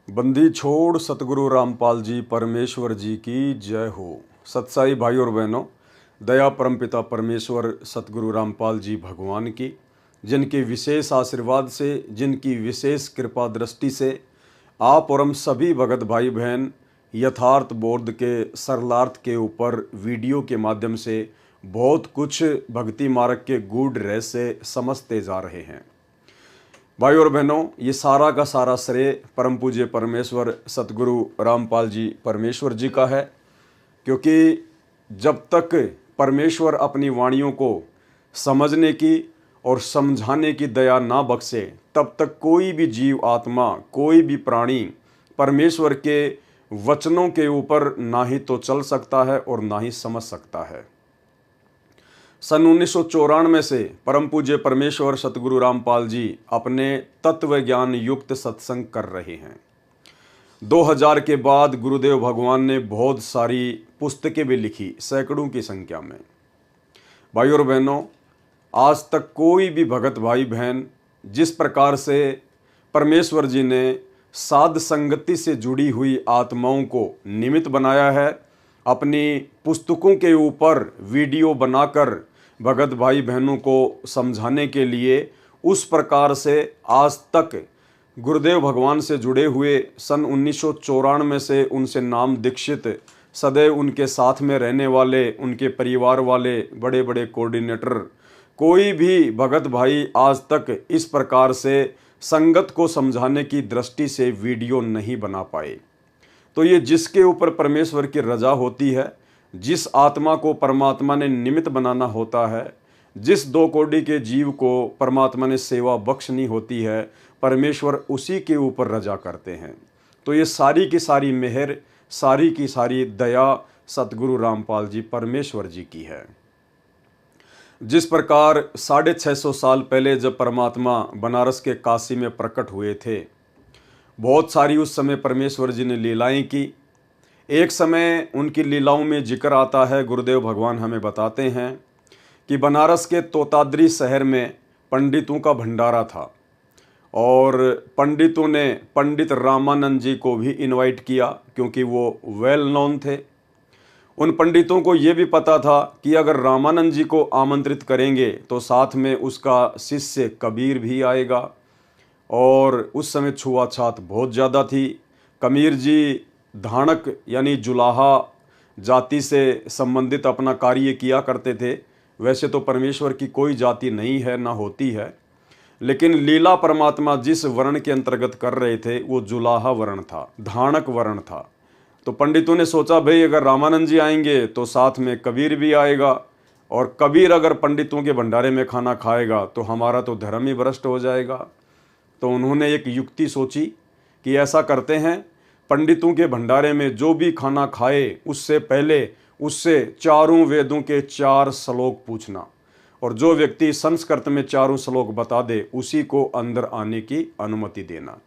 बंदी छोड़ सतगुरु रामपाल जी परमेश्वर जी की जय हो। सत्साई भाई और बहनों, दया परमपिता परमेश्वर सतगुरु रामपाल जी भगवान की, जिनके विशेष आशीर्वाद से, जिनकी विशेष कृपा दृष्टि से आप और हम सभी भगत भाई बहन यथार्थ बोध के सरलार्थ के ऊपर वीडियो के माध्यम से बहुत कुछ भक्ति मार्ग के गूढ़ रहस्य समझते जा रहे हैं। भाई और बहनों, ये सारा का सारा श्रेय परम पूज्य परमेश्वर सतगुरु रामपाल जी परमेश्वर जी का है, क्योंकि जब तक परमेश्वर अपनी वाणियों को समझने की और समझाने की दया ना बख्शे, तब तक कोई भी जीव आत्मा, कोई भी प्राणी परमेश्वर के वचनों के ऊपर ना ही तो चल सकता है और ना ही समझ सकता है। सन 1994 से परम पूज्य परमेश्वर सतगुरु रामपाल जी अपने तत्व ज्ञान युक्त सत्संग कर रहे हैं। 2000 के बाद गुरुदेव भगवान ने बहुत सारी पुस्तकें भी लिखी, सैकड़ों की संख्या में। भाई और बहनों, आज तक कोई भी भगत भाई बहन जिस प्रकार से परमेश्वर जी ने साध संगति से जुड़ी हुई आत्माओं को निमित्त बनाया है, अपनी पुस्तकों के ऊपर वीडियो बनाकर भगत भाई बहनों को समझाने के लिए, उस प्रकार से आज तक गुरुदेव भगवान से जुड़े हुए सन 1994 से उनसे नाम दीक्षित, सदैव उनके साथ में रहने वाले, उनके परिवार वाले बड़े बड़े कोऑर्डिनेटर, कोई भी भगत भाई आज तक इस प्रकार से संगत को समझाने की दृष्टि से वीडियो नहीं बना पाए। तो ये जिसके ऊपर परमेश्वर की रजा होती है, जिस आत्मा को परमात्मा ने निमित्त बनाना होता है, जिस दो कोटि के जीव को परमात्मा ने सेवा बख्शनी होती है, परमेश्वर उसी के ऊपर रजा करते हैं। तो ये सारी की सारी मेहर, सारी की सारी दया सतगुरु रामपाल जी परमेश्वर जी की है। जिस प्रकार 650 साल पहले जब परमात्मा बनारस के काशी में प्रकट हुए थे, बहुत सारी उस समय परमेश्वर जी ने लीलाएं की। एक समय उनकी लीलाओं में जिक्र आता है, गुरुदेव भगवान हमें बताते हैं कि बनारस के तोताद्री शहर में पंडितों का भंडारा था और पंडितों ने पंडित रामानंद जी को भी इनवाइट किया, क्योंकि वो वेल नोन थे। उन पंडितों को ये भी पता था कि अगर रामानंद जी को आमंत्रित करेंगे तो साथ में उसका शिष्य कबीर भी आएगा, और उस समय छुआछात बहुत ज़्यादा थी। कबीर जी धाणक यानी जुलाहा जाति से संबंधित अपना कार्य किया करते थे। वैसे तो परमेश्वर की कोई जाति नहीं है, ना होती है, लेकिन लीला परमात्मा जिस वर्ण के अंतर्गत कर रहे थे वो जुलाहा वर्ण था, धाणक वर्ण था। तो पंडितों ने सोचा, भाई अगर रामानंद जी आएंगे तो साथ में कबीर भी आएगा, और कबीर अगर पंडितों के भंडारे में खाना खाएगा तो हमारा तो धर्म ही भ्रष्ट हो जाएगा। तो उन्होंने एक युक्ति सोची कि ऐसा करते हैं, पंडितों के भंडारे में जो भी खाना खाए उससे पहले उससे चारों वेदों के 4 श्लोक पूछना, और जो व्यक्ति संस्कृत में चारों श्लोक बता दे उसी को अंदर आने की अनुमति देना।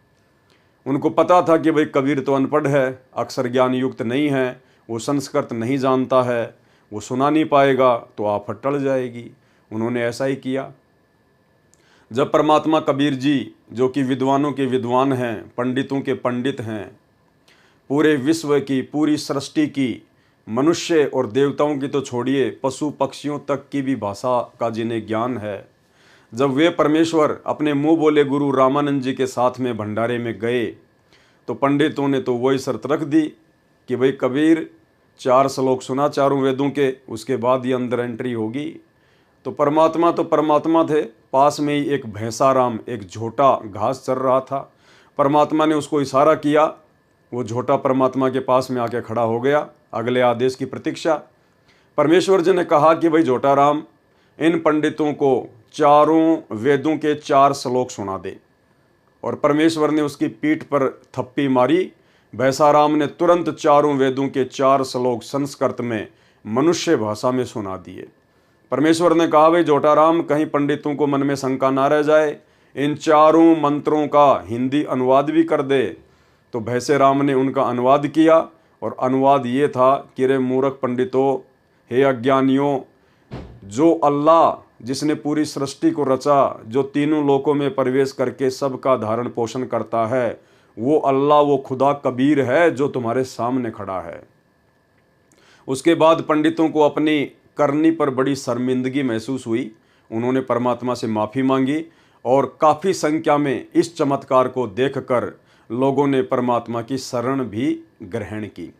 उनको पता था कि भाई कबीर तो अनपढ़ है, अक्षर ज्ञान युक्त नहीं है, वो संस्कृत नहीं जानता है, वो सुना नहीं पाएगा, तो आफत टल जाएगी। उन्होंने ऐसा ही किया। जब परमात्मा कबीर जी, जो कि विद्वानों के विद्वान हैं, पंडितों के पंडित हैं, पूरे विश्व की, पूरी सृष्टि की, मनुष्य और देवताओं की तो छोड़िए, पशु पक्षियों तक की भी भाषा का जिन्हें ज्ञान है, जब वे परमेश्वर अपने मुंह बोले गुरु रामानंद जी के साथ में भंडारे में गए, तो पंडितों ने तो वही शर्त रख दी कि भाई कबीर 4 श्लोक सुना चारों वेदों के, उसके बाद ही अंदर एंट्री होगी। तो परमात्मा थे। पास में ही एक भैंसाराम, एक झोटा घास चर रहा था। परमात्मा ने उसको इशारा किया, वो झोटा परमात्मा के पास में आके खड़ा हो गया, अगले आदेश की प्रतीक्षा। परमेश्वर जी ने कहा कि भाई झोटा राम, इन पंडितों को चारों वेदों के 4 श्लोक सुना दे। और परमेश्वर ने उसकी पीठ पर थप्पी मारी। भैंसाराम ने तुरंत चारों वेदों के 4 श्लोक संस्कृत में, मनुष्य भाषा में सुना दिए। परमेश्वर ने कहा, भाई जोटाराम, कहीं पंडितों को मन में शंका ना रह जाए, इन चारों मंत्रों का हिंदी अनुवाद भी कर दे। तो भैंसेराम ने उनका अनुवाद किया, और अनुवाद ये था कि रे मूर्ख पंडितों, हे अज्ञानियों, जो अल्लाह जिसने पूरी सृष्टि को रचा, जो तीनों लोकों में प्रवेश करके सबका धारण पोषण करता है, वो अल्लाह, वो खुदा कबीर है जो तुम्हारे सामने खड़ा है। उसके बाद पंडितों को अपनी करनी पर बड़ी शर्मिंदगी महसूस हुई। उन्होंने परमात्मा से माफ़ी मांगी और काफ़ी संख्या में इस चमत्कार को देखकर लोगों ने परमात्मा की शरण भी ग्रहण की।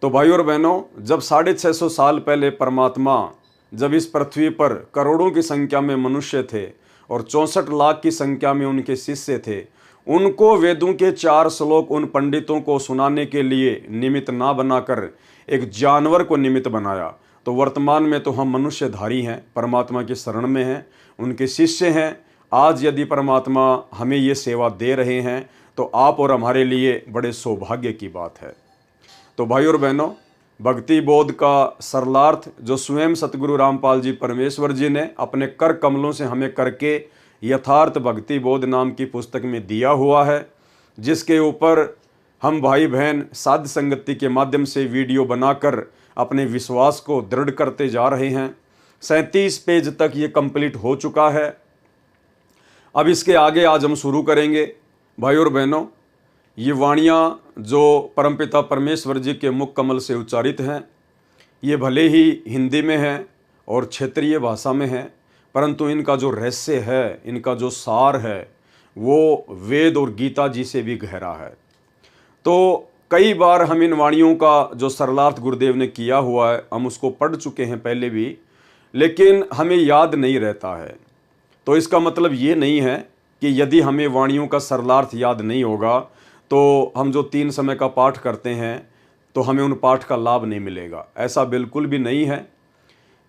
तो भाइयों और बहनों, जब 650 साल पहले परमात्मा जब इस पृथ्वी पर करोड़ों की संख्या में मनुष्य थे और 64 लाख की संख्या में उनके शिष्य थे, उनको वेदों के 4 श्लोक उन पंडितों को सुनाने के लिए निमित्त ना बनाकर एक जानवर को निमित्त बनाया। तो वर्तमान में तो हम मनुष्यधारी हैं, परमात्मा की शरण में हैं, उनके शिष्य हैं। आज यदि परमात्मा हमें ये सेवा दे रहे हैं तो आप और हमारे लिए बड़े सौभाग्य की बात है। तो भाई और बहनों, भक्ति बोध का सरलार्थ जो स्वयं सतगुरु रामपाल जी परमेश्वर जी ने अपने कर कमलों से हमें करके यथार्थ भक्ति बोध नाम की पुस्तक में दिया हुआ है, जिसके ऊपर हम भाई बहन साध संगति के माध्यम से वीडियो बनाकर अपने विश्वास को दृढ़ करते जा रहे हैं। 37 पेज तक ये कंप्लीट हो चुका है। अब इसके आगे आज हम शुरू करेंगे। भाई और बहनों, ये वाणियाँ जो परमपिता परमेश्वर जी के मुख कमल से उच्चारित हैं, ये भले ही हिंदी में हैं और क्षेत्रीय भाषा में हैं, परंतु इनका जो रहस्य है, इनका जो सार है, वो वेद और गीता जी से भी गहरा है। तो कई बार हम इन वाणियों का जो सरलार्थ गुरुदेव ने किया हुआ है, हम उसको पढ़ चुके हैं पहले भी, लेकिन हमें याद नहीं रहता है। तो इसका मतलब ये नहीं है कि यदि हमें वाणियों का सरलार्थ याद नहीं होगा तो हम जो 3 समय का पाठ करते हैं तो हमें उन पाठ का लाभ नहीं मिलेगा। ऐसा बिल्कुल भी नहीं है।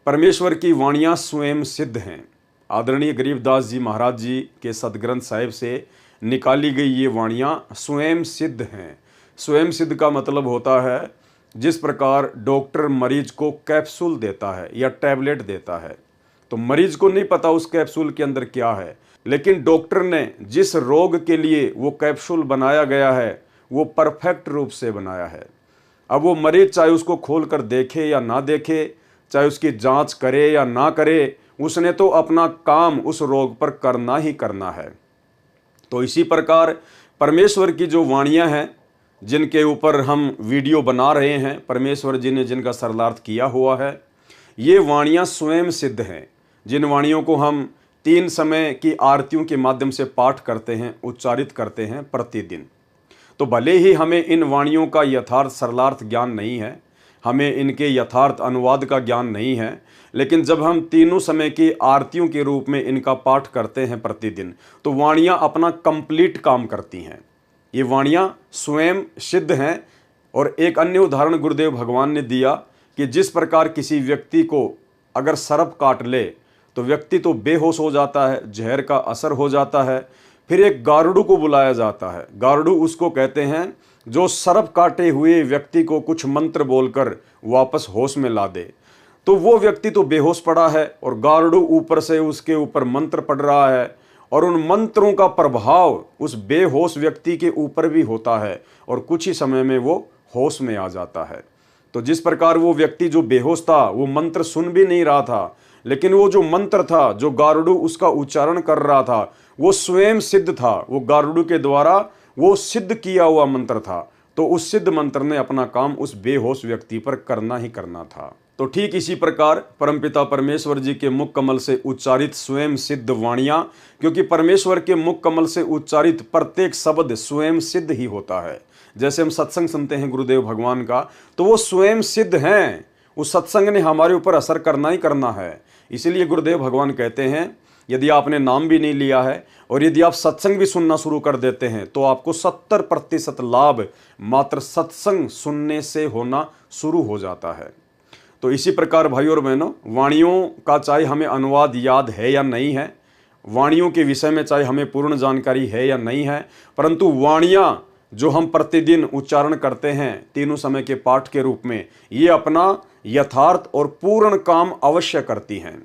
परमेश्वर की वाणियाँ स्वयं सिद्ध हैं। आदरणीय गरीबदास जी महाराज जी के सदग्रंथ साहिब से निकाली गई ये वाणियाँ स्वयं सिद्ध हैं। स्वयं सिद्ध का मतलब होता है जिस प्रकार डॉक्टर मरीज को कैप्सूल देता है या टैबलेट देता है, तो मरीज को नहीं पता उस कैप्सूल के अंदर क्या है, लेकिन डॉक्टर ने जिस रोग के लिए वो कैप्सूल बनाया गया है वो परफेक्ट रूप से बनाया है। अब वो मरीज चाहे उसको खोल कर देखे या ना देखे, चाहे उसकी जांच करे या ना करे, उसने तो अपना काम उस रोग पर करना ही करना है। तो इसी प्रकार परमेश्वर की जो वाणियाँ हैं, जिनके ऊपर हम वीडियो बना रहे हैं, परमेश्वर जी ने जिनका सरलार्थ किया हुआ है, ये वाणियाँ स्वयं सिद्ध हैं। जिन वाणियों को हम 3 समय की आरतियों के माध्यम से पाठ करते हैं, उच्चारित करते हैं प्रतिदिन, तो भले ही हमें इन वाणियों का यथार्थ सरलार्थ ज्ञान नहीं है, हमें इनके यथार्थ अनुवाद का ज्ञान नहीं है, लेकिन जब हम तीनों समय की आरतियों के रूप में इनका पाठ करते हैं प्रतिदिन, तो वाणियाँ अपना कंप्लीट काम करती हैं। ये वाणियाँ स्वयं सिद्ध हैं। और एक अन्य उदाहरण गुरुदेव भगवान ने दिया कि जिस प्रकार किसी व्यक्ति को अगर सर्प काट ले तो व्यक्ति तो बेहोश हो जाता है, जहर का असर हो जाता है, फिर एक गारुड़ को बुलाया जाता है। गारुड़ उसको कहते हैं जो सर्प काटे हुए व्यक्ति को कुछ मंत्र बोलकर वापस होश में ला दे। तो वो व्यक्ति तो बेहोश पड़ा है और गारुड़ ऊपर से उसके ऊपर मंत्र पढ़ रहा है और उन मंत्रों का प्रभाव उस बेहोश व्यक्ति के ऊपर भी होता है और कुछ ही समय में वो होश में आ जाता है। तो जिस प्रकार वो व्यक्ति जो बेहोश था वो मंत्र सुन भी नहीं रहा था, लेकिन वो जो मंत्र था, जो गारुड़ उसका उच्चारण कर रहा था, वो स्वयं सिद्ध था। वो गारुड़ के द्वारा वो सिद्ध किया हुआ मंत्र था। तो उस सिद्ध मंत्र ने अपना काम उस बेहोश व्यक्ति पर करना ही करना था। तो ठीक इसी प्रकार परमपिता परमेश्वर जी के मुख कमल से उच्चारित स्वयं सिद्ध वाणियाँ, क्योंकि परमेश्वर के मुख कमल से उच्चारित प्रत्येक शब्द स्वयं सिद्ध ही होता है। जैसे हम सत्संग सुनते हैं गुरुदेव भगवान का, तो वो स्वयं सिद्ध हैं। उस सत्संग ने हमारे ऊपर असर करना ही करना है। इसीलिए गुरुदेव भगवान कहते हैं, यदि आपने नाम भी नहीं लिया है और यदि आप सत्संग भी सुनना शुरू कर देते हैं तो आपको 70% लाभ मात्र सत्संग सुनने से होना शुरू हो जाता है। तो इसी प्रकार भाई और बहनों, वाणियों का चाहे हमें अनुवाद याद है या नहीं है, वाणियों के विषय में चाहे हमें पूर्ण जानकारी है या नहीं है, परंतु वाणियाँ जो हम प्रतिदिन उच्चारण करते हैं तीनों समय के पाठ के रूप में, ये अपना यथार्थ और पूर्ण काम अवश्य करती हैं।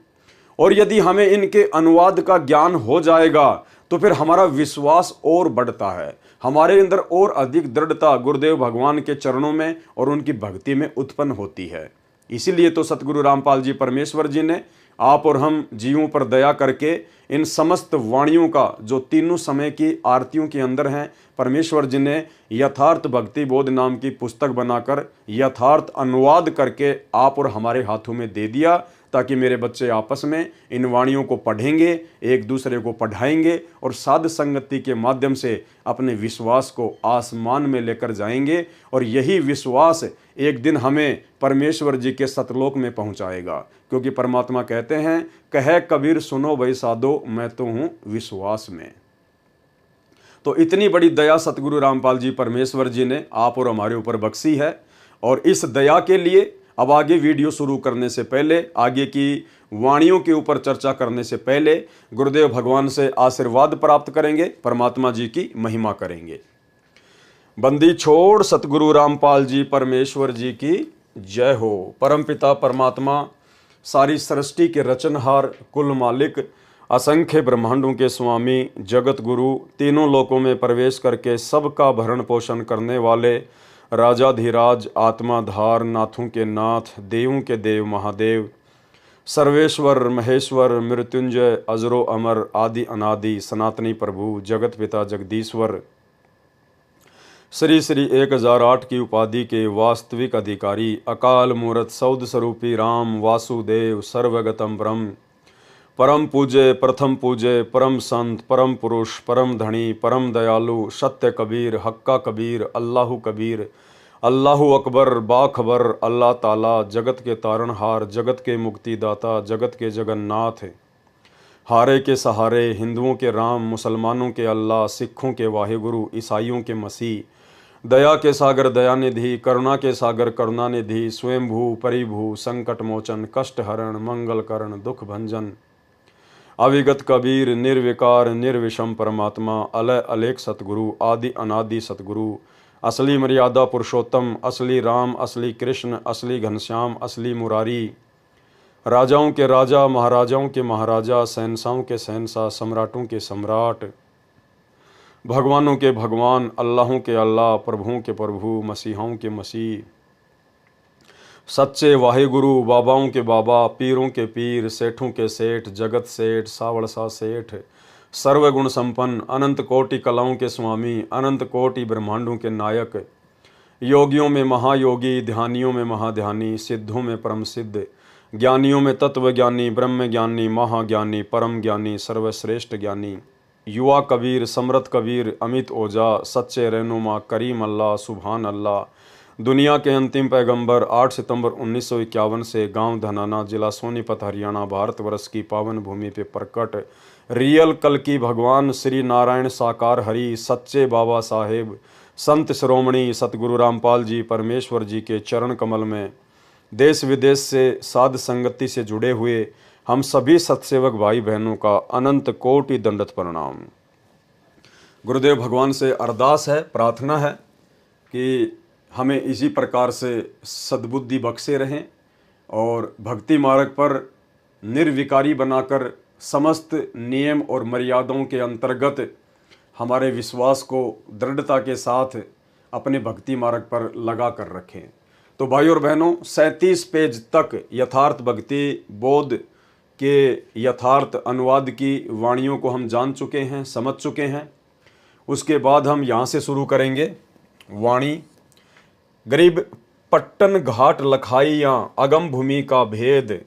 और यदि हमें इनके अनुवाद का ज्ञान हो जाएगा तो फिर हमारा विश्वास और बढ़ता है, हमारे अंदर और अधिक दृढ़ता गुरुदेव भगवान के चरणों में और उनकी भक्ति में उत्पन्न होती है। इसीलिए तो सतगुरु रामपाल जी परमेश्वर जी ने आप और हम जीवों पर दया करके इन समस्त वाणियों का जो तीनों समय की आरतियों के अंदर हैं, परमेश्वर जी ने यथार्थ भक्ति बोध नाम की पुस्तक बनाकर यथार्थ अनुवाद करके आप और हमारे हाथों में दे दिया, ताकि मेरे बच्चे आपस में इन वाणियों को पढ़ेंगे, एक दूसरे को पढ़ाएंगे और साध संगति के माध्यम से अपने विश्वास को आसमान में लेकर जाएंगे। और यही विश्वास एक दिन हमें परमेश्वर जी के सतलोक में पहुंचाएगा, क्योंकि परमात्मा कहते हैं, कहे कबीर सुनो भाई साधो, मैं तो हूं विश्वास में। तो इतनी बड़ी दया सतगुरु रामपाल जी परमेश्वर जी ने आप और हमारे ऊपर बख्शी है। और इस दया के लिए अब आगे वीडियो शुरू करने से पहले, आगे की वाणियों के ऊपर चर्चा करने से पहले गुरुदेव भगवान से आशीर्वाद प्राप्त करेंगे, परमात्मा जी की महिमा करेंगे। बंदी छोड़ सतगुरु रामपाल जी परमेश्वर जी की जय हो। परमपिता परमात्मा, सारी सृष्टि के रचनहार, कुल मालिक, असंख्य ब्रह्मांडों के स्वामी, जगत गुरु, तीनों लोकों में प्रवेश करके सबका भरण पोषण करने वाले, राजाधिराज, आत्माधार, नाथों के नाथ, देवों के देव महादेव, सर्वेश्वर महेश्वर, मृत्युंजय, अजरो अमर, आदि अनादि, सनातनी प्रभु, जगत पिता जगदीश्वर, श्री श्री 1008 की उपाधि के वास्तविक अधिकारी, अकाल मूर्त सौद स्वरूपी राम वासुदेव, सर्वगतम ब्रह्म, परम पूज्य, प्रथम पूज्य, परम संत, परम पुरुष, परम धनी, परम दयालु, सत्य कबीर, हक्का कबीर, अल्लाहु कबीर, अल्लाहु अकबर, बाखबर, अल्लाह ताला, जगत के तारणहार, जगत के मुक्तिदाता, जगत के जगन्नाथ, हारे के सहारे, हिंदुओं के राम, मुसलमानों के अल्लाह, सिखों के वाहिगुरु, ईसाइयों के मसीह, दया के सागर दयानिधि, करुणा के सागर करुणानिधि, स्वयंभू परिभू, संकट मोचन, कष्ट हरण, मंगल करण, दुख भंजन, अविगत कबीर, निर्विकार निर्विषम परमात्मा, अलय अलेख सतगुरु, आदि अनादि सतगुरु, असली मर्यादा पुरुषोत्तम, असली राम, असली कृष्ण, असली घनश्याम, असली मुरारी, राजाओं के राजा, महाराजाओं के महाराजा, शहंशाहों के शहंशाह, सम्राटों के सम्राट, भगवानों के भगवान, अल्लाहों के अल्लाह, प्रभुओं के प्रभु, मसीहाओं के मसीह, सच्चे वाहिगुरु, बाबाओं के बाबा, पीरों के पीर, सेठों के सेठ, जगत सेठ, सावड़सा सेठ, सर्वगुण संपन्न, अनंत कोटि कलाओं के स्वामी, अनंत कोटि ब्रह्मांडों के नायक, योगियों में महायोगी, ध्यानियों में महाध्यानी, सिद्धों में परम सिद्ध, ज्ञानियों में तत्व ज्ञानी, ब्रह्म ज्ञानी, महाज्ञानी, परम ज्ञानी, सर्वश्रेष्ठ ज्ञानी, युवा कबीर, समृत कबीर, अमित ओझा, सच्चे रहनुमा, करीम अल्लाह, सुभान अल्लाह, दुनिया के अंतिम पैगंबर, 8 सितंबर 1951 से गांव धनाना, जिला सोनीपत, हरियाणा, भारतवर्ष की पावन भूमि पे प्रकट रियल कल की भगवान श्री नारायण साकार हरि, सच्चे बाबा साहेब, संत श्रोमणी सतगुरु रामपाल जी परमेश्वर जी के चरण कमल में देश विदेश से साध संगति से जुड़े हुए हम सभी सत्सेवक भाई बहनों का अनंत कोटि दंडत प्रणाम। गुरुदेव भगवान से अरदास है, प्रार्थना है कि हमें इसी प्रकार से सद्बुद्धि बख्शे रहें और भक्ति मार्ग पर निर्विकारी बनाकर समस्त नियम और मर्यादाओं के अंतर्गत हमारे विश्वास को दृढ़ता के साथ अपने भक्ति मार्ग पर लगा कर रखें। तो भाई और बहनों, 37 पेज तक यथार्थ भक्ति बोध के यथार्थ अनुवाद की वाणियों को हम जान चुके हैं, समझ चुके हैं। उसके बाद हम यहाँ से शुरू करेंगे वाणी। गरीब पट्टन घाट लखाइयाँ अगम भूमि का भेद,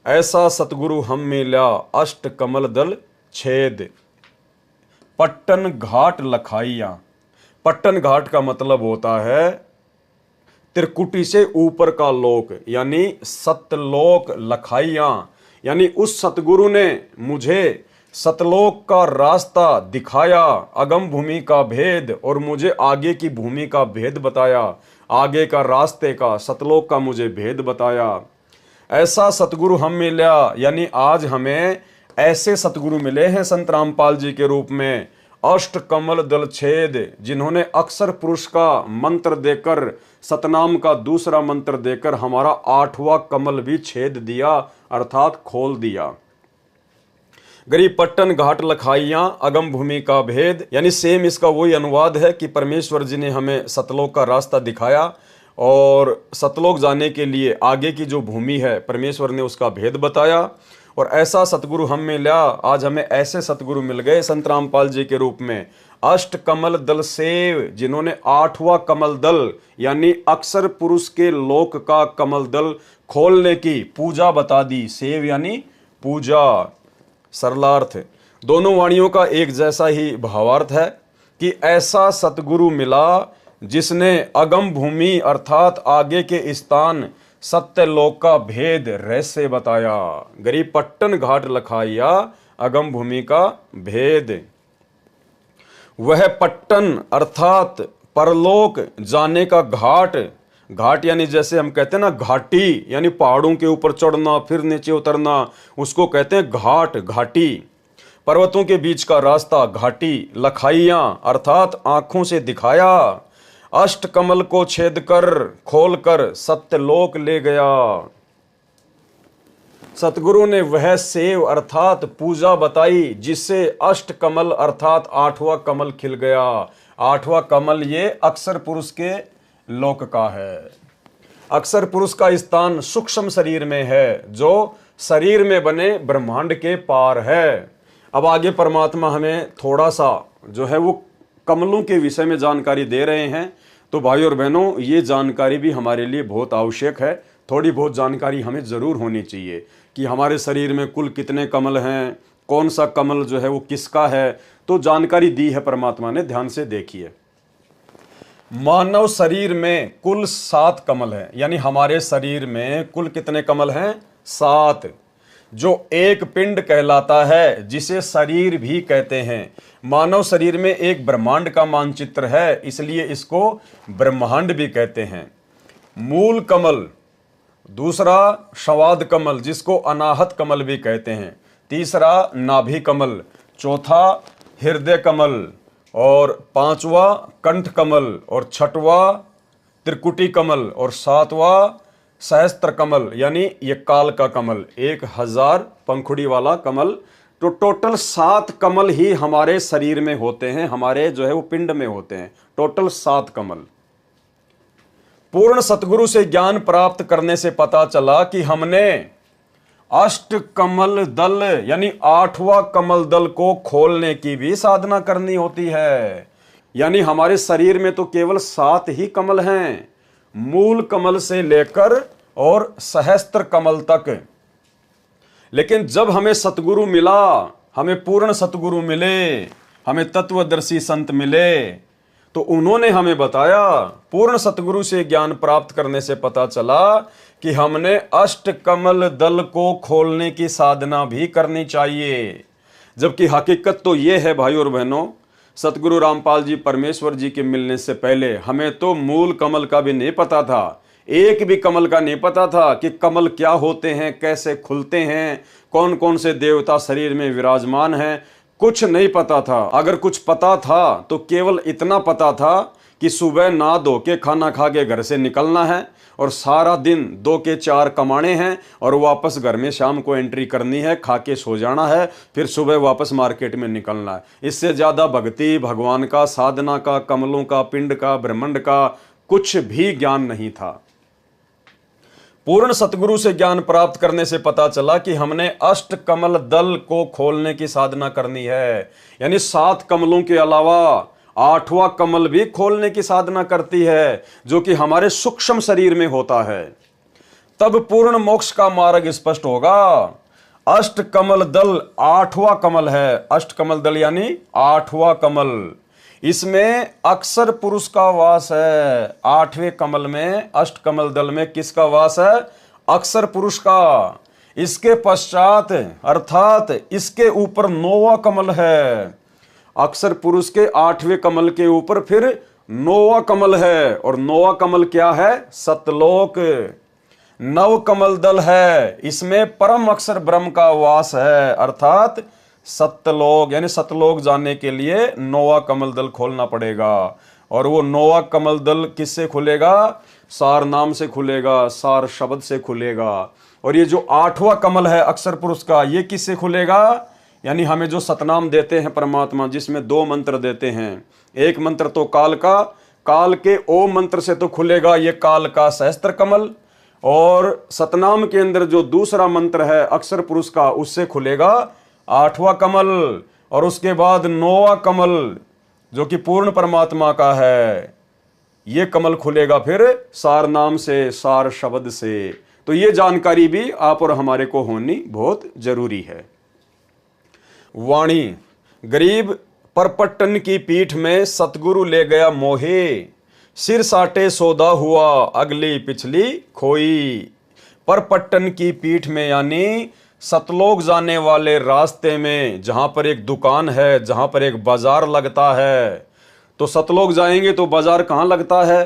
ऐसा सतगुरु हम मिला अष्ट कमल दल छेद। पट्टन घाट लखाइयाँ, पट्टन घाट का मतलब होता है त्रिकुटी से ऊपर का लोक, यानी सतलोक। लखाइयाँ यानी उस सतगुरु ने मुझे सतलोक का रास्ता दिखाया, अगम भूमि का भेद, और मुझे आगे की भूमि का भेद बताया, आगे का रास्ते का, सतलोक का मुझे भेद बताया। ऐसा सतगुरु हम मिला, यानी आज हमें ऐसे सतगुरु मिले हैं संत रामपाल जी के रूप में, अष्ट कमल दल छेद, जिन्होंने अक्षर पुरुष का मंत्र देकर, सतनाम का दूसरा मंत्र देकर हमारा 8वां कमल भी छेद दिया, अर्थात खोल दिया। गरीब पट्टन घाट लखाइयाँ अगम भूमि का भेद, यानी सेम इसका वही अनुवाद है कि परमेश्वर जी ने हमें सतलोक का रास्ता दिखाया और सतलोक जाने के लिए आगे की जो भूमि है परमेश्वर ने उसका भेद बताया। और ऐसा सतगुरु हम मिला, आज हमें ऐसे सतगुरु मिल गए संत रामपाल जी के रूप में। अष्ट कमल दल सेव, जिन्होंने 8वां कमल दल यानी अक्षर पुरुष के लोक का कमल दल खोलने की पूजा बता दी। सेव यानी पूजा, सरलार्थ। दोनों वाणियों का एक जैसा ही भावार्थ है कि ऐसा सतगुरु मिला जिसने अगम भूमि अर्थात आगे के स्थान सत्यलोक का भेद रहस्य बताया। गरीब पट्टन घाट लखाइया, अगम भूमि का भेद। वह पट्टन अर्थात परलोक जाने का घाट, घाट यानी जैसे हम कहते हैं ना घाटी, यानी पहाड़ों के ऊपर चढ़ना फिर नीचे उतरना, उसको कहते हैं घाट, घाटी। पर्वतों के बीच का रास्ता घाटी। लखाइयां अर्थात आंखों से दिखाया। अष्ट कमल को छेद कर खोल कर सत्यलोक ले गया। सतगुरु ने वह सेव अर्थात पूजा बताई जिससे अष्ट कमल अर्थात 8वां कमल खिल गया। 8वां कमल ये अक्षर पुरुष के लोक का है। अक्षर पुरुष का स्थान सूक्ष्म शरीर में है, जो शरीर में बने ब्रह्मांड के पार है। अब आगे परमात्मा हमें थोड़ा सा जो है वो कमलों के विषय में जानकारी दे रहे हैं। तो भाई और बहनों, ये जानकारी भी हमारे लिए बहुत आवश्यक है। थोड़ी बहुत जानकारी हमें ज़रूर होनी चाहिए कि हमारे शरीर में कुल कितने कमल हैं, कौन सा कमल जो है वो किसका है। तो जानकारी दी है परमात्मा ने, ध्यान से देखिए। मानव शरीर में कुल 7 कमल हैं, यानी हमारे शरीर में कुल कितने कमल हैं? 7, जो एक पिंड कहलाता है, जिसे शरीर भी कहते हैं। मानव शरीर में एक ब्रह्मांड का मानचित्र है, इसलिए इसको ब्रह्मांड भी कहते हैं। मूल कमल, दूसरा संवाद कमल जिसको अनाहत कमल भी कहते हैं, तीसरा नाभि कमल, चौथा हृदय कमल, और 5वां कंठ कमल, और 6वां त्रिकुटी कमल, और 7वां सहस्त्र कमल यानी ये काल का कमल, 1000 पंखुड़ी वाला कमल। तो टोटल 7 कमल ही हमारे शरीर में होते हैं, हमारे जो है वो पिंड में होते हैं। टोटल 7 कमल। पूर्ण सतगुरु से ज्ञान प्राप्त करने से पता चला कि हमने अष्ट कमल दल यानी 8वां कमल दल को खोलने की भी साधना करनी होती है। यानी हमारे शरीर में तो केवल 7 ही कमल हैं, मूल कमल से लेकर और सहस्त्र कमल तक। लेकिन जब हमें सतगुरु मिला, हमें पूर्ण सतगुरु मिले, हमें तत्वदर्शी संत मिले, तो उन्होंने हमें बताया, पूर्ण सतगुरु से ज्ञान प्राप्त करने से पता चला कि हमने अष्ट कमल दल को खोलने की साधना भी करनी चाहिए। जबकि हकीकत तो ये है भाई और बहनों, सतगुरु रामपाल जी परमेश्वर जी के मिलने से पहले हमें तो मूल कमल का भी नहीं पता था, एक भी कमल का नहीं पता था कि कमल क्या होते हैं, कैसे खुलते हैं, कौन कौन से देवता शरीर में विराजमान हैं, कुछ नहीं पता था। अगर कुछ पता था तो केवल इतना पता था कि सुबह नहा धो के खाना खा के घर से निकलना है और सारा दिन 2 के 4 कमाने हैं और वापस घर में शाम को एंट्री करनी है, खा के सो जाना है, फिर सुबह वापस मार्केट में निकलना है। इससे ज़्यादा भक्ति, भगवान का, साधना का, कमलों का, पिंड का, ब्रह्मांड का कुछ भी ज्ञान नहीं था। पूर्ण सतगुरु से ज्ञान प्राप्त करने से पता चला कि हमने अष्ट कमल दल को खोलने की साधना करनी है। यानी 7 कमलों के अलावा 8वां कमल भी खोलने की साधना करती है, जो कि हमारे सूक्ष्म शरीर में होता है। तब पूर्ण मोक्ष का मार्ग स्पष्ट होगा। अष्ट कमल दल 8वां कमल है। अष्ट कमल दल यानी 8वां कमल। इसमें अक्षर पुरुष का वास है। 8वें कमल में, अष्ट कमल दल में किसका वास है? अक्षर पुरुष का। इसके पश्चात अर्थात इसके ऊपर 9वां कमल है। अक्षर पुरुष के 8वें कमल के ऊपर फिर 9वां कमल है, और 9वां कमल क्या है? सतलोक। 9 कमल दल है, इसमें परम अक्षर ब्रह्म का वास है, अर्थात सत्यलोक। यानी सतलोक जाने के लिए 9वां कमल दल खोलना पड़ेगा। और वो 9वां कमल दल किससे खुलेगा? सार नाम से खुलेगा, सार शब्द से खुलेगा। और ये जो 8वां कमल है अक्षर पुरुष का, ये किससे खुलेगा? यानी हमें जो सतनाम देते हैं परमात्मा, जिसमें 2 मंत्र देते हैं। एक मंत्र तो काल का, काल के ओम मंत्र से तो खुलेगा ये काल का सहस्त्र कमल, और सतनाम के अंदर जो दूसरा मंत्र है अक्षर पुरुष का, उससे खुलेगा 8वां कमल, और उसके बाद 9वां कमल जो कि पूर्ण परमात्मा का है, ये कमल खुलेगा फिर सार नाम से, सार शब्द से। तो ये जानकारी भी आप और हमारे को होनी बहुत जरूरी है। वाणी, गरीब परपट्टन की पीठ में सतगुरु ले गया मोहे, सिर साटे सौदा हुआ अगली पिछली खोई। परपट्टन की पीठ में यानी सतलोक जाने वाले रास्ते में, जहां पर एक दुकान है, जहां पर एक बाजार लगता है। तो सतलोक जाएंगे तो बाजार कहाँ लगता है?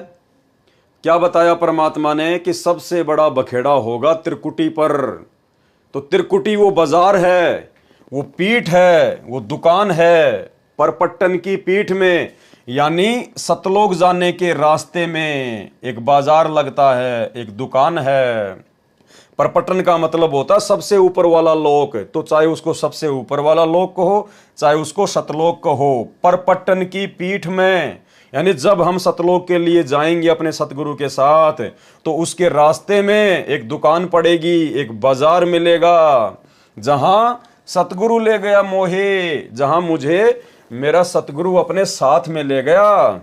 क्या बताया परमात्मा ने कि सबसे बड़ा बखेड़ा होगा त्रिकुटी पर। तो त्रिकुटी वो बाजार है, वो पीठ है, वो दुकान है। परपट्टन की पीठ में यानी सतलोक जाने के रास्ते में एक बाजार लगता है, एक दुकान है। परपट्टन का मतलब होता है सबसे ऊपर वाला लोक, तो चाहे उसको सबसे ऊपर वाला लोक कहो, चाहे उसको सतलोक कहो। परपट्टन की पीठ में यानी जब हम सतलोक के लिए जाएंगे अपने सतगुरु के साथ, तो उसके रास्ते में एक दुकान पड़ेगी, एक बाजार मिलेगा, जहां सतगुरु ले गया मोहे, जहां मुझे मेरा सतगुरु अपने साथ में ले गया।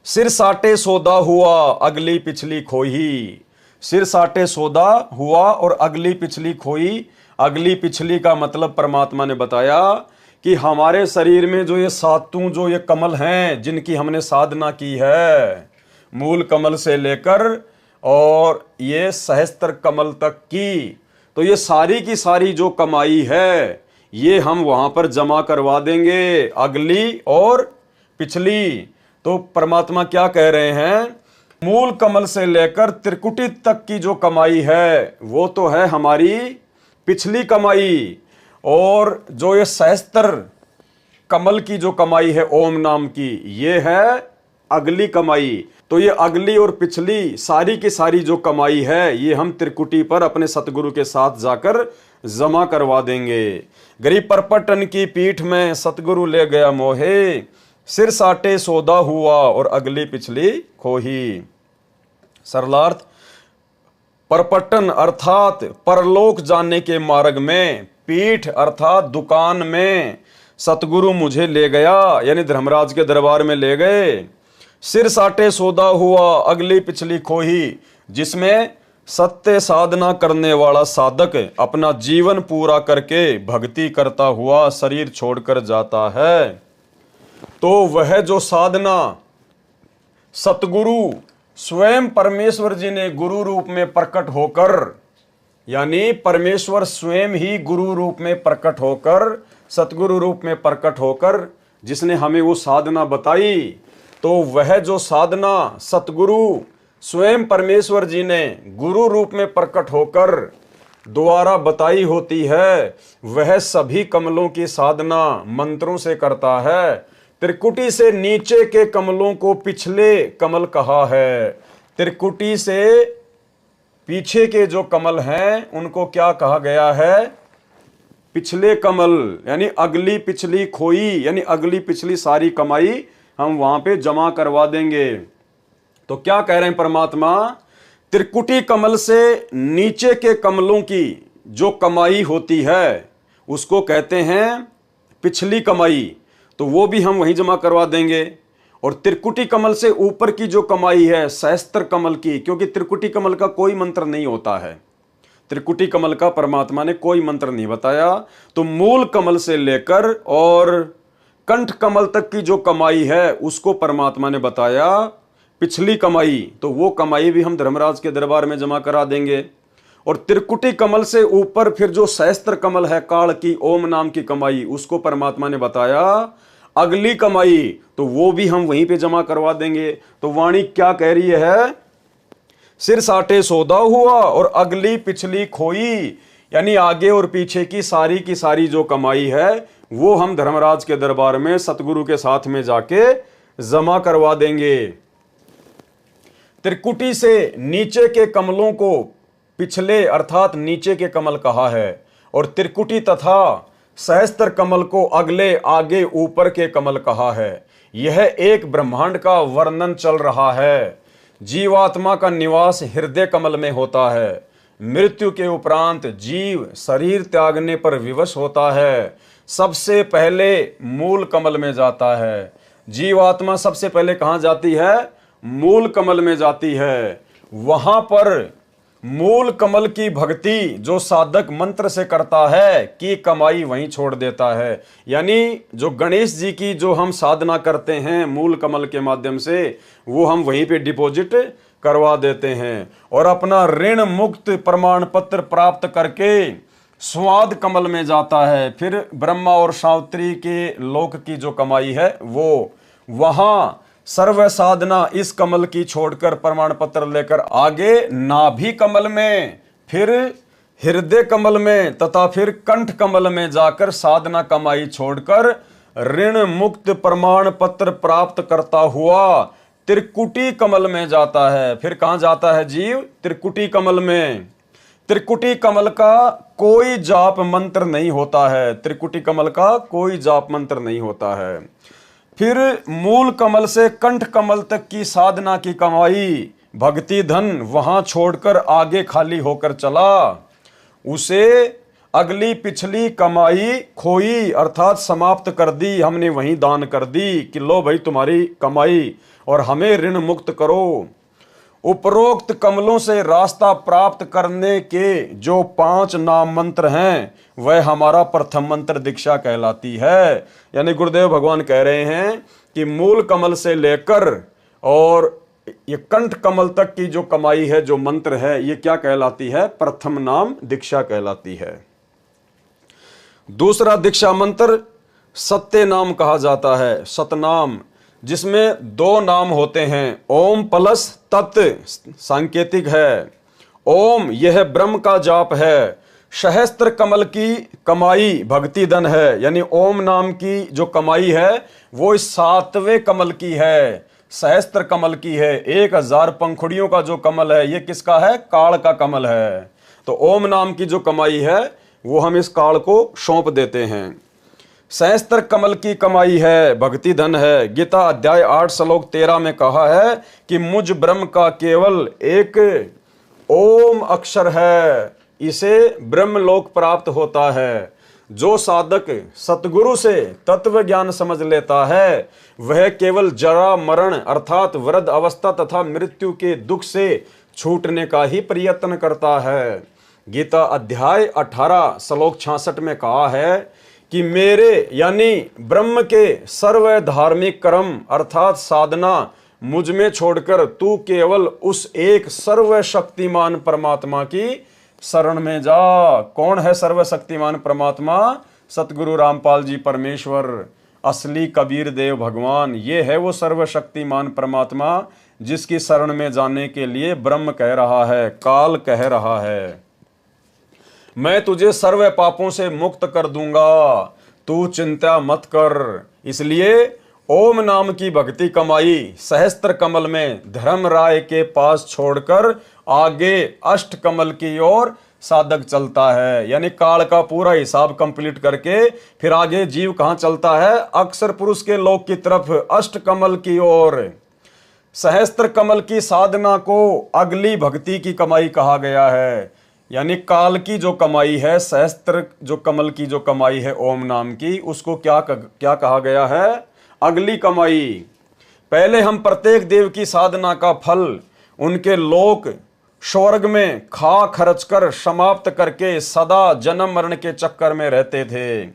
सिर साटे सौदा हुआ अगली पिछली खोई। सिर साटे सौदा हुआ और अगली पिछली खोई। अगली पिछली का मतलब परमात्मा ने बताया कि हमारे शरीर में जो ये सातों जो ये कमल हैं, जिनकी हमने साधना की है, मूल कमल से लेकर और ये सहस्त्र कमल तक की, तो ये सारी की सारी जो कमाई है, ये हम वहां पर जमा करवा देंगे, अगली और पिछली। तो परमात्मा क्या कह रहे हैं? मूल कमल से लेकर त्रिकुटी तक की जो कमाई है, वो तो है हमारी पिछली कमाई, और जो ये सहस्त्र कमल की जो कमाई है ओम नाम की, ये है अगली कमाई। तो ये अगली और पिछली सारी की सारी जो कमाई है, ये हम त्रिकुटी पर अपने सतगुरु के साथ जाकर जमा करवा देंगे। गरीब परपट्टन की पीठ में सतगुरु ले गया मोहे, सिर साटे सौदा हुआ और अगली पिछली खोही। सरलार्थ, परपट्टन अर्थात परलोक जाने के मार्ग में, पीठ अर्थात दुकान में सतगुरु मुझे ले गया, यानी धर्मराज के दरबार में ले गए। सिर साटे सौदा हुआ अगली पिछली खोही, जिसमें सत्य साधना करने वाला साधक अपना जीवन पूरा करके भक्ति करता हुआ शरीर छोड़कर जाता है। तो वह जो साधना सतगुरु स्वयं परमेश्वर जी ने गुरु रूप में प्रकट होकर, यानी परमेश्वर स्वयं ही गुरु रूप में प्रकट होकर, सतगुरु रूप में प्रकट होकर जिसने हमें वो साधना बताई, तो वह जो साधना सतगुरु स्वयं परमेश्वर जी ने गुरु रूप में प्रकट होकर द्वारा बताई होती है, वह सभी कमलों की साधना मंत्रों से करता है। त्रिकुटी से नीचे के कमलों को पिछले कमल कहा है। त्रिकुटी से पीछे के जो कमल हैं उनको क्या कहा गया है? पिछले कमल, यानी अगली पिछली खोई, यानी अगली पिछली सारी कमाई हम वहां पे जमा करवा देंगे। तो क्या कह रहे हैं परमात्मा? त्रिकुटी कमल से नीचे के कमलों की जो कमाई होती है उसको कहते हैं पिछली कमाई, तो वो भी हम वहीं जमा करवा देंगे। और त्रिकुटी कमल से ऊपर की जो कमाई है सहस्त्र कमल की, क्योंकि त्रिकुटी कमल का कोई मंत्र नहीं होता है, त्रिकुटी कमल का परमात्मा ने कोई मंत्र नहीं बताया, तो मूल कमल से लेकर और कंठ कमल तक की जो कमाई है उसको परमात्मा ने बताया पिछली कमाई, तो वो कमाई भी हम धर्मराज के दरबार में जमा करा देंगे। और त्रिकुटी कमल से ऊपर फिर जो सहस्त्र कमल है काल की ओम नाम की कमाई, उसको परमात्मा ने बताया अगली कमाई, तो वो भी हम वहीं पे जमा करवा देंगे। तो वाणी क्या कह रही है? सिर साटे सौदा हुआ और अगली पिछली खोई, यानी आगे और पीछे की सारी जो कमाई है वो हम धर्मराज के दरबार में सतगुरु के साथ में जाके जमा करवा देंगे। त्रिकुटी से नीचे के कमलों को पिछले अर्थात नीचे के कमल कहा है, और त्रिकुटी तथा सहस्त्र कमल को अगले आगे ऊपर के कमल कहा है। यह एक ब्रह्मांड का वर्णन चल रहा है, जीवात्मा का निवास हृदय कमल में होता है। मृत्यु के उपरांत जीव शरीर त्यागने पर विवश होता है, सबसे पहले मूल कमल में जाता है। जीवात्मा सबसे पहले कहाँ जाती है? मूल कमल में जाती है। वहां पर मूल कमल की भक्ति जो साधक मंत्र से करता है कि कमाई वहीं छोड़ देता है। यानी जो गणेश जी की जो हम साधना करते हैं मूल कमल के माध्यम से, वो हम वहीं पे डिपॉजिट करवा देते हैं और अपना ऋण मुक्त प्रमाण पत्र प्राप्त करके स्वाद कमल में जाता है। फिर ब्रह्मा और सावित्री के लोक की जो कमाई है वो वहां सर्व साधना इस कमल की छोड़कर प्रमाण पत्र लेकर आगे नाभि कमल में, फिर हृदय कमल में तथा फिर कंठ कमल में जाकर साधना कमाई छोड़कर ऋण मुक्त प्रमाण पत्र प्राप्त करता हुआ त्रिकुटी कमल में जाता है। फिर कहां जाता है जीव? त्रिकुटी कमल में। त्रिकुटी कमल का कोई जाप मंत्र नहीं होता है। त्रिकुटी कमल का कोई जाप मंत्र नहीं होता है। फिर मूल कमल से कंठ कमल तक की साधना की कमाई भक्ति धन वहां छोड़कर आगे खाली होकर चला, उसे अगली पिछली कमाई खोई अर्थात समाप्त कर दी, हमने वहीं दान कर दी कि लो भाई तुम्हारी कमाई और हमें ऋण मुक्त करो। उपरोक्त कमलों से रास्ता प्राप्त करने के जो 5 नाम मंत्र हैं वह हमारा प्रथम मंत्र दीक्षा कहलाती है। यानी गुरुदेव भगवान कह रहे हैं कि मूल कमल से लेकर और ये कंठ कमल तक की जो कमाई है, जो मंत्र है, ये क्या कहलाती है? प्रथम नाम दीक्षा कहलाती है। दूसरा दीक्षा मंत्र सत्य नाम कहा जाता है, सतनाम, जिसमें 2 नाम होते हैं, ओम प्लस तत् सांकेतिक है। ओम यह ब्रह्म का जाप है, सहस्त्र कमल की कमाई भक्ति धन है। यानी ओम नाम की जो कमाई है वो 7वें कमल की है, सहस्त्र कमल की है। 1000 पंखुड़ियों का जो कमल है ये किसका है? काल का कमल है। तो ओम नाम की जो कमाई है वो हम इस काल को सौंप देते हैं। सहस्त्र कमल की कमाई है, भक्ति धन है। गीता अध्याय 8 श्लोक 13 में कहा है कि मुझ ब्रह्म का केवल एक ओम अक्षर है, इसे ब्रह्मलोक प्राप्त होता है। जो साधक सतगुरु से तत्व ज्ञान समझ लेता है वह केवल जरा मरण अर्थात वृद्ध अवस्था तथा मृत्यु के दुख से छूटने का ही प्रयत्न करता है। गीता अध्याय 18 श्लोक 66 में कहा है कि मेरे यानी ब्रह्म के सर्व धार्मिक कर्म अर्थात साधना मुझ में छोड़कर तू केवल उस एक सर्वशक्तिमान परमात्मा की शरण में जा। कौन है सर्वशक्तिमान परमात्मा? सतगुरु रामपाल जी परमेश्वर, असली कबीर देव भगवान। ये है वो सर्वशक्तिमान परमात्मा जिसकी शरण में जाने के लिए ब्रह्म कह रहा है, काल कह रहा है, मैं तुझे सर्व पापों से मुक्त कर दूंगा, तू चिंता मत कर। इसलिए ओम नाम की भक्ति कमाई सहस्त्र कमल में धर्म राय के पास छोड़कर आगे अष्ट कमल की ओर साधक चलता है। यानी काल का पूरा हिसाब कंप्लीट करके फिर आगे जीव कहां चलता है? अक्षर पुरुष के लोक की तरफ, अष्ट कमल की ओर। सहस्त्र कमल की साधना को अगली भक्ति की कमाई कहा गया है। यानी काल की जो कमाई है, सहस्त्र जो कमल की जो कमाई है ओम नाम की, उसको क्या कहा गया है? अगली कमाई। पहले हम प्रत्येक देव की साधना का फल उनके लोक स्वर्ग में खा खर्च कर समाप्त करके सदा जन्म मरण के चक्कर में रहते थे।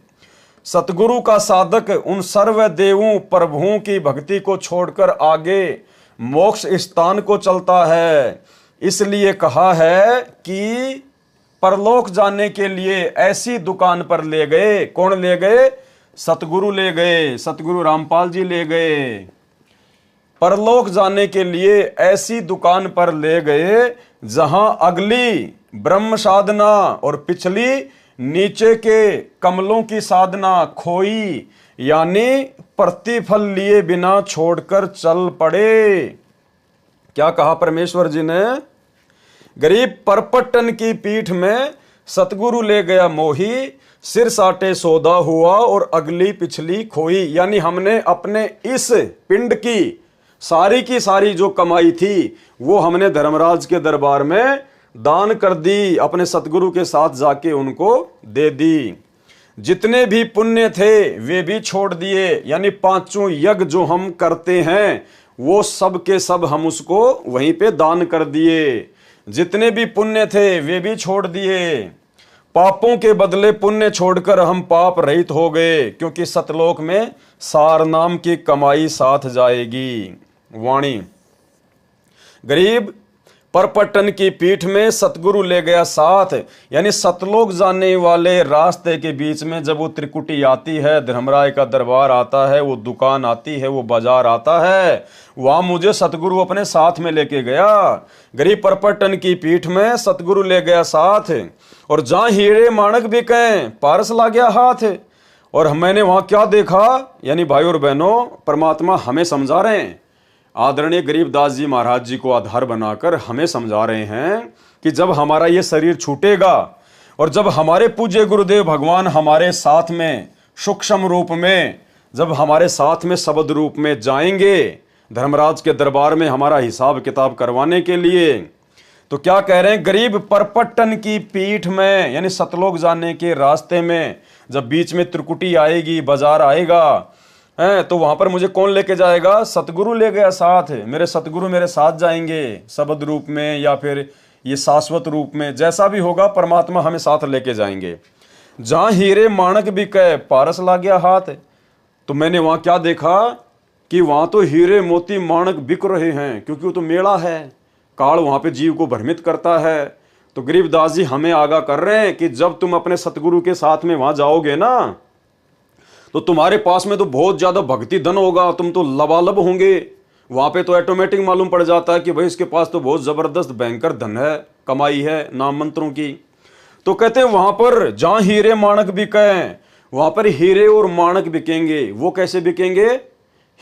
सतगुरु का साधक उन सर्व देवों प्रभुओं की भक्ति को छोड़कर आगे मोक्ष स्थान को चलता है। इसलिए कहा है कि परलोक जाने के लिए ऐसी दुकान पर ले गए। कौन ले गए? सतगुरु ले गए, सतगुरु रामपाल जी ले गए। परलोक जाने के लिए ऐसी दुकान पर ले गए जहां अगली ब्रह्म साधना और पिछली नीचे के कमलों की साधना खोई, यानी प्रतिफल लिए बिना छोड़कर चल पड़े। क्या कहा परमेश्वर जी ने? गरीब परपट्टन की पीठ में सतगुरु ले गया मोही, सिर साटे सौदा हुआ और अगली पिछली खोई। यानी हमने अपने इस पिंड की सारी की सारी जो कमाई थी वो हमने धर्मराज के दरबार में दान कर दी, अपने सतगुरु के साथ जाके उनको दे दी। जितने भी पुण्य थे वे भी छोड़ दिए, यानी पांचों यज्ञ जो हम करते हैं वो सब के सब हम उसको वहीं पे दान कर दिए। जितने भी पुण्य थे वे भी छोड़ दिए। पापों के बदले पुण्य छोड़कर हम पाप रहित हो गए, क्योंकि सतलोक में सार नाम की कमाई साथ जाएगी। वाणी। गरीब परपट्टन की पीठ में सतगुरु ले गया साथ, यानी सतलोक जाने वाले रास्ते के बीच में जब वो त्रिकुटी आती है, धर्मराय का दरबार आता है, वो दुकान आती है, वो बाजार आता है, वहां मुझे सतगुरु अपने साथ में लेके गया। गरीब परपट्टन की पीठ में सतगुरु ले गया साथ, और जहां हीरे माणक बिके पारस ला गया हाथ। और मैंने वहां क्या देखा, यानी भाई और बहनों, परमात्मा हमें समझा रहे हैं, आदरणीय गरीबदास जी महाराज जी को आधार बनाकर हमें समझा रहे हैं कि जब हमारा ये शरीर छूटेगा और जब हमारे पूज्य गुरुदेव भगवान हमारे साथ में सूक्ष्म रूप में, जब हमारे साथ में शब्द रूप में जाएंगे धर्मराज के दरबार में हमारा हिसाब किताब करवाने के लिए, तो क्या कह रहे हैं, गरीब परपट्टन की पीठ में, यानी सतलोक जाने के रास्ते में जब बीच में त्रिकुटी आएगी, बाजार आएगा है, तो वहां पर मुझे कौन लेके जाएगा, सतगुरु ले गया साथ। मेरे सतगुरु मेरे साथ जाएंगे शब्द रूप में या फिर ये शाश्वत रूप में, जैसा भी होगा परमात्मा हमें साथ लेके जाएंगे। जहां हीरे माणक बिके पारस ला गया हाथ, तो मैंने वहां क्या देखा कि वहां तो हीरे मोती माणक बिक रहे हैं, क्योंकि वो तो मेला है, काल वहां पे जीव को भ्रमित करता है। तो गरीबदास जी हमें आगाह कर रहे हैं कि जब तुम अपने सतगुरु के साथ में वहां जाओगे ना, तो तुम्हारे पास में तो बहुत ज्यादा भक्ति धन होगा, तुम तो लबालब होंगे। वहां पे तो ऑटोमेटिक मालूम पड़ जाता है कि भाई इसके पास तो बहुत जबरदस्त भयंकर धन है, कमाई है नाम मंत्रों की। तो कहते हैं वहां पर जहां हीरे माणक बिके, वहां पर हीरे और माणक बिकेंगे। वो कैसे बिकेंगे,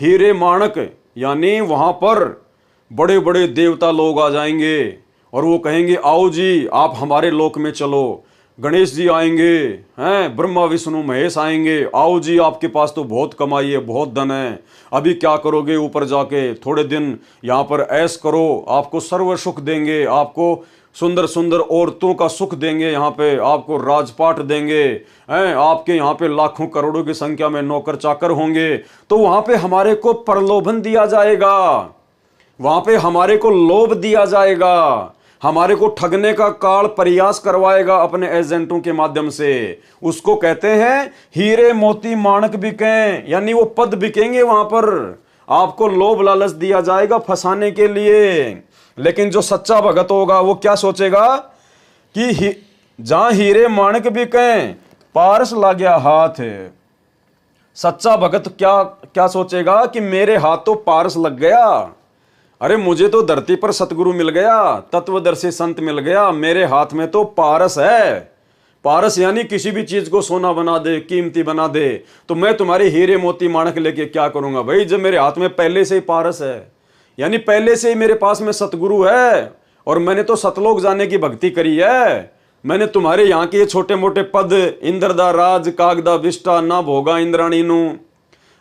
हीरे माणक, यानी वहां पर बड़े बड़े देवता लोग आ जाएंगे और वो कहेंगे आओ जी आप हमारे लोक में चलो। गणेश जी आएंगे, हैं, ब्रह्मा विष्णु महेश आएंगे, आओ जी आपके पास तो बहुत कमाई है, बहुत धन है, अभी क्या करोगे, ऊपर जाके थोड़े दिन यहाँ पर ऐश करो, आपको सर्व सुख देंगे, आपको सुंदर सुंदर औरतों का सुख देंगे, यहाँ पे आपको राजपाट देंगे, हैं, आपके यहाँ पे लाखों करोड़ों की संख्या में नौकर चाकर होंगे। तो वहां पे हमारे को प्रलोभन दिया जाएगा, वहां पे हमारे को लोभ दिया जाएगा, हमारे को ठगने का काल प्रयास करवाएगा अपने एजेंटों के माध्यम से। उसको कहते हैं हीरे मोती माणक बिके, यानी वो पद बिकेंगे वहां पर, आपको लोभ लालच दिया जाएगा फंसाने के लिए। लेकिन जो सच्चा भगत होगा वो क्या सोचेगा कि जहां हीरे माणक बिके पारस ला गया हाथ। सच्चा भगत क्या क्या सोचेगा कि मेरे हाथ तो पारस लग गया, अरे मुझे तो धरती पर सतगुरु मिल गया, तत्वदर्शी संत मिल गया, मेरे हाथ में तो पारस है। पारस यानी किसी भी चीज को सोना बना दे, कीमती बना दे, तो मैं तुम्हारे हीरे मोती माणक लेके क्या करूंगा भाई, जब मेरे हाथ में पहले से ही पारस है, यानी पहले से ही मेरे पास में सतगुरु है, और मैंने तो सतलोक जाने की भक्ति करी है। मैंने तुम्हारे यहाँ के छोटे मोटे पद, इंद्रदा राज कागदा विष्टा ना भोगा इंद्राणी नु,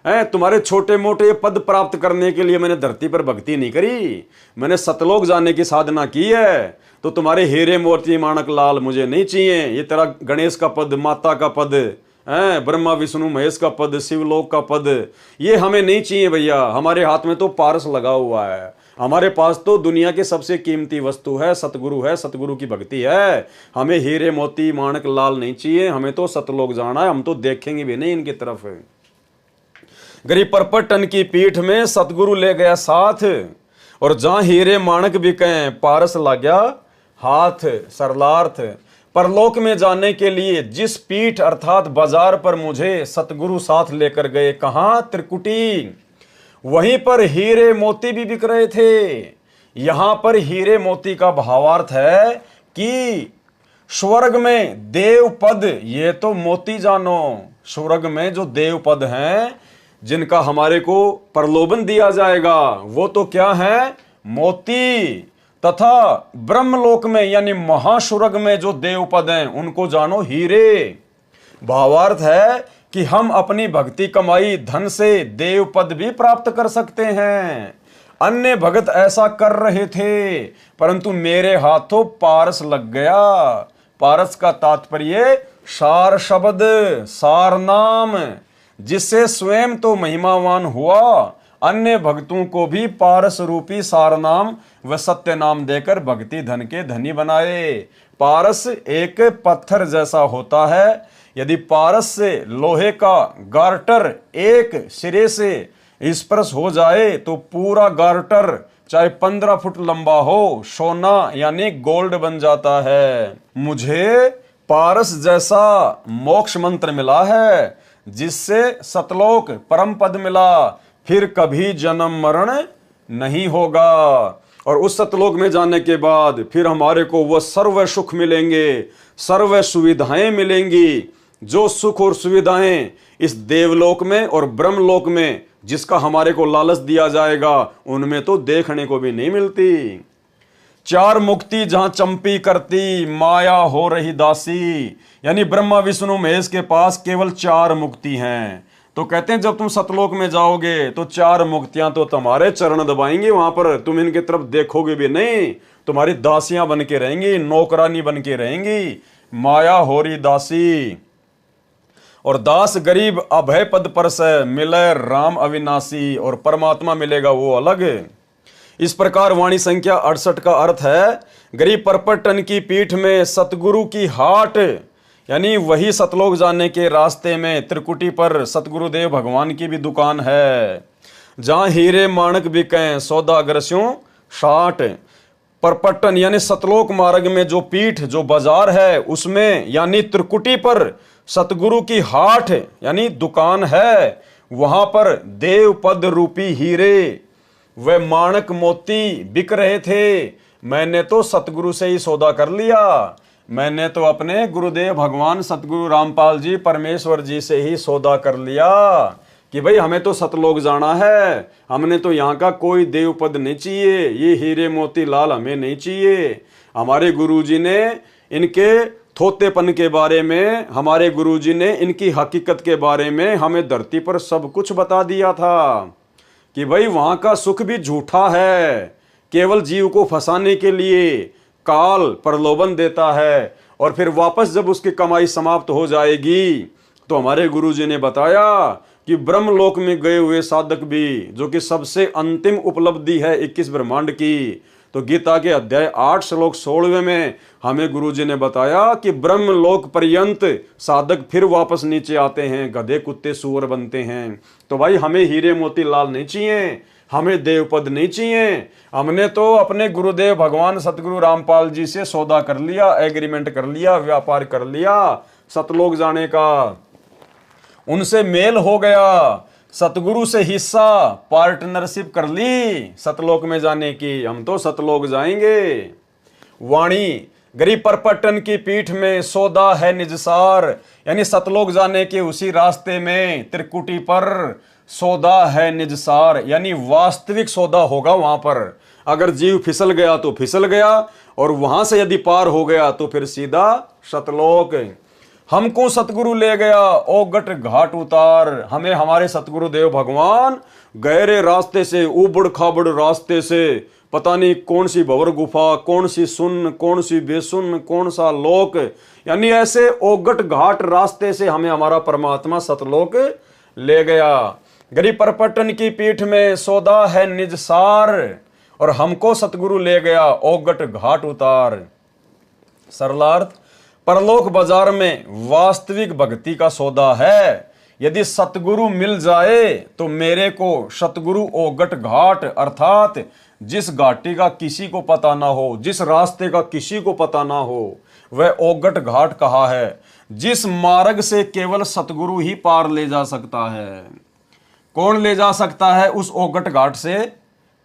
तुम्हारे छोटे मोटे पद प्राप्त करने के लिए मैंने धरती पर भक्ति नहीं करी, मैंने सतलोक जाने की साधना की है। तो तुम्हारे हीरे मोती माणक लाल मुझे नहीं चाहिए, ये तेरा गणेश का पद, माता का पद, ब्रह्मा विष्णु महेश का पद, शिवलोक का पद, ये हमें नहीं चाहिए भैया। हमारे हाथ में तो पारस लगा हुआ है, हमारे पास तो दुनिया की सबसे कीमती वस्तु है, सतगुरु है, सतगुरु की भक्ति है। हमें हीरे मोती माणक लाल नहीं चाहिए, हमें तो सतलोक जाना है, हम तो देखेंगे भी नहीं इनकी तरफ। गरीब परपट्टन की पीठ में सतगुरु ले गया साथ, और जहां हीरे माणक बिके पारस ला गया हाथ। सरलार्थ, परलोक में जाने के लिए जिस पीठ अर्थात बाजार पर मुझे सतगुरु साथ लेकर गए, कहां, त्रिकुटी, वहीं पर हीरे मोती भी बिक रहे थे। यहां पर हीरे मोती का भावार्थ है कि स्वर्ग में देव पद, ये तो मोती जानो, स्वर्ग में जो देव पद हैं जिनका हमारे को प्रलोभन दिया जाएगा, वो तो क्या है, मोती। तथा ब्रह्मलोक में यानी महास्वर्ग में जो देव पद हैं उनको जानो हीरे। भावार्थ है कि हम अपनी भक्ति कमाई धन से देव पद भी प्राप्त कर सकते हैं। अन्य भगत ऐसा कर रहे थे, परंतु मेरे हाथों पारस लग गया। पारस का तात्पर्य सार शब्द, सार नाम, जिससे स्वयं तो महिमावान हुआ, अन्य भक्तों को भी पारस रूपी सार नाम व सत्य नाम देकर भक्ति धन के धनी बनाए। पारस एक पत्थर जैसा होता है। यदि पारस से लोहे का गार्टर एक सिरे से स्पर्श हो जाए तो पूरा गार्टर चाहे 15 फुट लंबा हो, सोना यानी गोल्ड बन जाता है। मुझे पारस जैसा मोक्ष मंत्र मिला है, जिससे सतलोक परम पद मिला, फिर कभी जन्म मरण नहीं होगा। और उस सतलोक में जाने के बाद फिर हमारे को वह सर्व सुख मिलेंगे, सर्व सुविधाएं मिलेंगी। जो सुख और सुविधाएं इस देवलोक में और ब्रह्मलोक में जिसका हमारे को लालच दिया जाएगा, उनमें तो देखने को भी नहीं मिलती। चार मुक्ति जहां चंपी करती, माया हो रही दासी। यानी ब्रह्मा विष्णु महेश के पास केवल 4 मुक्ति हैं। तो कहते हैं जब तुम सतलोक में जाओगे तो 4 मुक्तियां तो तुम्हारे चरण दबाएंगे, वहां पर तुम इनके तरफ देखोगे भी नहीं, तुम्हारी दासियां बन के रहेंगी, नौकरानी बन के रहेंगी। माया हो रही दासी और दास गरीब अभय पद पर से मिले राम अविनाशी, और परमात्मा मिलेगा वो अलग। इस प्रकार वाणी संख्या 68 का अर्थ है, गरीब परपटन की पीठ में सतगुरु की हाट, यानी वही सतलोक जाने के रास्ते में त्रिकुटी पर सतगुरुदेव भगवान की भी दुकान है, जहां हीरे माणक बिकें सौदागर स्यों साठ। परपटन यानी सतलोक मार्ग में जो पीठ, जो बाजार है, उसमें यानी त्रिकुटी पर सतगुरु की हाट यानी दुकान है। वहां पर देव पद रूपी हीरे व माणक मोती बिक रहे थे। मैंने तो सतगुरु से ही सौदा कर लिया। मैंने तो अपने गुरुदेव भगवान सतगुरु रामपाल जी परमेश्वर जी से ही सौदा कर लिया कि भाई हमें तो सतलोक जाना है, हमने तो यहाँ का कोई देव पद नहीं चाहिए, ये हीरे मोती लाल हमें नहीं चाहिए। हमारे गुरुजी ने इनके थोतेपन के बारे में, हमारे गुरुजी ने इनकी हकीकत के बारे में हमें धरती पर सब कुछ बता दिया था कि भाई वहां का सुख भी झूठा है, केवल जीव को फंसाने के लिए काल प्रलोभन देता है, और फिर वापस जब उसकी कमाई समाप्त हो जाएगी तो हमारे गुरुजी ने बताया कि ब्रह्मलोक में गए हुए साधक भी, जो कि सबसे अंतिम उपलब्धि है 21 ब्रह्मांड की, तो गीता के अध्याय 8 श्लोक 16 में हमें गुरुजी ने बताया कि ब्रह्मलोक पर्यंत साधक फिर वापस नीचे आते हैं, गधे कुत्ते सूअर बनते हैं। तो भाई हमें हीरे मोती लाल नहीं चाहिए, हमें देवपद नहीं चाहिए। हमने तो अपने गुरुदेव भगवान सतगुरु रामपाल जी से सौदा कर लिया, एग्रीमेंट कर लिया, व्यापार कर लिया सतलोक जाने का, उनसे मेल हो गया, सतगुरु से हिस्सा पार्टनरशिप कर ली सतलोक में जाने की। हम तो सतलोक जाएंगे। वाणी गरीब परपटन की पीठ में सौदा है निजसार, यानी सतलोक जाने के उसी रास्ते में त्रिकुटी पर सौदा है निजसार, यानी वास्तविक सौदा होगा वहां पर। अगर जीव फिसल गया तो फिसल गया, और वहां से यदि पार हो गया तो फिर सीधा सतलोक। हमको सतगुरु ले गया ओगट घाट उतार। हमें हमारे सतगुरु देव भगवान गहरे रास्ते से, उबड़ खाबड़ रास्ते से, पता नहीं कौन सी भंवर गुफा, कौन सी सुन, कौन सी बेसुन, कौन सा लोक, यानी ऐसे ओगट घाट रास्ते से हमें हमारा परमात्मा सतलोक ले गया। गरीब परपटन की पीठ में सौदा है निजसार, और हमको सतगुरु ले गया ओगट घाट उतार। सरलार्थ, परलोक बाजार में वास्तविक भक्ति का सौदा है। यदि सतगुरु मिल जाए तो मेरे को सतगुरु ओगट घाट, अर्थात जिस घाटी का किसी को पता ना हो, जिस रास्ते का किसी को पता ना हो, वह ओगट घाट कहा है, जिस मार्ग से केवल सतगुरु ही पार ले जा सकता है। कौन ले जा सकता है उस ओगट घाट से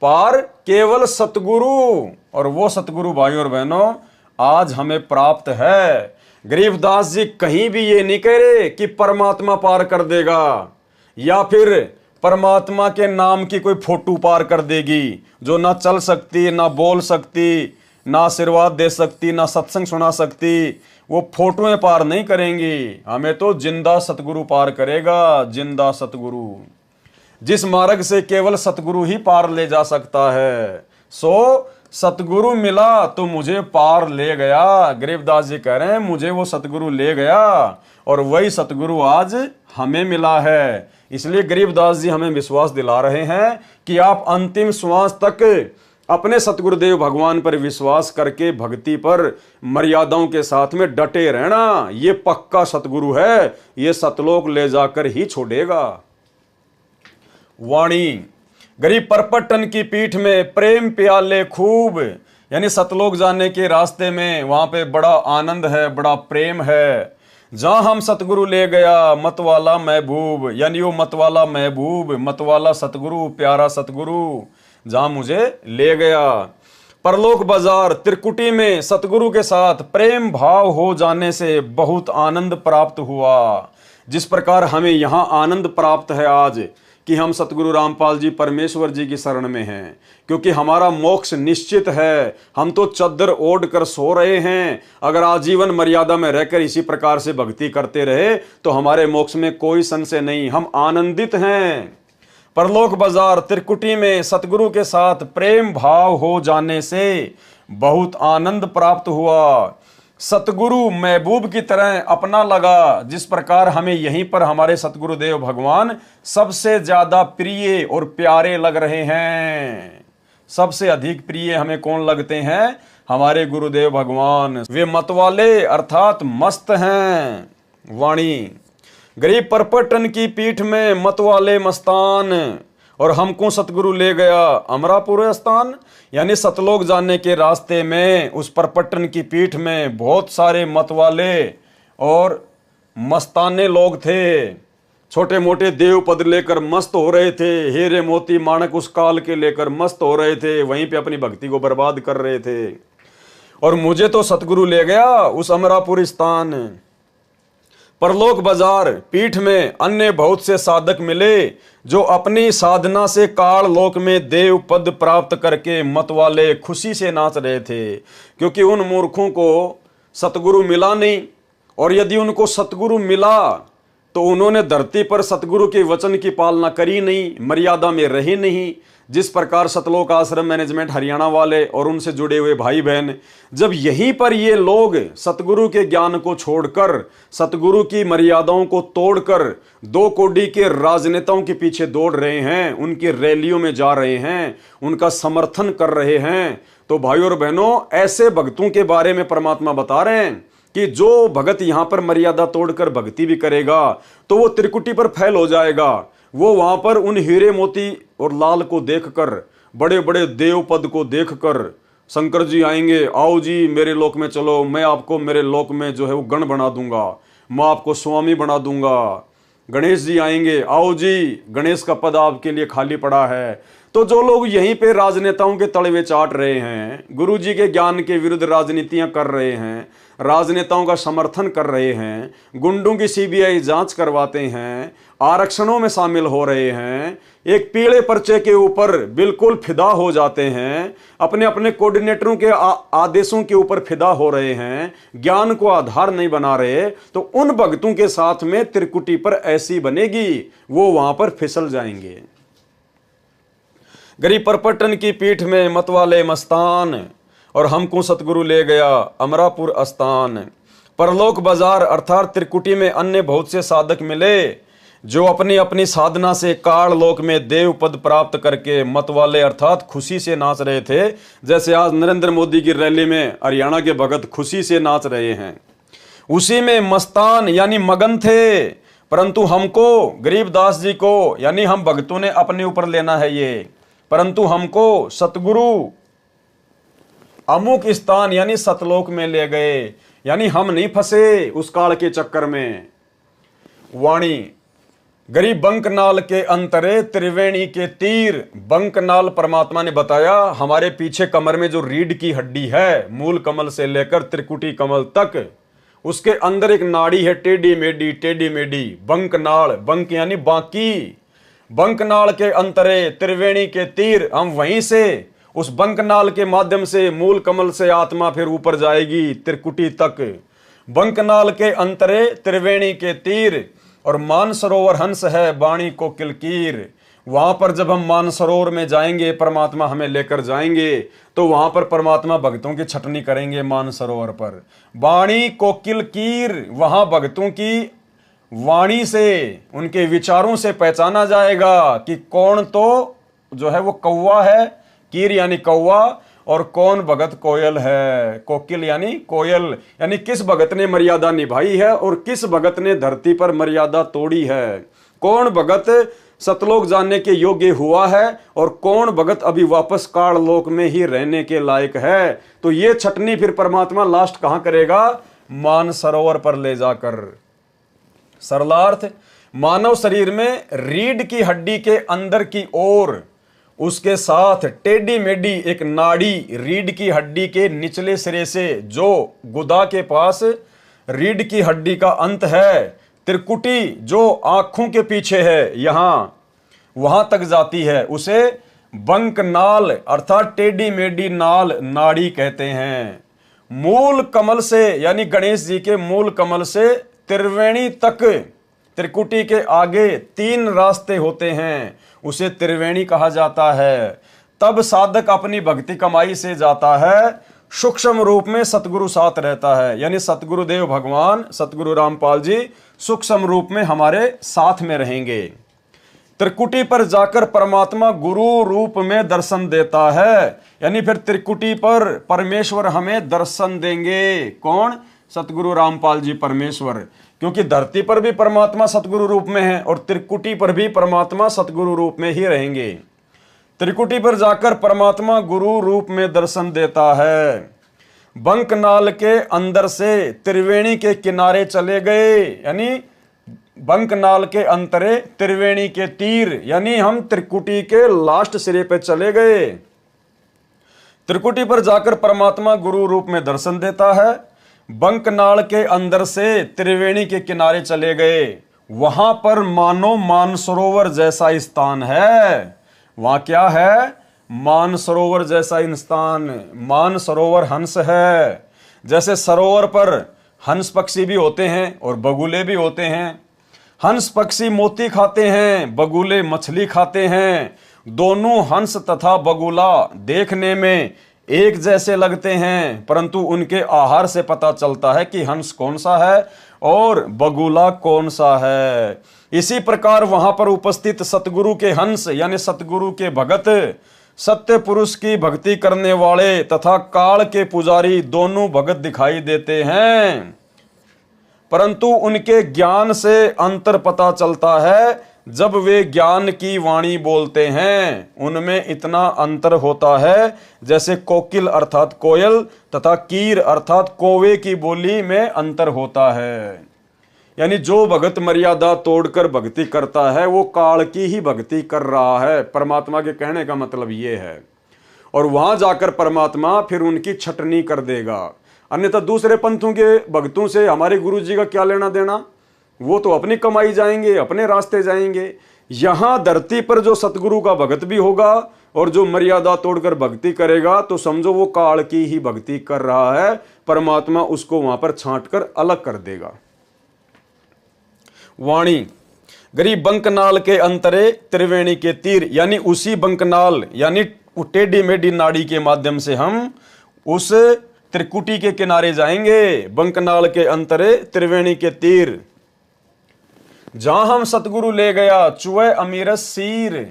पार? केवल सतगुरु। और वो सतगुरु भाई और बहनों आज हमें प्राप्त है। गरीबदास जी कहीं भी ये नहीं कह रहे कि परमात्मा पार कर देगा, या फिर परमात्मा के नाम की कोई फोटो पार कर देगी, जो ना चल सकती, ना बोल सकती, ना आशीर्वाद दे सकती, ना सत्संग सुना सकती, वो फोटोएं पार नहीं करेंगी। हमें तो जिंदा सतगुरु पार करेगा, जिंदा सतगुरु। जिस मार्ग से केवल सतगुरु ही पार ले जा सकता है। सो सतगुरु मिला तो मुझे पार ले गया। गरीबदास जी कह रहे हैं मुझे वो सतगुरु ले गया और वही सतगुरु आज हमें मिला है। इसलिए गरीबदास जी हमें विश्वास दिला रहे हैं कि आप अंतिम श्वास तक अपने सतगुरुदेव भगवान पर विश्वास करके भक्ति पर मर्यादाओं के साथ में डटे रहना। ये पक्का सतगुरु है, ये सतलोक ले जाकर ही छोड़ेगा। वाणी गरीब परपटन की पीठ में प्रेम प्याले खूब, यानी सतलोक जाने के रास्ते में वहां पे बड़ा आनंद है, बड़ा प्रेम है। जहां हम सतगुरु ले गया मतवाला महबूब, यानी वो मतवाला महबूब, मतवाला सतगुरु, प्यारा सतगुरु जहां मुझे ले गया। परलोक बाजार त्रिकुटी में सतगुरु के साथ प्रेम भाव हो जाने से बहुत आनंद प्राप्त हुआ। जिस प्रकार हमें यहाँ आनंद प्राप्त है आज कि हम सतगुरु रामपाल जी परमेश्वर जी की शरण में हैं, क्योंकि हमारा मोक्ष निश्चित है। हम तो चद्दर ओढ़ कर सो रहे हैं। अगर आजीवन मर्यादा में रहकर इसी प्रकार से भक्ति करते रहे तो हमारे मोक्ष में कोई संशय नहीं, हम आनंदित हैं। परलोक बाजार त्रिकुटी में सतगुरु के साथ प्रेम भाव हो जाने से बहुत आनंद प्राप्त हुआ। सतगुरु महबूब की तरह अपना लगा। जिस प्रकार हमें यहीं पर हमारे सतगुरुदेव भगवान सबसे ज्यादा प्रिय और प्यारे लग रहे हैं। सबसे अधिक प्रिय हमें कौन लगते हैं? हमारे गुरुदेव भगवान। वे मतवाले अर्थात मस्त हैं। वाणी गरीब परपटन की पीठ में मतवाले मस्तान, और हमको सतगुरु ले गया अमरापुर स्थान, यानी सतलोक जाने के रास्ते में उस परपटन की पीठ में बहुत सारे मतवाले और मस्ताने लोग थे। छोटे मोटे देव पद लेकर मस्त हो रहे थे, हीरे मोती माणक उस काल के लेकर मस्त हो रहे थे, वहीं पे अपनी भक्ति को बर्बाद कर रहे थे। और मुझे तो सतगुरु ले गया उस अमरापुर स्थान। परलोक बाजार पीठ में अन्य बहुत से साधक मिले जो अपनी साधना से काल लोक में देव पद प्राप्त करके मतवाले खुशी से नाच रहे थे, क्योंकि उन मूर्खों को सतगुरु मिला नहीं। और यदि उनको सतगुरु मिला तो उन्होंने धरती पर सतगुरु के वचन की पालना करी नहीं, मर्यादा में रही नहीं। जिस प्रकार सतलोक आश्रम मैनेजमेंट हरियाणा वाले और उनसे जुड़े हुए भाई बहन, जब यहीं पर ये लोग सतगुरु के ज्ञान को छोड़कर, सतगुरु की मर्यादाओं को तोड़कर दो कोडी के राजनेताओं के पीछे दौड़ रहे हैं, उनकी रैलियों में जा रहे हैं, उनका समर्थन कर रहे हैं, तो भाइयों और बहनों, ऐसे भक्तों के बारे में परमात्मा बता रहे हैं कि जो भगत यहां पर मर्यादा तोड़कर भक्ति भी करेगा तो वो त्रिकुटी पर फैल हो जाएगा। वो वहां पर उन हीरे मोती और लाल को देखकर, बड़े बड़े देव पद को देखकर, शंकर जी आएंगे, आओ जी मेरे लोक में चलो, मैं आपको मेरे लोक में जो है वो गण बना दूंगा, मैं आपको स्वामी बना दूंगा। गणेश जी आएंगे, आओ जी गणेश का पद आपके लिए खाली पड़ा है। तो जो लोग यहीं पे राजनेताओं के तलवे चाट रहे हैं, गुरु जी के ज्ञान के विरुद्ध राजनीतियां कर रहे हैं, राजनेताओं का समर्थन कर रहे हैं, गुंडों की सीबीआई जांच करवाते हैं, आरक्षणों में शामिल हो रहे हैं, एक पीले पर्चे के ऊपर बिल्कुल फिदा हो जाते हैं, अपने अपने कोऑर्डिनेटरों के आदेशों के ऊपर फिदा हो रहे हैं, ज्ञान को आधार नहीं बना रहे, तो उन भक्तों के साथ में त्रिकुटी पर ऐसी बनेगी, वो वहां पर फिसल जाएंगे। गरीब परपटन की पीठ में मतवाले मस्तान, और हमको सतगुरु ले गया अमरापुर स्थान। परलोक बाजार अर्थात त्रिकुटी में अन्य बहुत से साधक मिले जो अपनी अपनी साधना से काल लोक में देव पद प्राप्त करके मतवाले अर्थात खुशी से नाच रहे थे। जैसे आज नरेंद्र मोदी की रैली में हरियाणा के भगत खुशी से नाच रहे हैं, उसी में मस्तान यानी मगन थे। परंतु हमको, गरीबदास जी को, यानी हम भक्तों ने अपने ऊपर लेना है ये, परंतु हमको सतगुरु अमुक स्थान यानी सतलोक में ले गए, यानी हम नहीं फंसे उस काल के चक्कर में। वाणी गरीब बंकनाल के अंतरे त्रिवेणी के तीर। बंकनाल परमात्मा ने बताया हमारे पीछे कमर में जो रीढ़ की हड्डी है, मूल कमल से लेकर त्रिकुटी कमल तक, उसके अंदर एक नाड़ी है टेढ़ी मेढ़ी, टेढ़ी मेढ़ी, बंकनाल। बंक यानी बाकी। बंकनाल के अंतरे त्रिवेणी के तीर, हम वहीं से उस बंकनाल के माध्यम से मूल कमल से आत्मा फिर ऊपर जाएगी त्रिकुटी तक। बंकनाल के अंतरे त्रिवेणी के तीर, और मानसरोवर हंस है बाणी को किलकीर। वहां पर जब हम मानसरोवर में जाएंगे, परमात्मा हमें लेकर जाएंगे, तो वहां पर परमात्मा भक्तों की छटनी करेंगे मानसरोवर पर। वाणी कोकिल कीर, वहां भक्तों की वाणी से, उनके विचारों से पहचाना जाएगा कि कौन तो जो है वो कौवा है, कीर यानी कौवा, और कौन भगत कोयल है, कोकिल यानी कोयल, यानी किस भगत ने मर्यादा निभाई है और किस भगत ने धरती पर मर्यादा तोड़ी है। कौन भगत सतलोक जानने के योग्य हुआ है और कौन भगत अभी वापस काल लोक में ही रहने के लायक है। तो ये छटनी फिर परमात्मा लास्ट कहां करेगा? मानसरोवर पर ले जाकर। सरलार्थ, मानव शरीर में रीढ़ की हड्डी के अंदर की ओर उसके साथ टेढ़ी मेढ़ी एक नाड़ी रीढ़ की हड्डी के निचले सिरे से, जो गुदा के पास रीढ़ की हड्डी का अंत है, त्रिकुटी जो आंखों के पीछे है, यहां वहां तक जाती है, उसे बंक नाल अर्थात टेढ़ी मेढ़ी नाल नाड़ी कहते हैं। मूल कमल से यानी गणेश जी के मूल कमल से त्रिवेणी तक, त्रिकुटी के आगे 3 रास्ते होते हैं, उसे त्रिवेणी कहा जाता है। तब साधक अपनी भक्ति कमाई से जाता है, सूक्ष्म रूप में सतगुरु साथ रहता है, यानी सतगुरुदेव भगवान सतगुरु रामपाल जी सूक्ष्म रूप में हमारे साथ में रहेंगे। त्रिकुटी पर जाकर परमात्मा गुरु रूप में दर्शन देता है, यानी फिर त्रिकुटी पर परमेश्वर हमें दर्शन देंगे। कौन? सतगुरु रामपाल जी परमेश्वर, क्योंकि धरती पर भी परमात्मा सतगुरु रूप में है और त्रिकुटी पर भी परमात्मा सतगुरु रूप में ही रहेंगे। त्रिकुटी पर जाकर परमात्मा गुरु रूप में दर्शन देता है। बंकनाल के अंदर से त्रिवेणी के किनारे चले गए, यानी बंकनाल के अंतरे त्रिवेणी के तीर, यानी हम त्रिकुटी के लास्ट सिरे पे चले गए। त्रिकुटी पर जाकर परमात्मा गुरु रूप में दर्शन देता है। बंकनाल के अंदर से त्रिवेणी के किनारे चले गए, वहां पर मानो मानसरोवर जैसा स्थान है। वहां क्या है? मानसरोवर जैसा स्थान। मानसरोवर हंस है, जैसे सरोवर पर हंस पक्षी भी होते हैं और बगुले भी होते हैं। हंस पक्षी मोती खाते हैं, बगुले मछली खाते हैं। दोनों हंस तथा बगुला देखने में एक जैसे लगते हैं, परंतु उनके आहार से पता चलता है कि हंस कौन सा है और बगुला कौन सा है। इसी प्रकार वहां पर उपस्थित सतगुरु के हंस यानी सतगुरु के भगत, सत्य पुरुष की भक्ति करने वाले तथा काल के पुजारी दोनों भगत दिखाई देते हैं, परंतु उनके ज्ञान से अंतर पता चलता है। जब वे ज्ञान की वाणी बोलते हैं उनमें इतना अंतर होता है जैसे कोकिल अर्थात कोयल तथा कीर अर्थात कौवे की बोली में अंतर होता है। यानी जो भगत मर्यादा तोड़कर भक्ति करता है वो काल की ही भक्ति कर रहा है। परमात्मा के कहने का मतलब ये है। और वहां जाकर परमात्मा फिर उनकी छटनी कर देगा। अन्यथा दूसरे पंथों के भक्तों से हमारे गुरु जी का क्या लेना देना? वो तो अपनी कमाई जाएंगे, अपने रास्ते जाएंगे। यहां धरती पर जो सतगुरु का भगत भी होगा और जो मर्यादा तोड़कर भक्ति करेगा तो समझो वो काल की ही भक्ति कर रहा है। परमात्मा उसको वहां पर छांटकर अलग कर देगा। वाणी गरीब बंकनाल के अंतरे त्रिवेणी के तीर, यानी उसी बंकनाल यानी टेढ़ी मेढ़ी नाड़ी के माध्यम से हम उस त्रिकुटी के किनारे जाएंगे। बंकनाल के अंतरे त्रिवेणी के तीर, जहां हम सतगुरु ले गया चुए अमीरस सीर।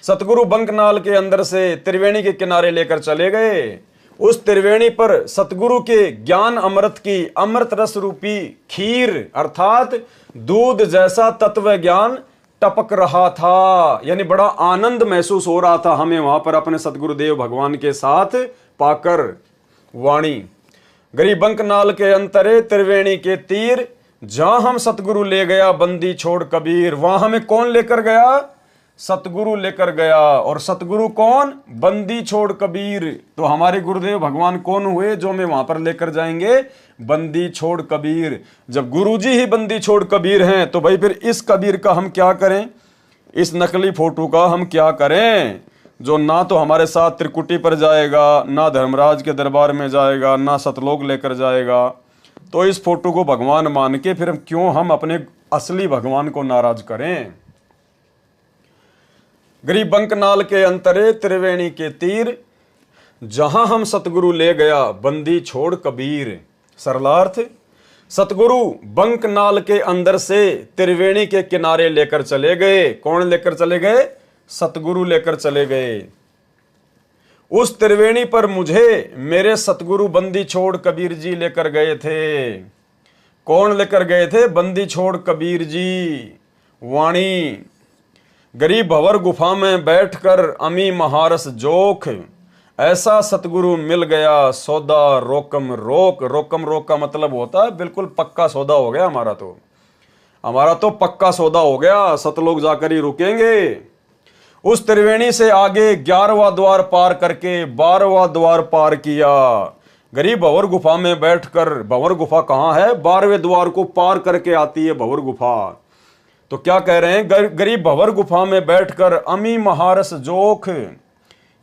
सतगुरु बंकनाल के अंदर से त्रिवेणी के किनारे लेकर चले गए। उस त्रिवेणी पर सतगुरु के ज्ञान अमृत की अमृत रस रूपी खीर अर्थात दूध जैसा तत्व ज्ञान टपक रहा था। यानी बड़ा आनंद महसूस हो रहा था हमें वहां पर अपने सतगुरुदेव भगवान के साथ पाकर। वाणी गरीब बंकनाल के अंतरे त्रिवेणी के तीर, जहां हम सतगुरु ले गया बंदी छोड़ कबीर। वहां हमें कौन लेकर गया? सतगुरु लेकर गया। और सतगुरु कौन? बंदी छोड़ कबीर। तो हमारे गुरुदेव भगवान कौन हुए जो हमें वहां पर लेकर जाएंगे? बंदी छोड़ कबीर। जब गुरुजी ही बंदी छोड़ कबीर हैं तो भाई फिर इस कबीर का हम क्या करें? इस नकली फोटो का हम क्या करें जो ना तो हमारे साथ त्रिकुटी पर जाएगा, ना धर्मराज के दरबार में जाएगा, ना सतलोक लेकर जाएगा। तो इस फोटो को भगवान मान के फिर क्यों हम अपने असली भगवान को नाराज करें? गरीब बंकनाल के अंतरे त्रिवेणी के तीर, जहां हम सतगुरु ले गया बंदी छोड़ कबीर। सरलार्थ, सतगुरु बंकनाल के अंदर से त्रिवेणी के किनारे लेकर चले गए। कौन लेकर चले गए? सतगुरु लेकर चले गए। उस त्रिवेणी पर मुझे मेरे सतगुरु बंदी छोड़ कबीर जी लेकर गए थे। कौन लेकर गए थे? बंदी छोड़ कबीर जी। वाणी, गरीब भंवर गुफा में बैठकर अमी महारस जोख, ऐसा सतगुरु मिल गया सौदा रोकम रोक। रोकम रोक का मतलब होता है बिल्कुल पक्का सौदा हो गया हमारा तो पक्का सौदा हो गया, सतलोक जाकर ही रुकेंगे। उस त्रिवेणी से आगे 11वां द्वार पार करके 12वां द्वार पार किया। गरीब भंवर गुफा में बैठकर, भंवर गुफा कहाँ है? 12वें द्वार को पार करके आती है भंवर गुफा। तो क्या कह रहे हैं? गरीब भंवर गुफा में बैठकर अमी महारस जोख,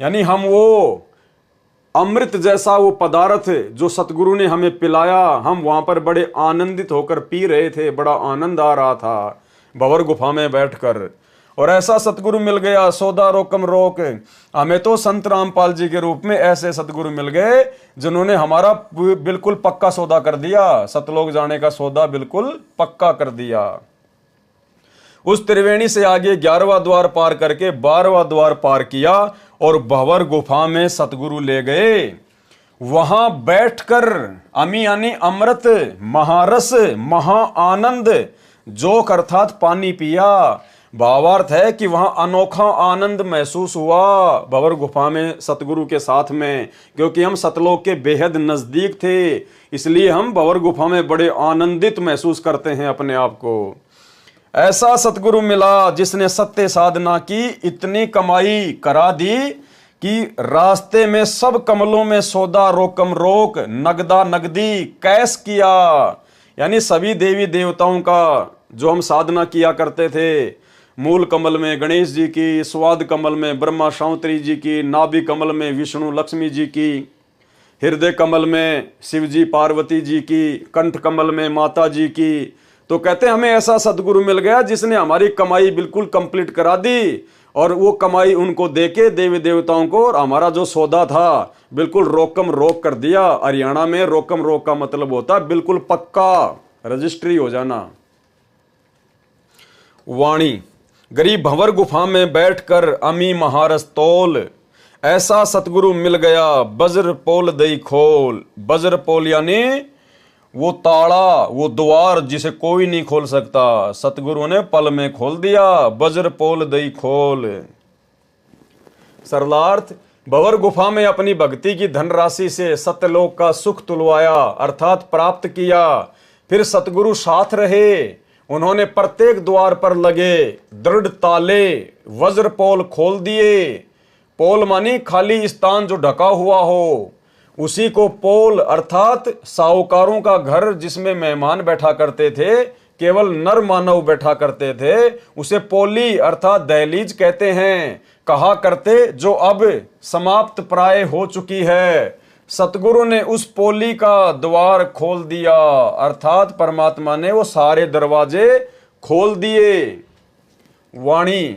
यानी हम वो अमृत जैसा वो पदार्थ जो सतगुरु ने हमें पिलाया, हम वहां पर बड़े आनंदित होकर पी रहे थे, बड़ा आनंद आ रहा था भंवर गुफा में बैठकर। और ऐसा सतगुरु मिल गया सौदा रोकम रोक। हमें तो संत रामपाल जी के रूप में ऐसे सतगुरु मिल गए जिन्होंने हमारा बिल्कुल पक्का सौदा कर दिया, सतलोक जाने का सौदा बिल्कुल पक्का कर दिया। उस त्रिवेणी से आगे 11वां द्वार पार करके 12वां द्वार पार किया और भंवर गुफा में सतगुरु ले गए। वहां बैठकर अमी यानी अमृत, महारस, महा आनंद, जोक अर्थात पानी पिया। भावार्थ है कि वहां अनोखा आनंद महसूस हुआ भंवर गुफा में सतगुरु के साथ में, क्योंकि हम सतलोक के बेहद नजदीक थे, इसलिए हम भंवर गुफा में बड़े आनंदित महसूस करते हैं अपने आप को। ऐसा सतगुरु मिला जिसने सत्य साधना की इतनी कमाई करा दी कि रास्ते में सब कमलों में सौदा रोकम रोक, नगदा नगदी कैस किया। यानी सभी देवी देवताओं का जो हम साधना किया करते थे, मूल कमल में गणेश जी की, स्वाद कमल में ब्रह्मा शांतरी जी की, नाभि कमल में विष्णु लक्ष्मी जी की, हृदय कमल में शिव जी पार्वती जी की, कंठ कमल में माता जी की। तो कहते हैं हमें ऐसा सदगुरु मिल गया जिसने हमारी कमाई बिल्कुल कंप्लीट करा दी, और वो कमाई उनको देके देवी देवताओं को, और हमारा जो सौदा था बिल्कुल रोकम रोक कर दिया। हरियाणा में रोकम रोक का मतलब होता है बिल्कुल पक्का रजिस्ट्री हो जाना। वाणी, गरीब भंवर गुफा में बैठकर अमी महारस तोल, ऐसा सतगुरु मिल गया बज्र पोल दई खोल। बज्र पोल यानी वो ताला, वो द्वार जिसे कोई नहीं खोल सकता, सतगुरु ने पल में खोल दिया। बज्र पोल दई खोल। सरलार्थ, भंवर गुफा में अपनी भक्ति की धनराशि से सत्यलोक का सुख तुलवाया अर्थात प्राप्त किया। फिर सतगुरु साथ रहे, उन्होंने प्रत्येक द्वार पर लगे दृढ़ ताले वज्र पोल खोल दिए। पोल मानी खाली स्थान जो ढका हुआ हो, उसी को पोल अर्थात साहूकारों का घर जिसमें मेहमान बैठा करते थे, केवल नर मानव बैठा करते थे, उसे पोली अर्थात दहलीज कहते हैं, कहा करते, जो अब समाप्त प्राय हो चुकी है। सतगुरु ने उस पोली का द्वार खोल दिया अर्थात परमात्मा ने वो सारे दरवाजे खोल दिए। वाणी,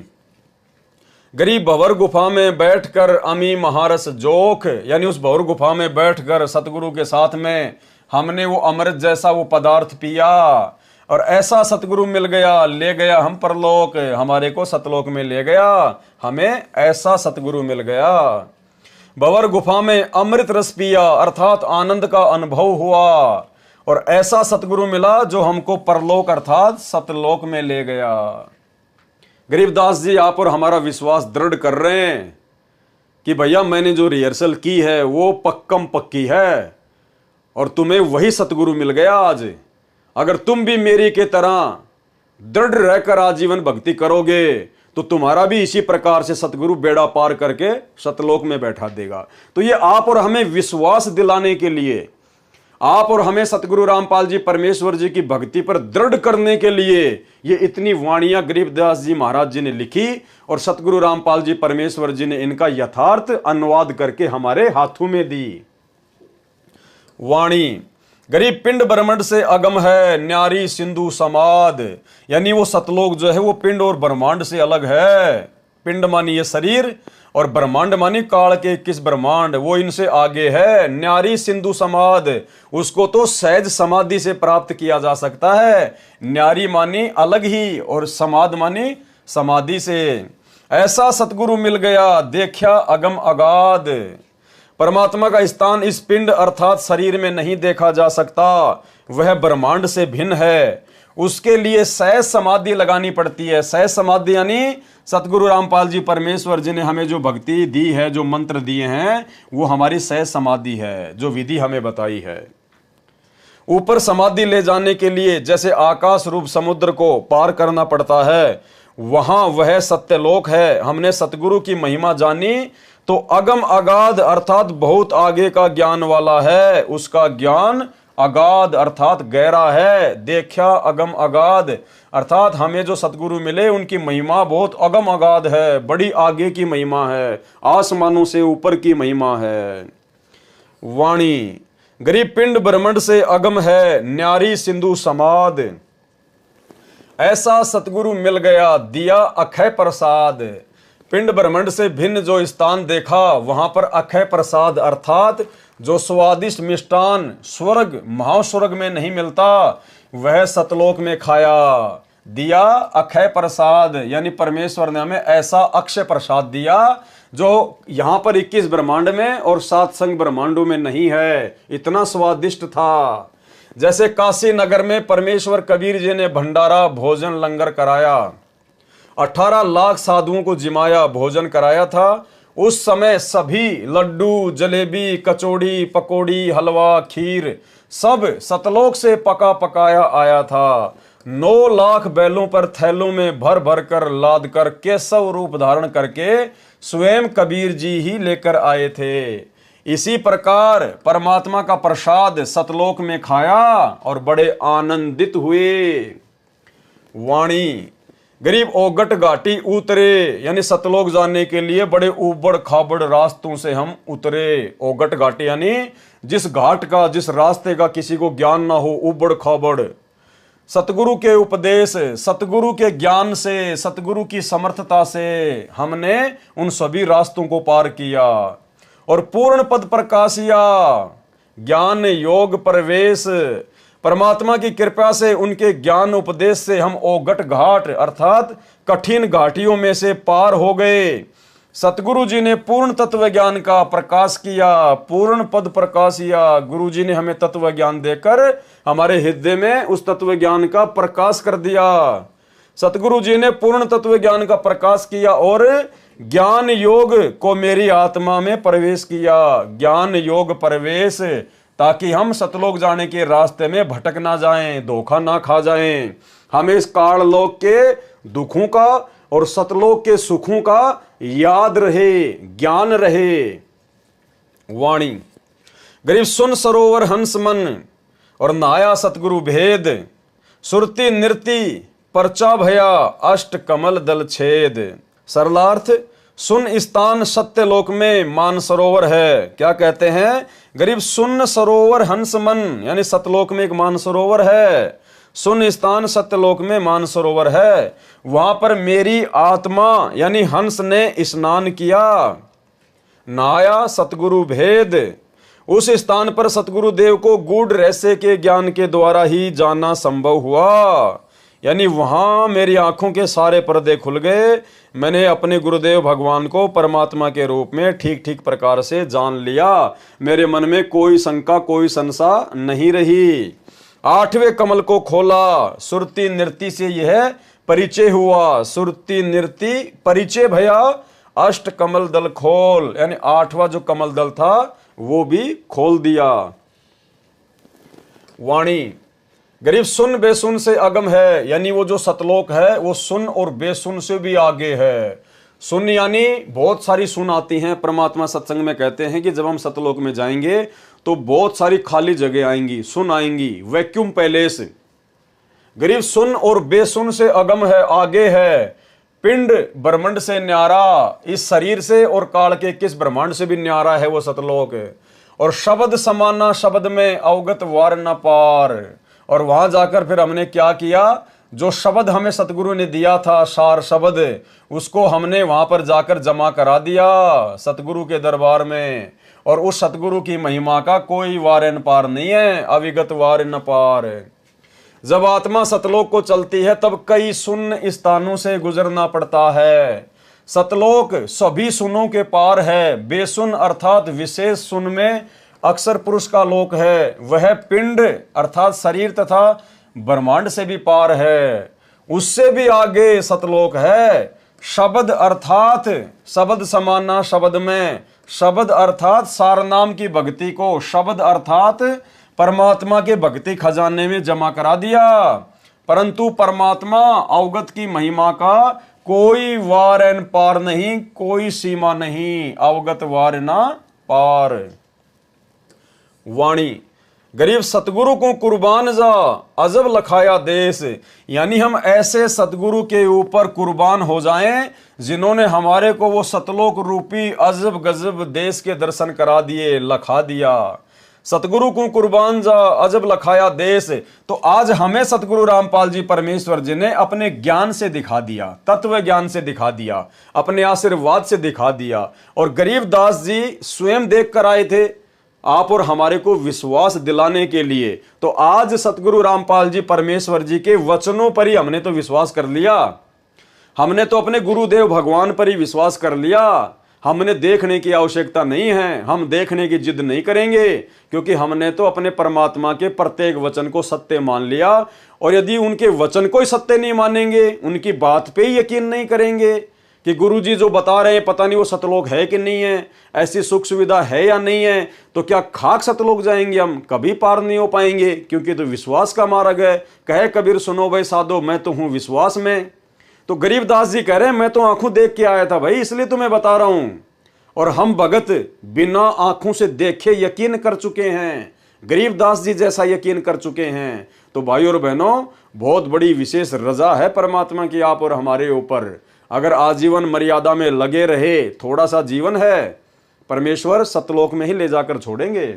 गरीब भंवर गुफा में बैठकर अमी महारस जोख, यानी उस भंवर गुफा में बैठकर सतगुरु के साथ में हमने वो अमृत जैसा वो पदार्थ पिया, और ऐसा सतगुरु मिल गया, ले गया हम परलोक, हमारे को सतलोक में ले गया, हमें ऐसा सतगुरु मिल गया। भंवर गुफा में अमृत रस पिया अर्थात आनंद का अनुभव हुआ, और ऐसा सतगुरु मिला जो हमको परलोक अर्थात सतलोक में ले गया। गरीबदास जी आप और हमारा विश्वास दृढ़ कर रहे हैं कि भैया मैंने जो रिहर्सल की है वो पक्कम पक्की है, और तुम्हें वही सतगुरु मिल गया आज। अगर तुम भी मेरी के तरह दृढ़ रहकर आजीवन भक्ति करोगे तो तुम्हारा भी इसी प्रकार से सतगुरु बेड़ा पार करके सतलोक में बैठा देगा। तो ये आप और हमें विश्वास दिलाने के लिए, आप और हमें सतगुरु रामपाल जी परमेश्वर जी की भक्ति पर दृढ़ करने के लिए ये इतनी वाणियां गरीबदास जी महाराज जी ने लिखी, और सतगुरु रामपाल जी परमेश्वर जी ने इनका यथार्थ अनुवाद करके हमारे हाथों में दी। वाणी, गरीब पिंड ब्रह्मांड से अगम है न्यारी सिंधु समाद, यानी वो सतलोक जो है वो पिंड और ब्रह्मांड से अलग है। पिंड मानी ये शरीर और ब्रह्मांड मानी काल के 21 ब्रह्मांड, वो इनसे आगे है। न्यारी सिंधु समाध, उसको तो सहज समाधि से प्राप्त किया जा सकता है। न्यारी मानी अलग ही और समाध मानी समाधि से। ऐसा सतगुरु मिल गया देखा अगम अगाध। परमात्मा का स्थान इस पिंड अर्थात शरीर में नहीं देखा जा सकता, वह ब्रह्मांड से भिन्न है। उसके लिए सहज समाधि लगानी पड़ती है। सहज समाधि यानी सतगुरु रामपाल जी परमेश्वर जी ने हमें जो भक्ति दी है, जो मंत्र दिए हैं, वो हमारी सहज समाधि है, जो विधि हमें बताई है। ऊपर समाधि ले जाने के लिए जैसे आकाश रूप समुद्र को पार करना पड़ता है, वहां वह सत्यलोक है। हमने सतगुरु की महिमा जानी तो अगम अगाध अर्थात बहुत आगे का ज्ञान वाला है। उसका ज्ञान अगाध अर्थात गहरा है। देखा अगम अगाध अर्थात हमें जो सतगुरु मिले उनकी महिमा बहुत अगम अगाध है, बड़ी आगे की महिमा है, आसमानों से ऊपर की महिमा है। वाणी गरीब पिंड ब्रह्मांड से अगम है, न्यारी सिंधु समाद। ऐसा सतगुरु मिल गया दिया अक्षय प्रसाद। पिंड ब्रह्मांड से भिन्न जो स्थान देखा, वहां पर अक्षय प्रसाद अर्थात जो स्वादिष्ट मिष्टान स्वर्ग महास्वर्ग में नहीं मिलता, वह सतलोक में खाया। दिया अक्षय प्रसाद यानी परमेश्वर ने हमें ऐसा अक्षय प्रसाद दिया जो यहां पर 21 ब्रह्मांड में और 7 संग ब्रह्मांडों में नहीं है। इतना स्वादिष्ट था। जैसे काशी नगर में परमेश्वर कबीर जी ने भंडारा भोजन लंगर कराया, 18 लाख साधुओं को जिमाया भोजन कराया था। उस समय सभी लड्डू जलेबी कचौड़ी पकौड़ी हलवा खीर सब सतलोक से पका पकाया आया था। 9 लाख बैलों पर थैलों में भर भर कर लाद कर केशव रूप धारण करके स्वयं कबीर जी ही लेकर आए थे। इसी प्रकार परमात्मा का प्रसाद सतलोक में खाया और बड़े आनंदित हुए। वाणी गरीब ओगट घाटी उतरे यानी सतलोक जाने के लिए बड़े उबड़ खाबड़ रास्तों से हम उतरे। ओगट घाटी यानी जिस घाट का जिस रास्ते का किसी को ज्ञान ना हो, उबड़ खाबड़। सतगुरु के उपदेश सतगुरु के ज्ञान से सतगुरु की समर्थता से हमने उन सभी रास्तों को पार किया और पूर्ण पद प्रकाशिया। ज्ञान योग प्रवेश परमात्मा की कृपा से उनके ज्ञान उपदेश से हम ओगट घाट अर्थात कठिन घाटियों में से पार हो गए। सतगुरु जी ने पूर्ण तत्व ज्ञान का प्रकाश किया, पूर्ण पद प्रकाशिया। गुरु जी ने हमें तत्व ज्ञान देकर हमारे हृदय में उस तत्व ज्ञान का प्रकाश कर दिया। सतगुरु जी ने पूर्ण तत्व ज्ञान का प्रकाश किया और ज्ञान योग को मेरी आत्मा में प्रवेश किया। ज्ञान योग प्रवेश ताकि हम सतलोक जाने के रास्ते में भटक ना जाएं, धोखा ना खा जाएं। हमें इस काललोक के दुखों का और सतलोक के सुखों का याद रहे, ज्ञान रहे। वाणी गरीब सुन सरोवर हंस मन और नाया सतगुरु भेद। सुरती नृति परचा भया अष्ट कमल दल छेद। सरलार्थ सुन स्थान सत्यलोक में मान सरोवर है। क्या कहते हैं? गरीब सुन सरोवर हंस मन यानी सतलोक में एक मान सरोवर है। सुन स्थान सत्यलोक में मान सरोवर है। वहां पर मेरी आत्मा यानी हंस ने स्नान किया। नाया सतगुरु भेद, उस स्थान पर सतगुरु देव को गूढ़ रहस्य के ज्ञान के द्वारा ही जानना संभव हुआ। यानी वहां मेरी आंखों के सारे पर्दे खुल गए। मैंने अपने गुरुदेव भगवान को परमात्मा के रूप में ठीक ठीक प्रकार से जान लिया। मेरे मन में कोई शंका कोई संशय नहीं रही। 8वें कमल को खोला, सुरती नृति से यह परिचय हुआ। सुरती नृति परिचय भया अष्ट कमल दल खोल, यानी 8वां जो कमल दल था वो भी खोल दिया। वाणी गरीब सुन बेसुन से अगम है, यानी वो जो सतलोक है वो सुन और बेसुन से भी आगे है। सुन यानी बहुत सारी सुन आती हैं। परमात्मा सत्संग में कहते हैं कि जब हम सतलोक में जाएंगे तो बहुत सारी खाली जगह आएंगी, सुन आएंगी, वैक्यूम पैलेस। गरीब सुन और बेसुन से अगम है, आगे है। पिंड ब्रह्मांड से न्यारा, इस शरीर से और काल के किस ब्रह्मांड से भी न्यारा है वो सतलोक। और शब्द समाना शब्द में अवगत वार न पार। और वहां जाकर फिर हमने क्या किया? जो शब्द हमें सतगुरु ने दिया था, सार शब्द, उसको हमने वहां पर जाकर जमा करा दिया सतगुरु के दरबार में। और उस सतगुरु की महिमा का कोई वार न पार नहीं है, अविगत वार न पार। जब आत्मा सतलोक को चलती है तब कई शून्य स्थानों से गुजरना पड़ता है। सतलोक सभी सुनों के पार है, बेसुन अर्थात विशेष सुन में अक्सर पुरुष का लोक है। वह पिंड अर्थात शरीर तथा ब्रह्मांड से भी पार है, उससे भी आगे सतलोक है। शब्द अर्थात शब्द समाना शब्द में, शब्द अर्थात सारनाम की भक्ति को शब्द अर्थात परमात्मा के भक्ति खजाने में जमा करा दिया। परंतु परमात्मा अवगत की महिमा का कोई वार न पार नहीं, कोई सीमा नहीं, अवगत वार ना पार। वाणी गरीब सतगुरु को कुर्बान जा अजब लखाया देश, यानी हम ऐसे सतगुरु के ऊपर कुर्बान हो जाएं जिन्होंने हमारे को वो सतलोक रूपी अजब गजब देश के दर्शन करा दिए, लखा दिया। सतगुरु को कुर्बान जा अजब लखाया देश, तो आज हमें सतगुरु रामपाल जी परमेश्वर जी ने अपने ज्ञान से दिखा दिया, तत्व ज्ञान से दिखा दिया, अपने आशीर्वाद से दिखा दिया। और गरीबदास जी स्वयं देख कर आए थे आप और हमारे को विश्वास दिलाने के लिए। तो आज सतगुरु रामपाल जी परमेश्वर जी के वचनों पर ही हमने तो विश्वास कर लिया, हमने तो अपने गुरुदेव भगवान पर ही विश्वास कर लिया। हमने देखने की आवश्यकता नहीं है, हम देखने की जिद नहीं करेंगे, क्योंकि हमने तो अपने परमात्मा के प्रत्येक वचन को सत्य मान लिया। और यदि उनके वचन को ही सत्य नहीं मानेंगे, उनकी बात पे ही यकीन नहीं करेंगे कि गुरुजी जो बता रहे हैं पता नहीं वो सतलोक है कि नहीं है, ऐसी सुख सुविधा है या नहीं है, तो क्या खाक सतलोक जाएंगे हम? कभी पार नहीं हो पाएंगे, क्योंकि तो विश्वास का मार्ग है। कहे कबीर सुनो भाई साधो, मैं तो हूं विश्वास में। तो गरीबदास जी कह रहे हैं मैं तो आंखों देख के आया था भाई, इसलिए तो मैं बता रहा हूं। और हम भगत बिना आंखों से देखे यकीन कर चुके हैं, गरीबदास जी जैसा यकीन कर चुके हैं। तो भाई और बहनों, बहुत बड़ी विशेष रजा है परमात्मा की आप और हमारे ऊपर। अगर आजीवन मर्यादा में लगे रहे, थोड़ा सा जीवन है, परमेश्वर सतलोक में ही ले जाकर छोड़ेंगे।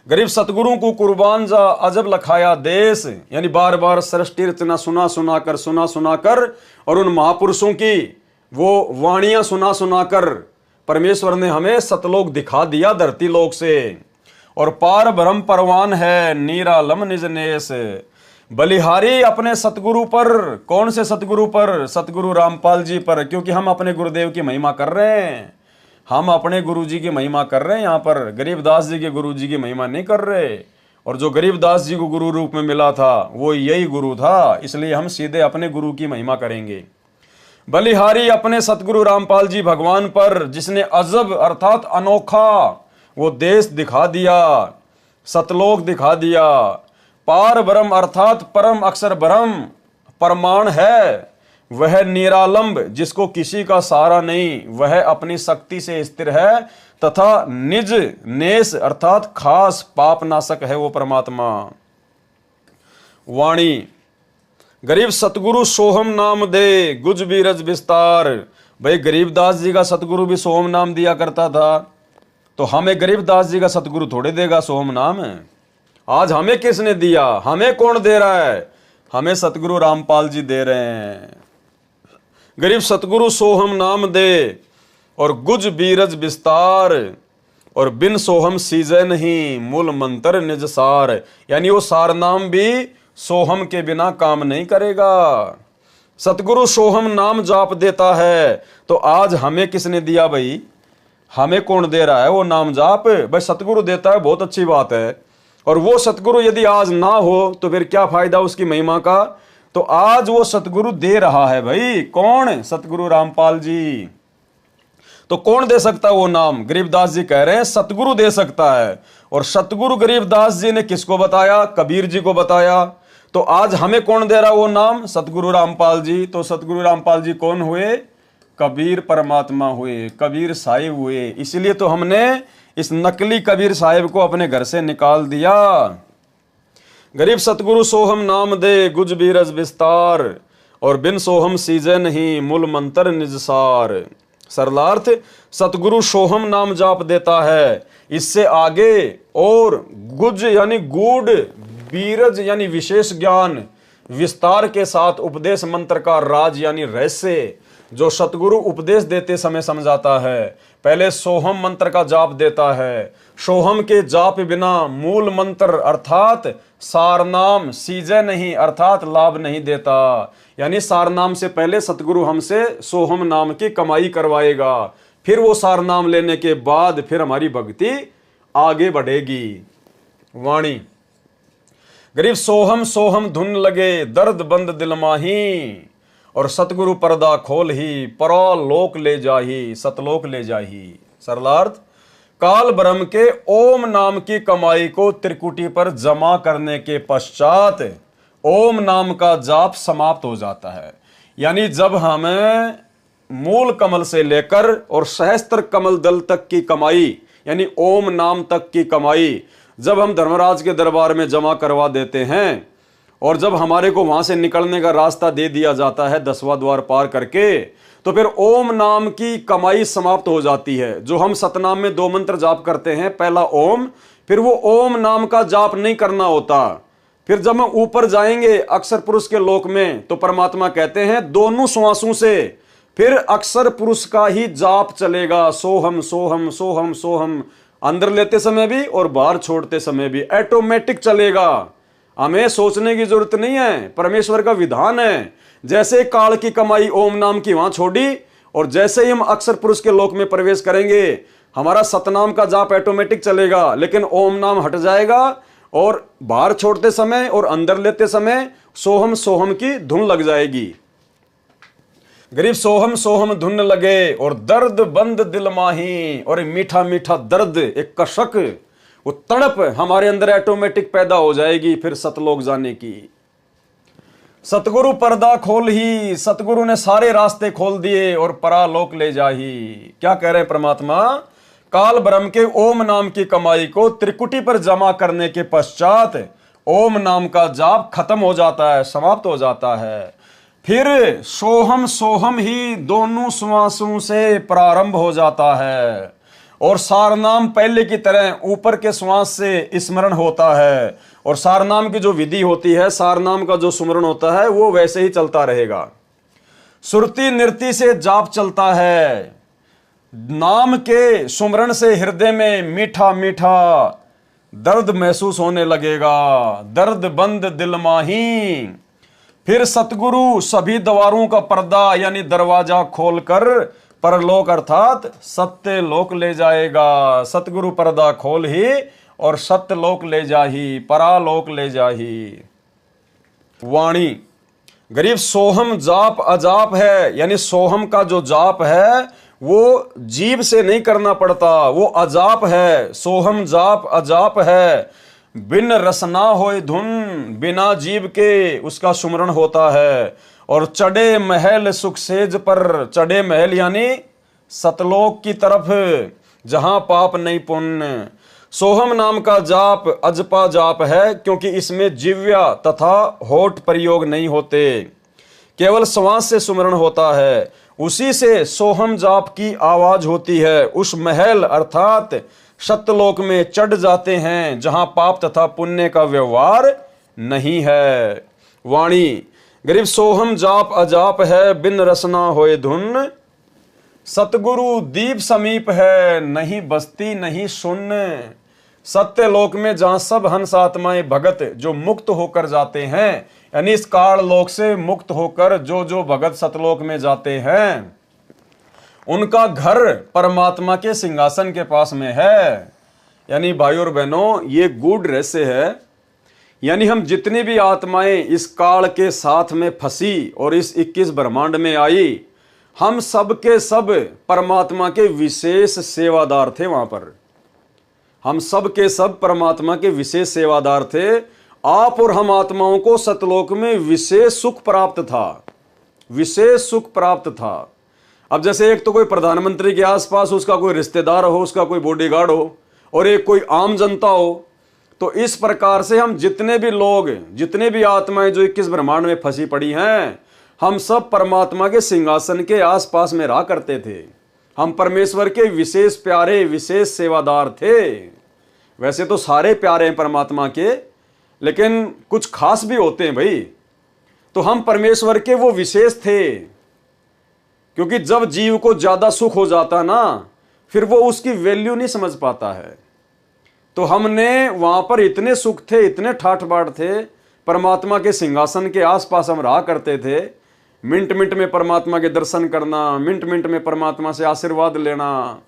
गरीब सतगुरु को कुर्बान जा अजब लखाया देश, यानी बार बार सृष्टि रचना सुना सुना कर और उन महापुरुषों की वो वाणियां सुना सुना कर परमेश्वर ने हमें सतलोक दिखा दिया धरती लोक से। और पार ब्रह्म परवान है निरालम निज नेस, बलिहारी अपने सतगुरु पर। कौन से सतगुरु पर? सतगुरु रामपाल जी पर, क्योंकि हम अपने गुरुदेव की महिमा कर रहे हैं, हम अपने गुरु जी की महिमा कर रहे हैं। यहाँ पर गरीबदास जी के गुरु जी की महिमा नहीं कर रहे। और जो गरीबदास जी को गुरु रूप में मिला था वो यही गुरु था, इसलिए हम सीधे अपने गुरु की महिमा करेंगे। बलिहारी अपने सतगुरु रामपाल जी भगवान पर, जिसने अजब अर्थात अनोखा वो देश दिखा दिया, सतलोक दिखा दिया। पार ब्रह्म अर्थात परम अक्षर ब्रह्म परमाण है, वह निरालंब जिसको किसी का सहारा नहीं, वह अपनी शक्ति से स्थिर है, तथा निज नेस अर्थात खास पाप नाशक है वो परमात्मा। वाणी गरीब सतगुरु सोहम नाम दे गुज बीरज विस्तार। भाई गरीबदास जी का सतगुरु भी सोहम नाम दिया करता था, तो हमें गरीबदास जी का सतगुरु थोड़े देगा सोहम नाम? आज हमें किसने दिया? हमें कौन दे रहा है? हमें सतगुरु रामपाल जी दे रहे हैं। गरीब सतगुरु सोहम नाम दे और गुज बीरज विस्तार, और बिन सोहम सीजे नहीं मूल मंत्र निज सार, यानी वो सार नाम भी सोहम के बिना काम नहीं करेगा। सतगुरु सोहम नाम जाप देता है, तो आज हमें किसने दिया भाई? हमें कौन दे रहा है वो नाम जाप? भाई सतगुरु देता है, बहुत अच्छी बात है। और वो सतगुरु यदि आज ना हो तो फिर क्या फायदा उसकी महिमा का? तो आज वो सतगुरु दे रहा है भाई। कौन? सतगुरु रामपाल जी। तो कौन दे सकता है वो नाम? गरीबदास जी कह रहे हैं सतगुरु दे सकता है। और सतगुरु गरीबदास जी ने किसको बताया? कबीर जी को बताया। तो आज हमें कौन दे रहा वो नाम? सतगुरु रामपाल जी। तो सतगुरु रामपाल जी कौन हुए? कबीर परमात्मा हुए, कबीर साहिब हुए। इसलिए तो हमने इस नकली कबीर साहिब को अपने घर से निकाल दिया। गरीब सतगुरु सोहम नाम दे गुज बीरज विस्तार, और बिन सोहम सीजे नहीं मूल मंत्र निज सार। सरलार्थ सतगुरु सोहम नाम जाप देता है, इससे आगे और गुज यानी गूढ़, बीरज यानी विशेष ज्ञान, विस्तार के साथ उपदेश मंत्र का राज यानी रहस्य जो सतगुरु उपदेश देते समय समझाता है। पहले सोहम मंत्र का जाप देता है। सोहम के जाप बिना मूल मंत्र अर्थात सारनाम सीजे नहीं अर्थात लाभ नहीं देता। यानी सारनाम से पहले सतगुरु हमसे सोहम नाम की कमाई करवाएगा, फिर वो सारनाम लेने के बाद फिर हमारी भक्ति आगे बढ़ेगी। वाणी गरीब सोहम सोहम धुन लगे दर्द बंद दिल माही, और सतगुरु पर्दा खोल ही परलोक ले जाही सतलोक ले जाही। सरलार्थ काल ब्रह्म के ओम नाम की कमाई को त्रिकुटी पर जमा करने के पश्चात ओम नाम का जाप समाप्त हो जाता है। यानी जब हमें मूल कमल से लेकर और सहस्त्र कमल दल तक की कमाई यानी ओम नाम तक की कमाई जब हम धर्मराज के दरबार में जमा करवा देते हैं और जब हमारे को वहां से निकलने का रास्ता दे दिया जाता है 10वां द्वार पार करके, तो फिर ओम नाम की कमाई समाप्त हो जाती है। जो हम सतनाम में 2 मंत्र जाप करते हैं, पहला ओम, फिर वो ओम नाम का जाप नहीं करना होता। फिर जब हम ऊपर जाएंगे अक्षर पुरुष के लोक में तो परमात्मा कहते हैं दोनों श्वासों से फिर अक्षर पुरुष का ही जाप चलेगा। सोहम सोहम सोहम सोहम, अंदर लेते समय भी और बाहर छोड़ते समय भी ऑटोमेटिक चलेगा। हमें सोचने की जरूरत नहीं है, परमेश्वर का विधान है। जैसे काल की कमाई ओम नाम की वहां छोड़ी और जैसे ही हम अक्षर पुरुष के लोक में प्रवेश करेंगे हमारा सतनाम का जाप ऑटोमेटिक चलेगा, लेकिन ओम नाम हट जाएगा और बाहर छोड़ते समय और अंदर लेते समय सोहम सोहम की धुन लग जाएगी। गरीब सोहम सोहम धुन लगे और दर्द बंद दिल माही, और मीठा मीठा दर्द एक कशक वो तड़प हमारे अंदर ऑटोमेटिक पैदा हो जाएगी फिर सतलोक जाने की। सतगुरु पर्दा खोल ही, सतगुरु ने सारे रास्ते खोल दिए और परालोक ले जाही। क्या कह रहे हैं परमात्मा? काल ब्रह्म के ओम नाम की कमाई को त्रिकुटी पर जमा करने के पश्चात ओम नाम का जाप खत्म हो जाता है, समाप्त हो जाता है। फिर सोहम सोहम ही दोनों श्वासों से प्रारंभ हो जाता है और सारनाम पहले की तरह ऊपर के श्वास से स्मरण होता है, और सारनाम की जो विधि होती है, सारनाम का जो सुमरण होता है वो वैसे ही चलता रहेगा। सुरती नृत्य से जाप चलता है। नाम के सुमरण से हृदय में मीठा मीठा दर्द महसूस होने लगेगा। दर्द बंद दिल माही, फिर सतगुरु सभी द्वारों का पर्दा यानी दरवाजा खोलकर परलोक अर्थात सत्य लोक ले जाएगा। सतगुरु पर्दा खोल ही और सत्य लोक ले जाही, परालोक ले जाही। वाणी गरीब सोहम जाप अजाप है, यानी सोहम का जो जाप है वो जीभ से नहीं करना पड़ता, वो अजाप है। सोहम जाप अजाप है, बिन रसना होए धुन, बिना जीव के उसका सुमरण होता है। और चढ़े महल सुखसेज पर, चढ़े महल यानी सतलोक की तरफ जहां पाप नहीं पुण्य। सोहम नाम का जाप अजपा जाप है क्योंकि इसमें जिव्या तथा होठ प्रयोग नहीं होते, केवल श्वास से सुमरण होता है। उसी से सोहम जाप की आवाज होती है। उस महल अर्थात सत्यलोक में चढ़ जाते हैं जहां पाप तथा पुण्य का व्यवहार नहीं है। वाणी गरीब सोहम जाप अजाप है, बिन रसना होए धुन। सतगुरु दीप समीप है, नहीं बस्ती नहीं शून्य। सत्यलोक में जहां सब हंस आत्माएं भगत जो मुक्त होकर जाते हैं, यानी इस काल लोक से मुक्त होकर जो भगत सतलोक में जाते हैं, उनका घर परमात्मा के सिंहासन के पास में है। यानी भाई और बहनों, ये गूढ़ रहस्य है। यानी हम जितनी भी आत्माएं इस काल के साथ में फंसी और इस 21 ब्रह्मांड में आई, हम सब के सब परमात्मा के विशेष सेवादार थे। वहां पर हम सब के सब परमात्मा के विशेष सेवादार थे। आप और हम आत्माओं को सतलोक में विशेष सुख प्राप्त था, विशेष सुख प्राप्त था। अब जैसे एक तो कोई प्रधानमंत्री के आसपास उसका कोई रिश्तेदार हो, उसका कोई बॉडीगार्ड हो, और एक कोई आम जनता हो, तो इस प्रकार से हम जितने भी लोग, जितने भी आत्माएं जो 21 ब्रह्मांड में फंसी पड़ी हैं, हम सब परमात्मा के सिंहासन के आसपास में रहा करते थे। हम परमेश्वर के विशेष प्यारे, विशेष सेवादार थे। वैसे तो सारे प्यारे हैं परमात्मा के, लेकिन कुछ खास भी होते हैं भाई। तो हम परमेश्वर के वो विशेष थे, क्योंकि जब जीव को ज्यादा सुख हो जाता ना, फिर वो उसकी वैल्यू नहीं समझ पाता है। तो हमने वहां पर इतने सुख थे, इतने ठाठ बाट थे, परमात्मा के सिंहासन के आसपास हम रहा करते थे। मिनट मिनट में परमात्मा के दर्शन करना, मिनट मिनट में परमात्मा से आशीर्वाद लेना।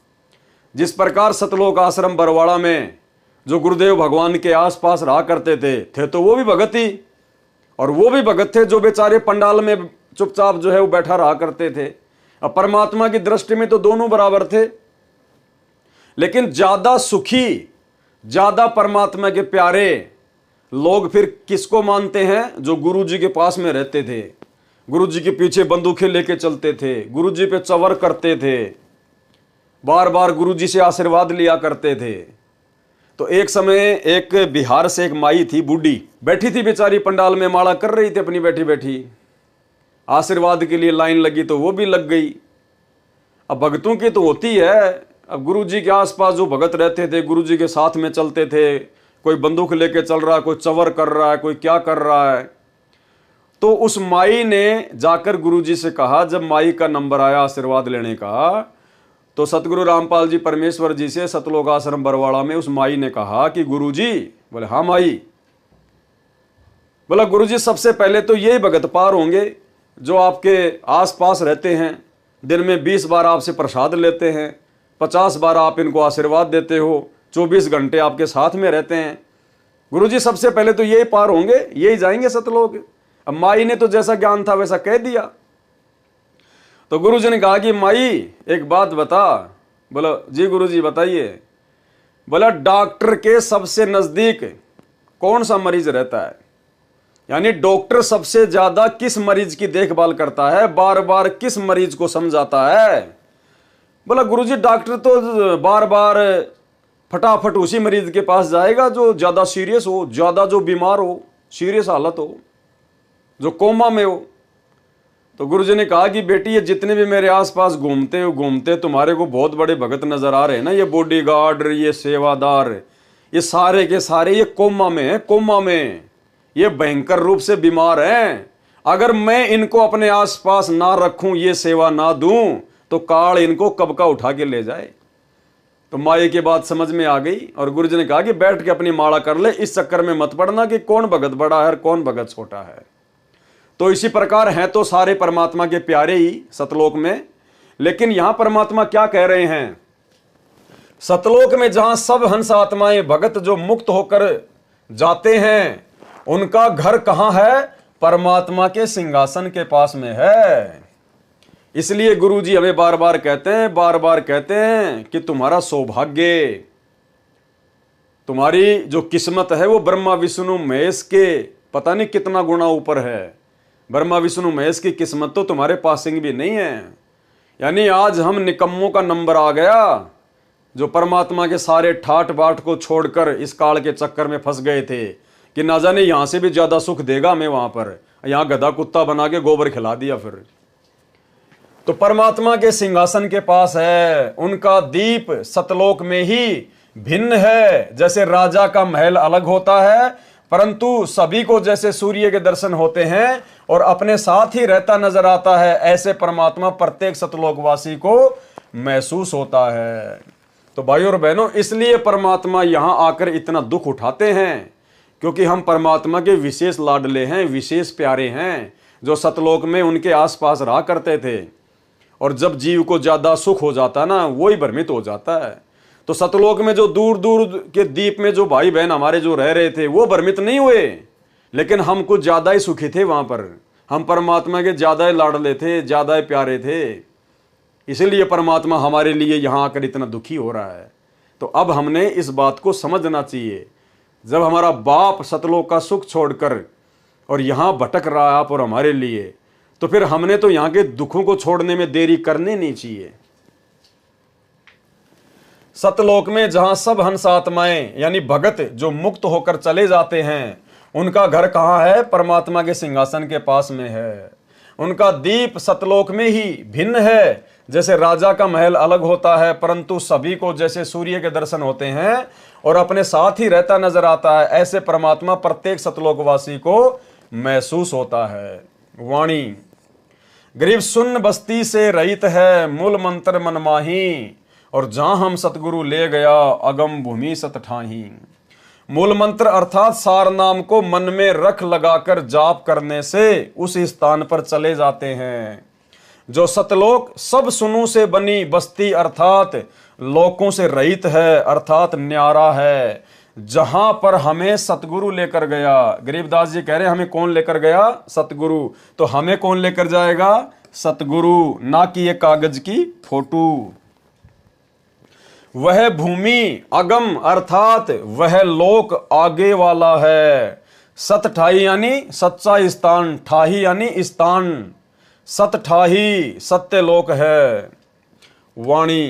जिस प्रकार सतलोक आश्रम बरवाड़ा में जो गुरुदेव भगवान के आसपास रहा करते थे तो वो भी भगत ही, और वो भी भगत थे जो बेचारे पंडाल में चुपचाप जो है वो बैठा रहा करते थे। अब परमात्मा की दृष्टि में तो दोनों बराबर थे, लेकिन ज्यादा सुखी, ज्यादा परमात्मा के प्यारे लोग फिर किसको मानते हैं? जो गुरु जी के पास में रहते थे, गुरु जी के पीछे बंदूकें लेके चलते थे, गुरु जी पे चवर करते थे, बार बार गुरु जी से आशीर्वाद लिया करते थे। तो एक समय एक बिहार से एक माई थी, बूढ़ी बैठी थी बेचारी, पंडाल में माला कर रही थी अपनी बैठी बैठी, आशीर्वाद के लिए लाइन लगी तो वो भी लग गई। अब भगतों की तो होती है, अब गुरु जी के आसपास जो भगत रहते थे, गुरु जी के साथ में चलते थे, कोई बंदूक लेके चल रहा है, कोई चवर कर रहा है, कोई क्या कर रहा है। तो उस माई ने जाकर गुरु जी से कहा, जब माई का नंबर आया आशीर्वाद लेने का, तो सतगुरु रामपाल जी परमेश्वर जी से सतलोक आश्रम बरवाड़ा में उस माई ने कहा कि गुरु जी, बोले हाँ माई, बोला गुरु जी सबसे पहले तो यही भगत पार होंगे जो आपके आसपास रहते हैं, दिन में 20 बार आपसे प्रसाद लेते हैं, 50 बार आप इनको आशीर्वाद देते हो, 24 घंटे आपके साथ में रहते हैं। गुरुजी सबसे पहले तो यही पार होंगे, यही जाएंगे सतलोक। अब माई ने तो जैसा ज्ञान था वैसा कह दिया। तो गुरुजी ने कहा कि माई एक बात बता। बोला जी गुरुजी बताइए। बोला डॉक्टर के सबसे नजदीक कौन सा मरीज रहता है? यानी डॉक्टर सबसे ज्यादा किस मरीज की देखभाल करता है, बार बार किस मरीज को समझाता है? बोला गुरुजी डॉक्टर तो बार बार फटाफट उसी मरीज के पास जाएगा जो ज्यादा सीरियस हो, ज्यादा जो बीमार हो, सीरियस हालत हो, जो कोमा में हो। तो गुरुजी ने कहा कि बेटी ये जितने भी मेरे आसपास घूमते तुम्हारे को बहुत बड़े भगत नजर आ रहे हैं ना, ये बॉडीगार्ड, ये सेवादार, ये सारे के सारे ये कोमा में है, कोमा में ये भयंकर रूप से बीमार हैं। अगर मैं इनको अपने आसपास ना रखूं, ये सेवा ना दूं, तो काल इनको कब का उठा के ले जाए। तो माई की बात समझ में आ गई और गुरुजी ने कहा कि बैठ के अपनी माला कर ले, इस चक्कर में मत पड़ना कि कौन भगत बड़ा है और कौन भगत छोटा है। तो इसी प्रकार हैं तो सारे परमात्मा के प्यारे ही सतलोक में, लेकिन यहां परमात्मा क्या कह रहे हैं? सतलोक में जहां सब हंस आत्माएं भगत जो मुक्त होकर जाते हैं, उनका घर कहां है? परमात्मा के सिंहासन के पास में है। इसलिए गुरुजी हमें बार बार कहते हैं कि तुम्हारा सौभाग्य, तुम्हारी जो किस्मत है वो ब्रह्मा विष्णु महेश के पता नहीं कितना गुना ऊपर है। ब्रह्मा विष्णु महेश की किस्मत तो तुम्हारे पासिंग भी नहीं है। यानी आज हम निकम्मों का नंबर आ गया, जो परमात्मा के सारे ठाट बाट को छोड़कर इस काल के चक्कर में फंस गए थे कि ना जाने यहां से भी ज्यादा सुख देगा हमें वहां पर, यहां गधा कुत्ता बना के गोबर खिला दिया। फिर तो परमात्मा के सिंहासन के पास है, उनका दीप सतलोक में ही भिन्न है। जैसे राजा का महल अलग होता है, परंतु सभी को जैसे सूर्य के दर्शन होते हैं और अपने साथ ही रहता नजर आता है, ऐसे परमात्मा प्रत्येक सतलोकवासी को महसूस होता है। तो भाइयों और बहनों, इसलिए परमात्मा यहां आकर इतना दुख उठाते हैं, क्योंकि हम परमात्मा के विशेष लाडले हैं, विशेष प्यारे हैं, जो सतलोक में उनके आसपास रहा करते थे। और जब जीव को ज्यादा सुख हो जाता ना, वही भ्रमित हो जाता है। तो सतलोक में जो दूर दूर के द्वीप में जो भाई बहन हमारे जो रह रहे थे, वो भ्रमित नहीं हुए, लेकिन हम कुछ ज्यादा ही सुखी थे वहां पर। हम परमात्मा के ज्यादा ही लाडले थे, ज्यादा ही प्यारे थे, इसीलिए परमात्मा हमारे लिए यहां आकर इतना दुखी हो रहा है। तो अब हमने इस बात को समझना चाहिए, जब हमारा बाप सतलोक का सुख छोड़कर और यहां भटक रहा है आप और हमारे लिए, तो फिर हमने तो यहां के दुखों को छोड़ने में देरी करनी नहीं चाहिए। सतलोक में जहां सब हंस आत्माएं यानी भगत जो मुक्त होकर चले जाते हैं, उनका घर कहां है? परमात्मा के सिंहासन के पास में है। उनका दीप सतलोक में ही भिन्न है। जैसे राजा का महल अलग होता है, परंतु सभी को जैसे सूर्य के दर्शन होते हैं और अपने साथ ही रहता नजर आता है, ऐसे परमात्मा प्रत्येक सतलोकवासी को महसूस होता है। वाणी। गरीब सुन्न बस्ती से रहित है, मूल मंत्र मन माही, और जहां हम सतगुरु ले गया, अगम भूमि सत ठाही। मूल मंत्र अर्थात सार नाम को मन में रख लगाकर जाप करने से उस स्थान पर चले जाते हैं। जो सतलोक सब सुनू से बनी बस्ती अर्थात लोकों से रहित है, अर्थात न्यारा है, जहां पर हमें सतगुरु लेकर गया। गरीबदास जी कह रहे हैं हमें कौन लेकर गया? सतगुरु। तो हमें कौन लेकर जाएगा? सतगुरु, ना कि ये कागज की फोटो। वह भूमि अगम अर्थात वह लोक आगे वाला है। सत ठाही यानी सच्चा स्थान, ठाही यानी स्थान, सत ठाही सत्य लोक है। वाणी।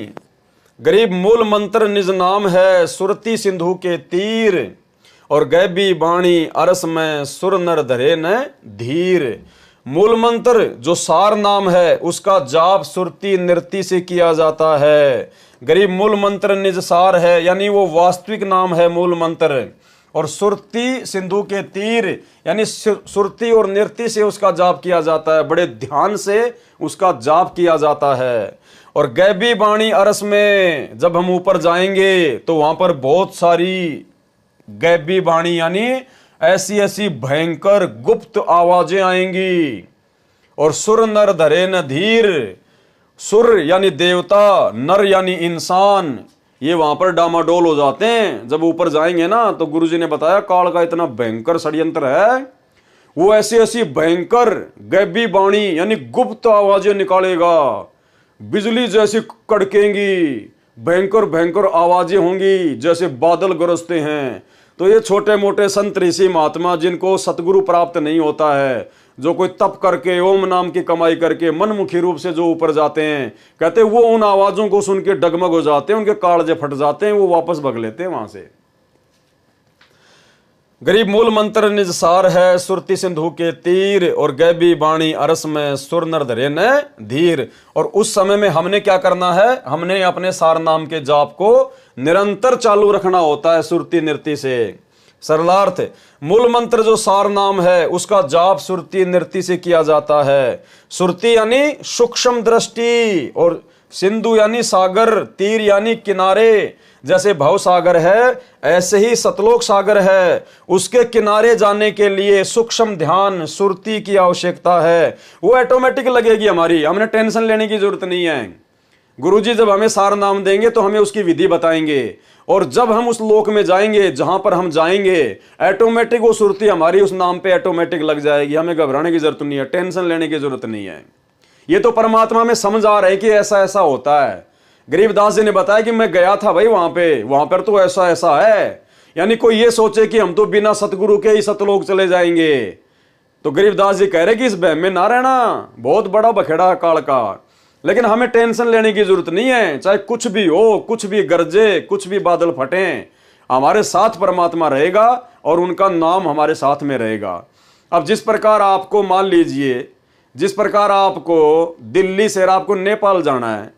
गरीब मूल मंत्र निज नाम है, सुरती सिंधु के तीर, और गैबी बाणी अरस में सुर नर धरे न धीर। मूल मंत्र जो सार नाम है उसका जाप सुरती नृत्य से किया जाता है। गरीब मूल मंत्र निज सार है यानी वो वास्तविक नाम है मूल मंत्र, और सुरती सिंधु के तीर यानी सुरती और नृत्य से उसका जाप किया जाता है, बड़े ध्यान से उसका जाप किया जाता है। और गैबी बाणी अरस में जब हम ऊपर जाएंगे तो वहां पर बहुत सारी गैबी बाणी यानी ऐसी ऐसी भयंकर गुप्त आवाजें आएंगी। और सुर नर धरे न धीर, सुर यानी देवता, नर यानी इंसान, ये वहां पर डामाडोल हो जाते हैं। जब ऊपर जाएंगे ना तो गुरुजी ने बताया काल का इतना भयंकर षड्यंत्र है, वो ऐसी ऐसी भयंकर गैबी बाणी यानी गुप्त आवाजें निकालेगा, बिजली जैसी कड़केंगी, भयंकर भयंकर आवाजें होंगी जैसे बादल गरजते हैं। तो ये छोटे मोटे संत ऋषि महात्मा जिनको सतगुरु प्राप्त नहीं होता है, जो कोई तप करके ओम नाम की कमाई करके मनमुखी रूप से जो ऊपर जाते हैं, कहते वो उन आवाजों को सुन के डगमग हो जाते हैं, उनके कालजे फट जाते हैं, वो वापस भग लेते हैं वहां से। गरीब मूल मंत्र निज सार है, सुरती सिंधु के तीर, और गैबी बाणी अरस में सुर नर धरे न धीर। और उस समय में हमने क्या करना है? हमने अपने सार नाम के जाप को निरंतर चालू रखना होता है सुरती नृत्य से। सरलार्थ, मूल मंत्र जो सार नाम है उसका जाप सुरती नृत्य से किया जाता है। सुरती यानी सूक्ष्म दृष्टि, और सिंधु यानी सागर, तीर यानी किनारे। जैसे भव सागर है ऐसे ही सतलोक सागर है, उसके किनारे जाने के लिए सूक्ष्म ध्यान सुरती की आवश्यकता है। वो ऑटोमेटिक लगेगी हमारी, हमने टेंशन लेने की जरूरत नहीं है। गुरुजी जब हमें सार नाम देंगे तो हमें उसकी विधि बताएंगे, और जब हम उस लोक में जाएंगे जहां पर हम जाएंगे ऑटोमेटिक वो सुरती हमारी उस नाम पे ऑटोमेटिक लग जाएगी। हमें घबराने की जरूरत नहीं है, टेंशन लेने की जरूरत नहीं है। ये तो परमात्मा में समझ आ रहा है कि ऐसा ऐसा होता है। गरीबदास जी ने बताया कि मैं गया था भाई वहां पर तो ऐसा ऐसा है, यानी कोई ये सोचे कि हम तो बिना सतगुरु के ही सतलोक चले जाएंगे। तो गरीबदास जी कह रहे कि इस बहम में ना रहना, बहुत बड़ा बखेड़ा है काल का। लेकिन हमें टेंशन लेने की जरूरत नहीं है, चाहे कुछ भी हो, कुछ भी गरजे, कुछ भी बादल फटे, हमारे साथ परमात्मा रहेगा और उनका नाम हमारे साथ में रहेगा। अब जिस प्रकार आपको मान लीजिए, जिस प्रकार आपको दिल्ली से आपको नेपाल जाना है,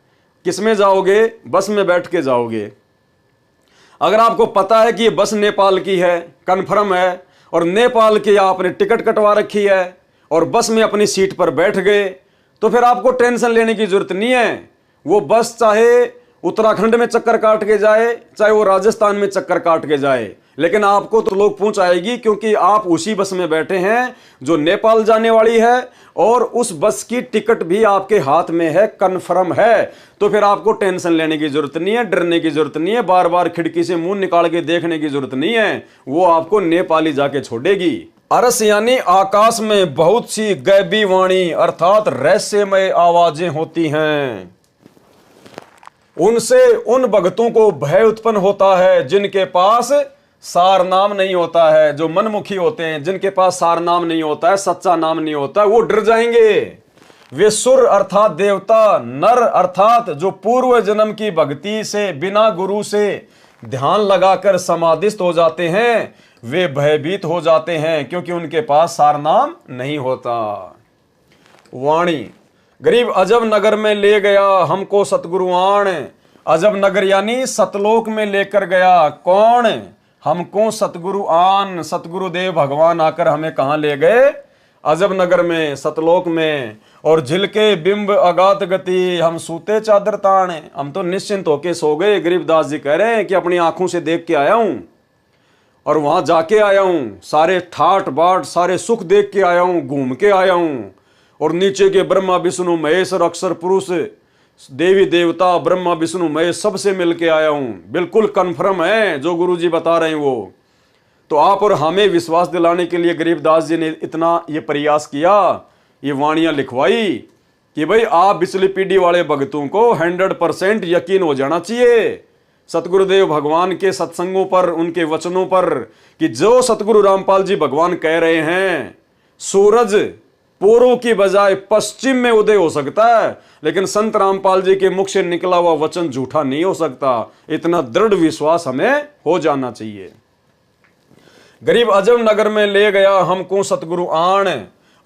किसमें जाओगे? बस में बैठ के जाओगे। अगर आपको पता है कि ये बस नेपाल की है, कन्फर्म है, और नेपाल की आपने टिकट कटवा रखी है और बस में अपनी सीट पर बैठ गए, तो फिर आपको टेंशन लेने की जरूरत नहीं है। वो बस चाहे उत्तराखंड में चक्कर काट के जाए, चाहे वो राजस्थान में चक्कर काट के जाए, लेकिन आपको तो लोग पहुंचाएगी, क्योंकि आप उसी बस में बैठे हैं जो नेपाल जाने वाली है, और उस बस की टिकट भी आपके हाथ में है, कन्फर्म है। तो फिर आपको टेंशन लेने की जरूरत नहीं है, डरने की जरूरत नहीं है, बार बार खिड़की से मुंह निकाल के देखने की जरूरत नहीं है। वो आपको नेपाल ही जाके छोड़ेगी। अरस यानी आकाश में बहुत सी गैबी वाणी अर्थात रहस्यमय आवाजें होती हैं, उनसे उन भक्तों को भय उत्पन्न होता है जिनके पास सार नाम नहीं होता है, जो मनमुखी होते हैं, जिनके पास सार नाम नहीं होता है, सच्चा नाम नहीं होता है, वो डर जाएंगे। वे सुर अर्थात देवता, नर अर्थात जो पूर्व जन्म की भक्ति से बिना गुरु से ध्यान लगाकर समाधिस्थ हो जाते हैं, वे भयभीत हो जाते हैं क्योंकि उनके पास सार नाम नहीं होता। वाणी। गरीब अजब नगर में ले गया हमको सतगुरुआन, अजब नगर यानी सतलोक में लेकर गया कौन? हमको सतगुरु आन, सतगुरुदेव भगवान आकर हमें कहां ले गए? अजब नगर में, सतलोक में, और झिलके बिंब अगात गति, हम सूते चादर तान। हम तो निश्चिंत होके सो गए। गरीबदास जी कह रहे हैं कि अपनी आंखों से देख के आया हूं और वहां जाके आया हूं, सारे ठाट बाट सारे सुख देख के आया हूं, घूम के आया हूं, और नीचे के ब्रह्मा विष्णु महेश और अक्षर पुरुष, देवी देवता ब्रह्मा विष्णु महेश सबसे मिल के आया हूं। बिल्कुल कन्फर्म है जो गुरुजी बता रहे हैं वो। तो आप और हमें विश्वास दिलाने के लिए गरीबदास जी ने इतना ये प्रयास किया, ये वाणियां लिखवाई कि भाई आप पिछली पीढ़ी वाले भक्तों को 100% यकीन हो जाना चाहिए सतगुरुदेव भगवान के सत्संगों पर, उनके वचनों पर, कि जो सतगुरु रामपाल जी भगवान कह रहे हैं, सूरज पूर्व की बजाय पश्चिम में उदय हो सकता है, लेकिन संत रामपाल जी के मुख से निकला हुआ वचन झूठा नहीं हो सकता। इतना दृढ़ विश्वास हमें हो जाना चाहिए। गरीब अजब नगर में ले गया हमको सतगुरु आण,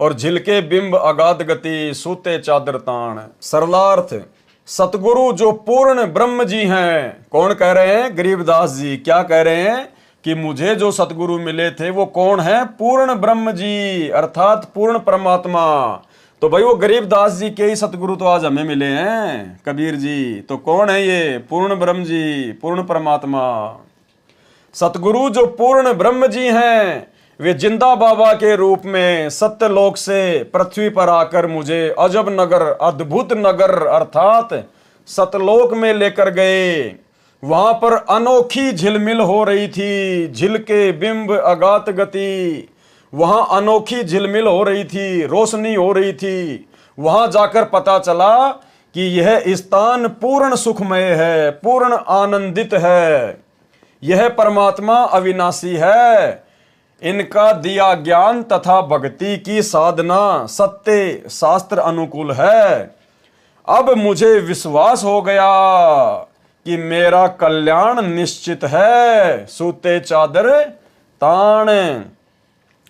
और झिलके बिंब अगाध गति, सूते चादर ताण। सरलार्थ, सतगुरु जो पूर्ण ब्रह्म जी हैं। कौन कह रहे हैं? गरीबदास जी। क्या कह रहे हैं? कि मुझे जो सतगुरु मिले थे वो कौन है? पूर्ण ब्रह्म जी, अर्थात पूर्ण परमात्मा। तो भाई वो गरीबदास जी के ही सतगुरु तो आज हमें मिले हैं, कबीर जी। तो कौन है ये? पूर्ण ब्रह्म जी, पूर्ण परमात्मा। सतगुरु जो पूर्ण ब्रह्म जी हैं, वे जिंदा बाबा के रूप में सत्यलोक से पृथ्वी पर आकर मुझे अजब नगर, अद्भुत नगर अर्थात सतलोक में लेकर गए। वहां पर अनोखी झिलमिल हो रही थी, झिलके बिंब अगात गति। वहां अनोखी झिलमिल हो रही थी, रोशनी हो रही थी। वहां जाकर पता चला कि यह स्थान पूर्ण सुखमय है, पूर्ण आनंदित है। यह परमात्मा अविनाशी है। इनका दिया ज्ञान तथा भक्ति की साधना सत्य शास्त्र अनुकूल है। अब मुझे विश्वास हो गया कि मेरा कल्याण निश्चित है। सूते चादर तान,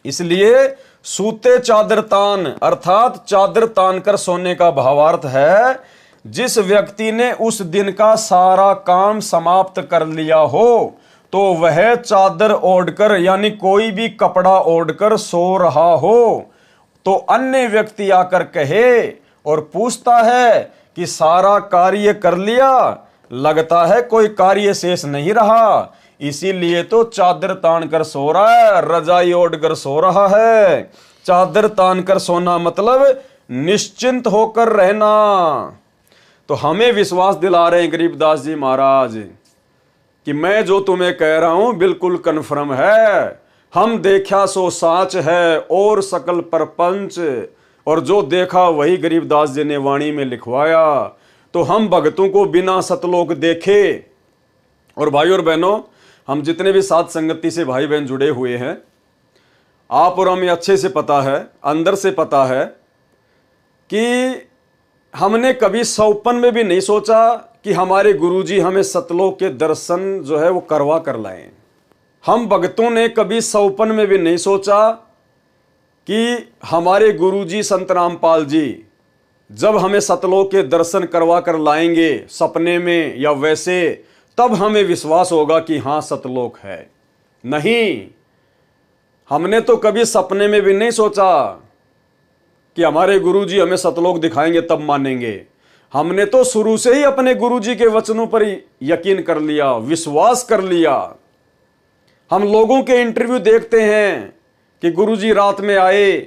इसलिए सूते चादर तान अर्थात चादर तान कर सोने का भावार्थ है जिस व्यक्ति ने उस दिन का सारा काम समाप्त कर लिया हो, तो वह चादर ओढ़कर यानी कोई भी कपड़ा ओढ़कर सो रहा हो, तो अन्य व्यक्ति आकर कहे और पूछता है कि सारा कार्य कर लिया? लगता है कोई कार्य शेष नहीं रहा, इसीलिए तो चादर तान कर सो रहा है, रजाई ओढ़ कर सो रहा है। चादर तान कर सोना मतलब निश्चिंत होकर रहना। तो हमें विश्वास दिला रहे हैं गरीबदास जी महाराज कि मैं जो तुम्हें कह रहा हूं बिल्कुल कन्फर्म है। हम देखा सो साच है और सकल परपंच, और जो देखा वही गरीबदास जी ने वाणी में लिखवाया। तो हम भक्तों को बिना सतलोक देखे, और भाई और बहनों, हम जितने भी साथ संगति से भाई बहन जुड़े हुए हैं, आप और हमें अच्छे से पता है, अंदर से पता है कि हमने कभी सौपन में भी नहीं सोचा कि हमारे गुरुजी हमें सतलोक के दर्शन जो है वो करवा कर लाएं। हम भक्तों ने कभी सौपन में भी नहीं सोचा कि हमारे गुरुजी संत रामपाल जी जब हमें सतलोक के दर्शन करवा कर लाएंगे सपने में या वैसे, तब हमें विश्वास होगा कि हाँ सतलोक है। नहीं, हमने तो कभी सपने में भी नहीं सोचा कि हमारे गुरुजी हमें सतलोक दिखाएंगे तब मानेंगे। हमने तो शुरू से ही अपने गुरुजी के वचनों पर यकीन कर लिया, विश्वास कर लिया। हम लोगों के इंटरव्यू देखते हैं कि गुरुजी रात में आए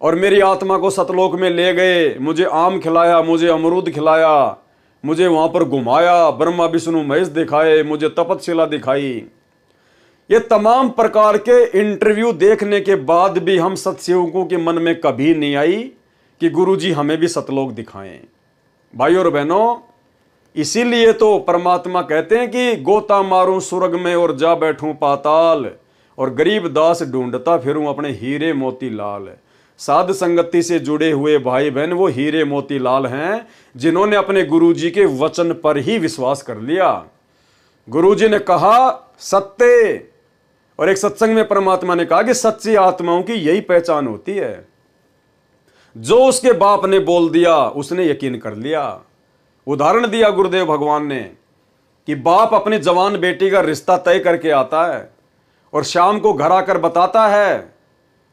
और मेरी आत्मा को सतलोक में ले गए, मुझे आम खिलाया, मुझे अमरूद खिलाया, मुझे वहां पर घुमाया, ब्रह्मा विष्णु महेश दिखाए, मुझे तपतशिला दिखाई। ये तमाम प्रकार के इंटरव्यू देखने के बाद भी हम सत्सेवकों के मन में कभी नहीं आई कि गुरुजी हमें भी सतलोक दिखाएं। भाई और बहनों, इसीलिए तो परमात्मा कहते हैं कि गोता मारूं स्वर्ग में और जा बैठूं पाताल, और गरीब दास ढूंढता फिरूं अपने हीरे मोती लाल। साध संगति से जुड़े हुए भाई बहन वो हीरे मोती लाल हैं जिन्होंने अपने गुरुजी के वचन पर ही विश्वास कर लिया। गुरुजी ने कहा सत्य, और एक सत्संग में परमात्मा ने कहा कि सच्ची आत्माओं की यही पहचान होती है। जो उसके बाप ने बोल दिया उसने यकीन कर लिया। उदाहरण दिया गुरुदेव भगवान ने कि बाप अपनी जवान बेटी का रिश्ता तय करके आता है और शाम को घर आकर बताता है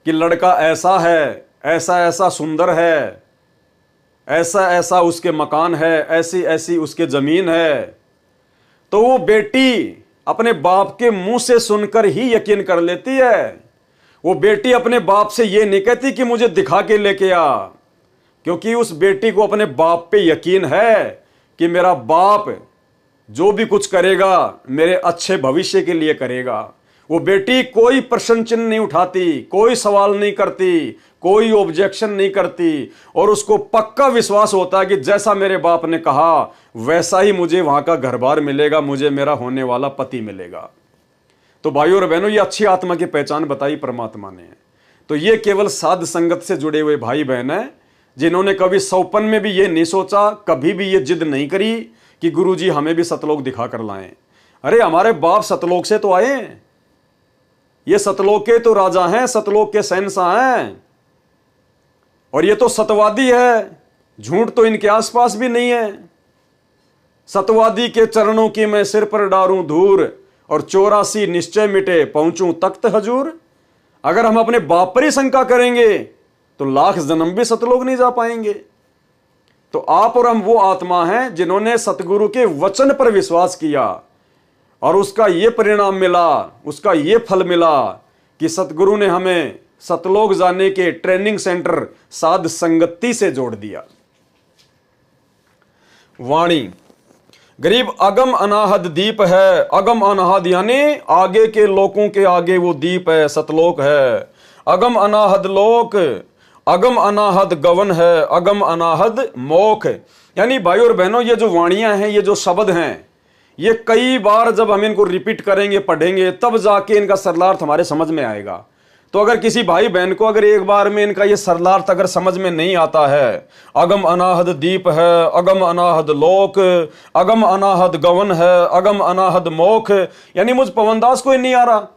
कि लड़का ऐसा है, ऐसा ऐसा सुंदर है, ऐसा ऐसा उसके मकान है, ऐसी ऐसी उसके जमीन है, तो वो बेटी अपने बाप के मुंह से सुनकर ही यकीन कर लेती है। वो बेटी अपने बाप से ये नहीं कहती कि मुझे दिखा के लेके आ, क्योंकि उस बेटी को अपने बाप पे यकीन है कि मेरा बाप जो भी कुछ करेगा मेरे अच्छे भविष्य के लिए करेगा। वो बेटी कोई प्रश्न चिन्ह नहीं उठाती, कोई सवाल नहीं करती, कोई ऑब्जेक्शन नहीं करती, और उसको पक्का विश्वास होता है कि जैसा मेरे बाप ने कहा वैसा ही मुझे वहां का घर बार मिलेगा, मुझे मेरा होने वाला पति मिलेगा। तो भाइयों और बहनों, ये अच्छी आत्मा की पहचान बताई परमात्मा ने। तो ये केवल साध संगत से जुड़े हुए भाई बहन हैं, जिन्होंने कभी सौपन में भी ये नहीं सोचा, कभी भी ये जिद नहीं करी कि गुरुजी हमें भी सतलोक दिखा कर लाएं। अरे हमारे बाप सतलोक से तो आए हैं, ये सतलोक के तो राजा हैं, सतलोक के शहंशाह हैं, और ये तो सतवादी है, झूठ तो इनके आसपास भी नहीं है। सतवादी के चरणों की मैं सिर पर डारूं धूर, और 84 निश्चय मिटे पहुंचूं तख्त हजूर। अगर हम अपने बाप पर ही शंका करेंगे तो लाख जन्म भी सतलोक नहीं जा पाएंगे। तो आप और हम वो आत्मा हैं जिन्होंने सतगुरु के वचन पर विश्वास किया, और उसका ये परिणाम मिला, उसका ये फल मिला कि सतगुरु ने हमें सतलोक जाने के ट्रेनिंग सेंटर साध संगति से जोड़ दिया। वाणी गरीब अगम अनाहद दीप है, अगम अनाहद यानी आगे के लोगों के आगे वो दीप है, सतलोक है। अगम अनाहद लोक, अगम अनाहद गवन है, अगम अनाहद मोख। यानी भाइयों और बहनों, ये जो वाणियां हैं, ये जो शब्द हैं, ये कई बार जब हम इनको रिपीट करेंगे, पढ़ेंगे, तब जाके इनका सरलार्थ हमारे समझ में आएगा। तो अगर किसी भाई बहन को अगर एक बार में इनका ये सरलार्थ अगर समझ में नहीं आता है, अगम अनाहद दीप है, अगम अनाहद लोक, अगम अनाहद गवन है, अगम अनाहद मोख, यानी मुझ पवनदास को ही नहीं आ रहा।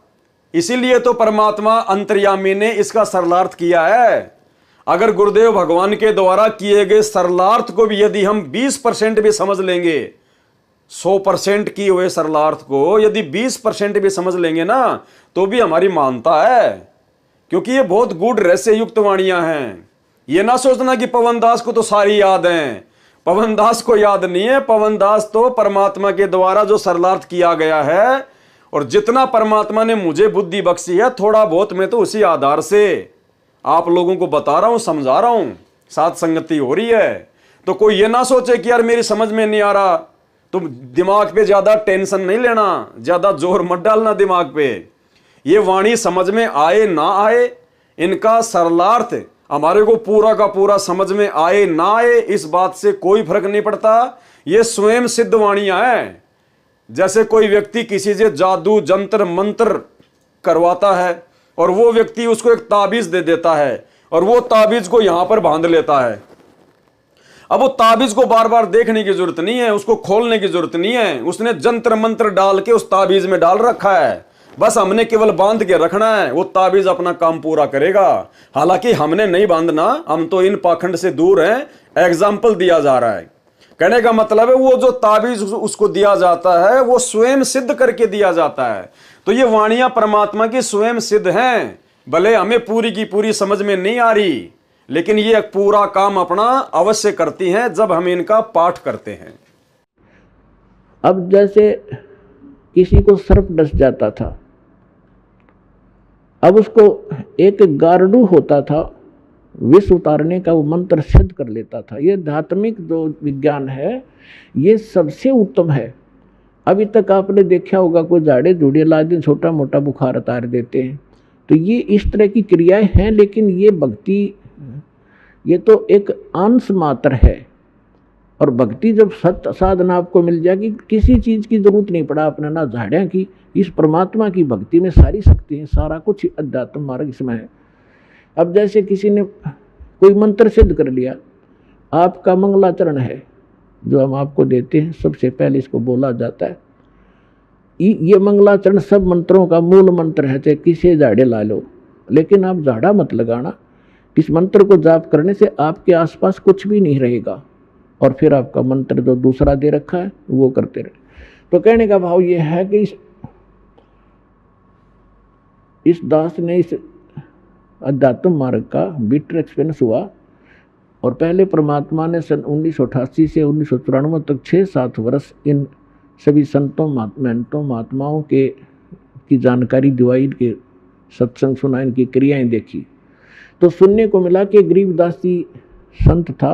इसीलिए तो परमात्मा अंतर्यामी ने इसका सरलार्थ किया है। अगर गुरुदेव भगवान के द्वारा किए गए सरलार्थ को भी यदि हम 20% भी समझ लेंगे, 100% किए हुए सरलार्थ को यदि 20% भी समझ लेंगे ना, तो भी हमारी मानता है, क्योंकि ये बहुत गूढ़ रहस्य युक्त वाणियां हैं। ये ना सोचना कि पवनदास को तो सारी याद हैं, पवनदास को याद नहीं है। पवनदास तो परमात्मा के द्वारा जो सरलार्थ किया गया है, और जितना परमात्मा ने मुझे बुद्धि बख्शी है, थोड़ा बहुत मैं तो उसी आधार से आप लोगों को बता रहा हूं, समझा रहा हूं, साथ संगति हो रही है। तो कोई ये ना सोचे कि यार मेरी समझ में नहीं आ रहा, तुम दिमाग पे ज्यादा टेंशन नहीं लेना, ज्यादा जोर मत डालना दिमाग पे। ये वाणी समझ में आए ना आए, इनका सरलार्थ हमारे को पूरा का पूरा समझ में आए ना आए, इस बात से कोई फर्क नहीं पड़ता। ये स्वयं सिद्ध वाणियां हैं। जैसे कोई व्यक्ति किसी से जादू जंत्र मंत्र करवाता है, और वो व्यक्ति उसको एक ताबीज दे देता है, और वो ताबीज को यहां पर बांध लेता है। अब वो ताबीज को बार बार देखने की जरूरत नहीं है, उसको खोलने की जरूरत नहीं है, उसने जंत्र मंत्र डाल के उस ताबीज में डाल रखा है, बस हमने केवल बांध के रखना है, वो ताबीज अपना काम पूरा करेगा। हालांकि हमने नहीं बांधना, हम तो इन पाखंड से दूर हैं। एग्जाम्पल दिया जा रहा है, कहने का मतलब है वो जो ताबीज उसको दिया जाता है वो स्वयं सिद्ध करके दिया जाता है। तो ये वाणियां परमात्मा की स्वयं सिद्ध हैं, भले हमें पूरी की पूरी समझ में नहीं आ रही, लेकिन ये पूरा काम अपना अवश्य करती हैं जब हम इनका पाठ करते हैं। अब जैसे किसी को सर्प डस जाता था, अब उसको एक गारडू होता था, विष उतारने का वो मंत्र सिद्ध कर लेता था। ये धात्मिक जो विज्ञान है ये सबसे उत्तम है। अभी तक आपने देखा होगा कोई झाड़े झूड़े ला दिन छोटा मोटा बुखार उतार देते हैं, तो ये इस तरह की क्रियाएं हैं, लेकिन ये भक्ति ये तो एक अंश मात्र है। और भक्ति जब सत्य साधना आपको मिल जाएगी, किसी चीज़ की जरूरत नहीं पड़ा अपने, ना झाड़ियाँ की, इस परमात्मा की भक्ति में सारी शक्ति है, सारा कुछ अध्यात्म मार्ग इसमें है। अब जैसे किसी ने कोई मंत्र सिद्ध कर लिया, आपका मंगलाचरण है जो हम आपको देते हैं, सबसे पहले इसको बोला जाता है। ये मंगलाचरण सब मंत्रों का मूल मंत्र है, चाहे किसी झाड़े ला लो, लेकिन आप झाड़ा मत लगाना। इस मंत्र को जाप करने से आपके आसपास कुछ भी नहीं रहेगा, और फिर आपका मंत्र जो दूसरा दे रखा है वो करते रहे। तो कहने का भाव ये है कि इस दास ने इस अध्यात्म मार्ग का बिटर एक्सपीरियंस हुआ। और पहले परमात्मा ने सन 1988 से 1994 तक 6-7 वर्ष इन सभी संतों महंतों महात्माओं की जानकारी दिवाई, के सत्संग सुना, इनकी क्रियाएं देखी। तो सुनने को मिला कि गरीबदास जी संत था।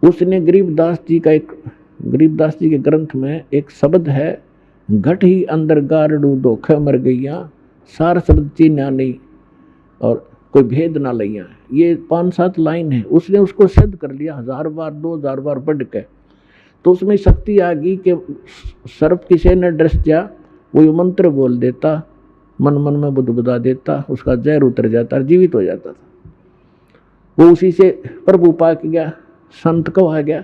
उसने गरीबदास जी के ग्रंथ में एक शब्द है, घट ही अंदर गारड़ू धोखे मर गईया, सार शब्द चीन्या नहीं और कोई भेद ना लैया। ये 5-7 लाइन है। उसने उसको सिद्ध कर लिया 1000 बार 2000 बार पढ़ के। तो उसमें शक्ति आ गई कि सर्प किसे न डस जा, वो मंत्र बोल देता, मन मन में बुदबुदा देता, उसका जहर उतर जाता, जीवित हो जाता था। वो उसी से प्रभु पा के गया, संत को आ गया।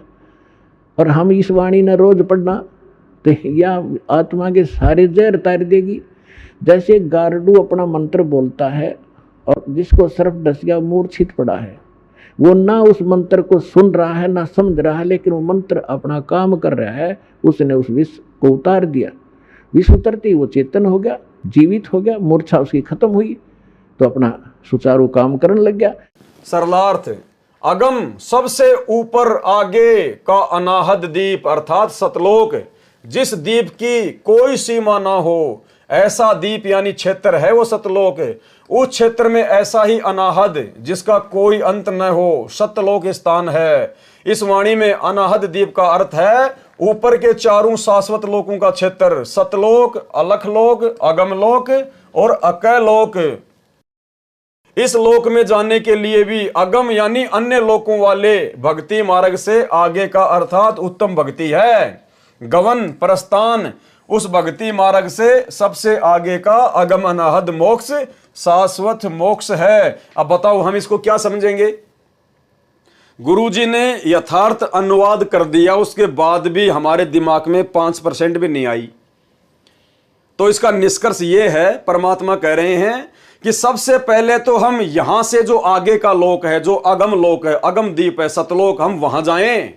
और हम इस वाणी ने रोज पढ़ना तो या आत्मा के सारे जहर तार देगी। जैसे गारडू अपना मंत्र बोलता है और जिसको सर्प डस गया, मूर्छित पड़ा है, वो ना उस मंत्र को सुन रहा है ना समझ रहा है, लेकिन वो मंत्र अपना काम कर रहा है। उसने उस विष को उतार दिया। विष उतरते ही वो चेतन हो गया, जीवित हो गया, मूर्छा उसकी खत्म हुई, तो अपना सुचारू काम करने लग गया। सरलार्थ अगम सबसे ऊपर आगे का अनाहद दीप अर्थात सतलोक, जिस दीप की कोई सीमा ना हो, ऐसा दीप यानी क्षेत्र है वो सतलोक। उस क्षेत्र में ऐसा ही अनाहद जिसका कोई अंत न हो, सतलोक स्थान है। इस वाणी में अनाहद दीप का अर्थ है ऊपर के चारों शाश्वत लोकों का क्षेत्र, सतलोक, अलखलोक, अगमलोक और अकैलोक। इस लोक में जाने के लिए भी अगम यानी अन्य लोकों वाले भक्ति मार्ग से आगे का अर्थात उत्तम भक्ति है। गवन प्रस्थान उस भक्ति मार्ग से सबसे आगे का अगम अनाहद मोक्ष शाश्वत मोक्ष है। अब बताओ हम इसको क्या समझेंगे? गुरुजी ने यथार्थ अनुवाद कर दिया, उसके बाद भी हमारे दिमाग में 5% भी नहीं आई। तो इसका निष्कर्ष यह है, परमात्मा कह रहे हैं कि सबसे पहले तो हम यहां से जो आगे का लोक है, जो अगम लोक है, अगम दीप है, सतलोक, हम वहां जाएं।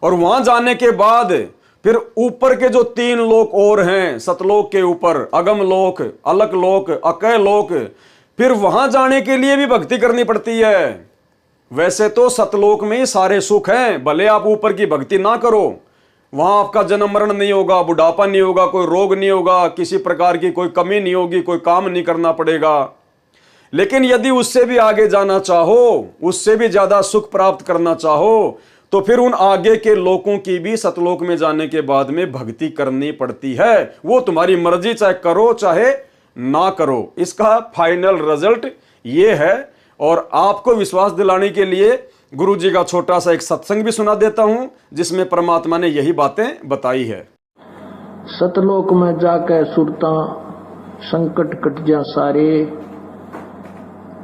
और वहां जाने के बाद फिर ऊपर के जो 3 लोक और हैं, सतलोक के ऊपर अगम लोक, अलक लोक, अकय लोक, फिर वहां जाने के लिए भी भक्ति करनी पड़ती है। वैसे तो सतलोक में ही सारे सुख हैं, भले आप ऊपर की भक्ति ना करो, वहां आपका जन्म मरण नहीं होगा, बुढ़ापा नहीं होगा, कोई रोग नहीं होगा, किसी प्रकार की कोई कमी नहीं होगी, कोई काम नहीं करना पड़ेगा। लेकिन यदि उससे भी आगे जाना चाहो, उससे भी ज्यादा सुख प्राप्त करना चाहो, तो फिर उन आगे के लोगों की भी सतलोक में जाने के बाद में भक्ति करनी पड़ती है। वो तुम्हारी मर्जी, चाहे करो चाहे ना करो, इसका फाइनल रिजल्ट ये है। और आपको विश्वास दिलाने के लिए गुरु जी का छोटा सा एक सत्संग भी सुना देता हूं, जिसमें परमात्मा ने यही बातें बताई है। सतलोक में जाकर सुरता संकट कट जा सारे,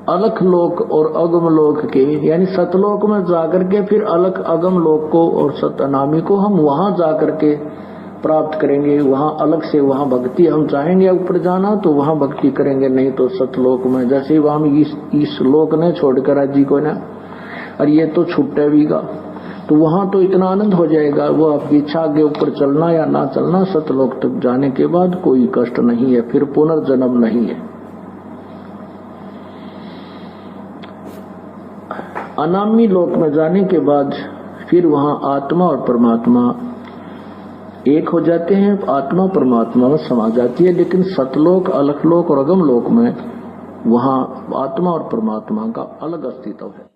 अलख लोक और अगम लोक के, यानी सतलोक में जाकर के फिर अलख अगम लोक को और सतनामी को हम वहां जाकर के प्राप्त करेंगे। वहां अलग से वहां भक्ति, हम चाहेंगे ऊपर जाना तो वहां भक्ति करेंगे, नहीं तो सतलोक में। जैसे हम इस लोक ने छोड़कर आज जी को ना, और ये तो छुट्टे भी गा, तो वहां तो इतना आनंद हो जाएगा। वो आपकी इच्छा के ऊपर चलना या ना चलना, सतलोक तक जाने के बाद कोई कष्ट नहीं है, फिर पुनर्जन्म नहीं है। अनामी लोक में जाने के बाद फिर वहां आत्मा और परमात्मा एक हो जाते हैं, आत्मा परमात्मा में समा जाती है। लेकिन सतलोक, अलखलोक और अगम लोक में वहां आत्मा और परमात्मा का अलग अस्तित्व है।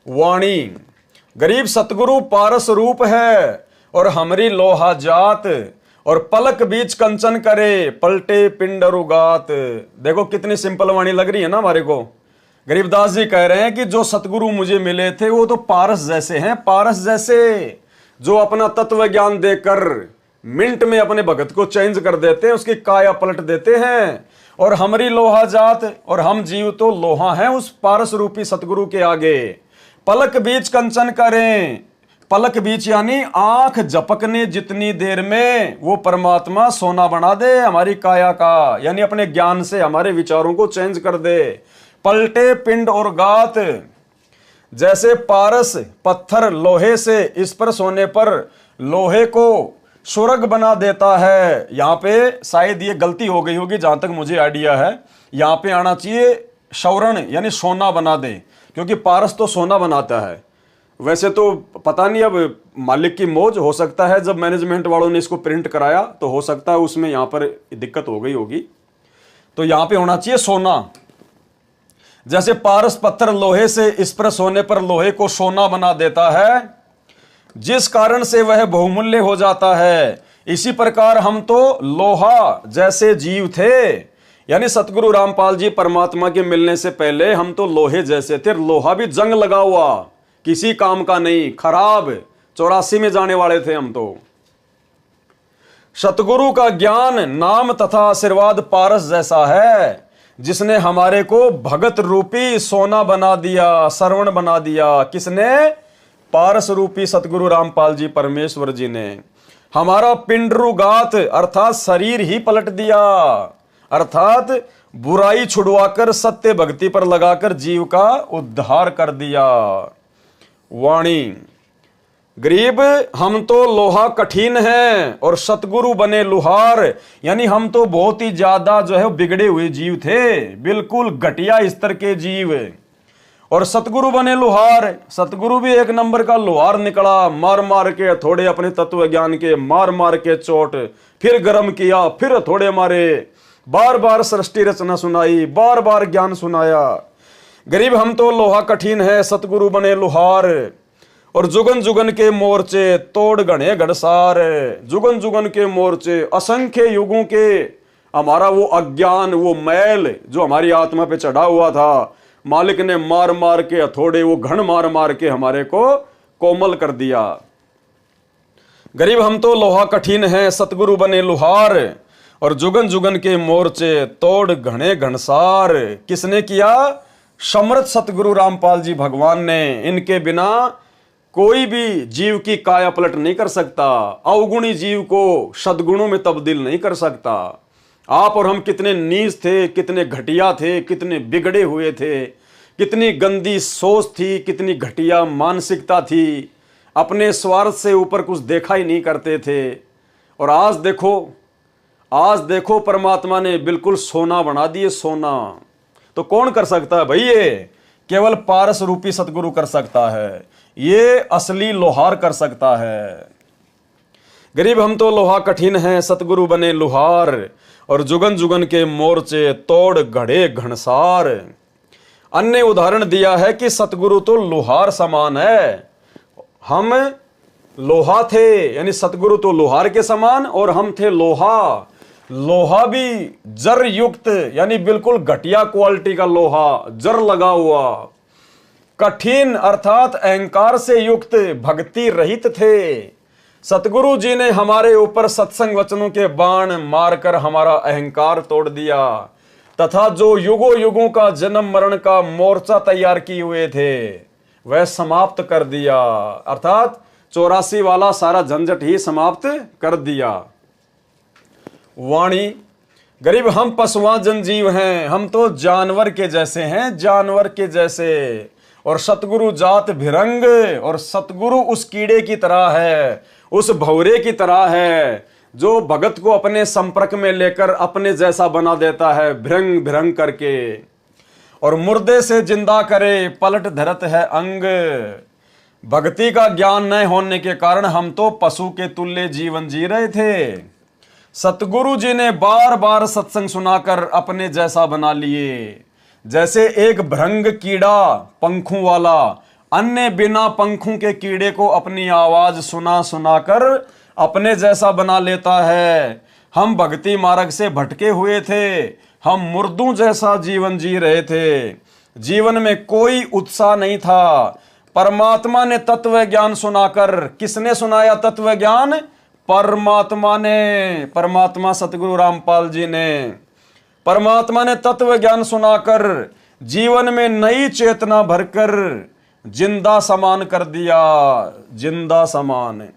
वाणी गरीब सतगुरु पारस रूप है और हमरी लोहा जात, और पलक बीच कंचन करे पलटे पिंड रुगात। देखो कितनी सिंपल वाणी लग रही है ना हमारे को। गरीबदास जी कह रहे हैं कि जो सतगुरु मुझे मिले थे वो तो पारस जैसे हैं, पारस जैसे, जो अपना तत्व ज्ञान देकर मिनट में अपने भगत को चेंज कर देते हैं, उसकी काया पलट देते हैं। और हमारी लोहा जात, और हम जीव तो लोहा हैं उस पारस रूपी सतगुरु के आगे। पलक बीच कंचन करें, पलक बीच यानी आंख झपकने जितनी देर में वो परमात्मा सोना बना दे हमारी काया का, यानी अपने ज्ञान से हमारे विचारों को चेंज कर दे। पलटे पिंड और गात, जैसे पारस पत्थर लोहे से इस पर सोने पर लोहे को सुरग बना देता है। यहां पे शायद ये गलती हो गई होगी, जहां तक मुझे आइडिया है, यहां पे आना चाहिए स्वर्ण यानी सोना बना दे, क्योंकि पारस तो सोना बनाता है। वैसे तो पता नहीं, अब मालिक की मौज, हो सकता है जब मैनेजमेंट वालों ने इसको प्रिंट कराया तो हो सकता है उसमें यहाँ पर दिक्कत हो गई होगी, तो यहाँ पे होना चाहिए सोना। जैसे पारस पत्थर लोहे से स्पर्श होने पर लोहे को सोना बना देता है, जिस कारण से वह बहुमूल्य हो जाता है, इसी प्रकार हम तो लोहा जैसे जीव थे। यानी सतगुरु रामपाल जी परमात्मा के मिलने से पहले हम तो लोहे जैसे थे। लोहा भी जंग लगा हुआ, किसी काम का नहीं, खराब, 84 में जाने वाले थे हम तो। सतगुरु का ज्ञान, नाम तथा आशीर्वाद पारस जैसा है, जिसने हमारे को भगत रूपी सोना बना दिया, श्रवण बना दिया। किसने? पारस रूपी सतगुरु रामपाल जी परमेश्वर जी ने हमारा पिंडरुगात अर्थात शरीर ही पलट दिया, अर्थात बुराई छुड़वाकर सत्य भक्ति पर लगाकर जीव का उद्धार कर दिया। वाणी, गरीब हम तो लोहा कठिन है और सतगुरु बने लुहार। यानी हम तो बहुत ही ज्यादा जो है बिगड़े हुए जीव थे, बिल्कुल घटिया स्तर के जीव, और सतगुरु बने लुहार। सतगुरु भी एक नंबर का लुहार निकला, मार मार के थोड़े अपने तत्व ज्ञान के, मार मार के चोट, फिर गर्म किया, फिर थोड़े मारे, बार बार सृष्टि रचना सुनाई, बार बार ज्ञान सुनाया। गरीब हम तो लोहा कठिन है, सतगुरु बने लुहार, और जुगन जुगन के मोर्चे तोड़ गणे गढ़सार। जुगन जुगन के मोर्चे, असंख्य युगों के हमारा वो अज्ञान, वो मैल जो हमारी आत्मा पे चढ़ा हुआ था, मालिक ने मार मार के हथौड़े, वो घण मार मार के हमारे को कोमल कर दिया। गरीब हम तो लोहा कठिन है, सतगुरु बने लुहार, और जुगन जुगन के मोर्चे तोड़ घणे घनसार। किसने किया? समर्थ सतगुरु रामपाल जी भगवान ने। इनके बिना कोई भी जीव की काया पलट नहीं कर सकता, अवगुणी जीव को सद्गुणों में तब्दील नहीं कर सकता। आप और हम कितने नीच थे, कितने घटिया थे, कितने बिगड़े हुए थे, कितनी गंदी सोच थी, कितनी घटिया मानसिकता थी, अपने स्वार्थ से ऊपर कुछ देखा ही नहीं करते थे। और आज देखो परमात्मा ने बिल्कुल सोना बना दिए, सोना। तो कौन कर सकता है भाई? ये केवल पारस रूपी सतगुरु कर सकता है, ये असली लोहार कर सकता है। गरीब हम तो लोहा कठिन है, सतगुरु बने लुहार, और जुगन जुगन के मोर्चे तोड़ घड़े घनसार। अन्य उदाहरण दिया है कि सतगुरु तो लोहार समान है, हम लोहा थे, यानी सतगुरु तो लोहार के समान और हम थे लोहा। लोहा भी जर युक्त, यानी बिल्कुल घटिया क्वालिटी का लोहा, जर लगा हुआ। कठिन अर्थात अहंकार से युक्त, भक्ति रहित थे। सतगुरु जी ने हमारे ऊपर सत्संग वचनों के बाण मारकर हमारा अहंकार तोड़ दिया, तथा जो युगों युगों का जन्म मरण का मोर्चा तैयार किए हुए थे वह समाप्त कर दिया, अर्थात 84 वाला सारा झंझट ही समाप्त कर दिया। वाणी, गरीब हम पशुआ जनजीव हैं, हम तो जानवर के जैसे हैं, जानवर के जैसे। और सतगुरु जात भिरंग, और सतगुरु उस कीड़े की तरह है, उस भौरे की तरह है, जो भगत को अपने संपर्क में लेकर अपने जैसा बना देता है, भिरंग भिरंग करके, और मुर्दे से जिंदा करे, पलट धरत है अंग। भक्ति का ज्ञान न होने के कारण हम तो पशु के तुल्य जीवन जी रहे थे। सतगुरु जी ने बार बार सत्संग सुनाकर अपने जैसा बना लिए। जैसे एक भृंग कीड़ा पंखों वाला अन्य बिना पंखों के कीड़े को अपनी आवाज सुना सुनाकर अपने जैसा बना लेता है। हम भक्ति मार्ग से भटके हुए थे, हम मुर्दों जैसा जीवन जी रहे थे, जीवन में कोई उत्साह नहीं था। परमात्मा ने तत्व ज्ञान सुनाकर, किसने सुनाया तत्व ज्ञान? परमात्मा ने, परमात्मा सतगुरु रामपाल जी ने। परमात्मा ने तत्व ज्ञान सुनाकर जीवन में नई चेतना भरकर जिंदा समान कर दिया, जिंदा समान।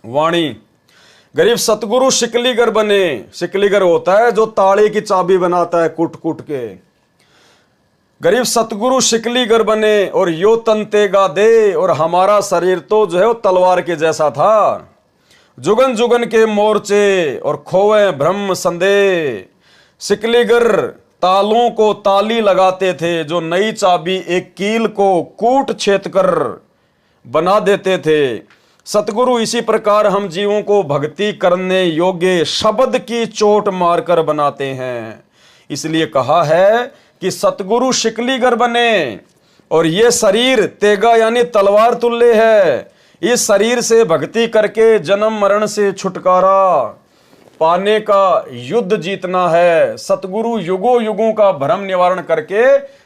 वाणी, गरीब सतगुरु शिकलीगर बने। शिकलीगर होता है जो ताले की चाबी बनाता है कूट कूट के। गरीब सतगुरु शिकलीगर बने और यो तंतेगा दे, और हमारा शरीर तो जो है वो तलवार के जैसा था। जुगन जुगन के मोर्चे और खोए ब्रह्म संदेह। शिकलीगर तालों को ताली लगाते थे, जो नई चाबी एक कील को कूट छेद कर बना देते थे। सतगुरु इसी प्रकार हम जीवों को भक्ति करने योग्य शब्द की चोट मारकर बनाते हैं। इसलिए कहा है कि सतगुरु शिकलीगर बने, और ये शरीर तेगा यानी तलवार तुल्य है। इस शरीर से भक्ति करके जन्म मरण से छुटकारा पाने का युद्ध जीतना है। सतगुरु युगों युगों का भ्रम निवारण करके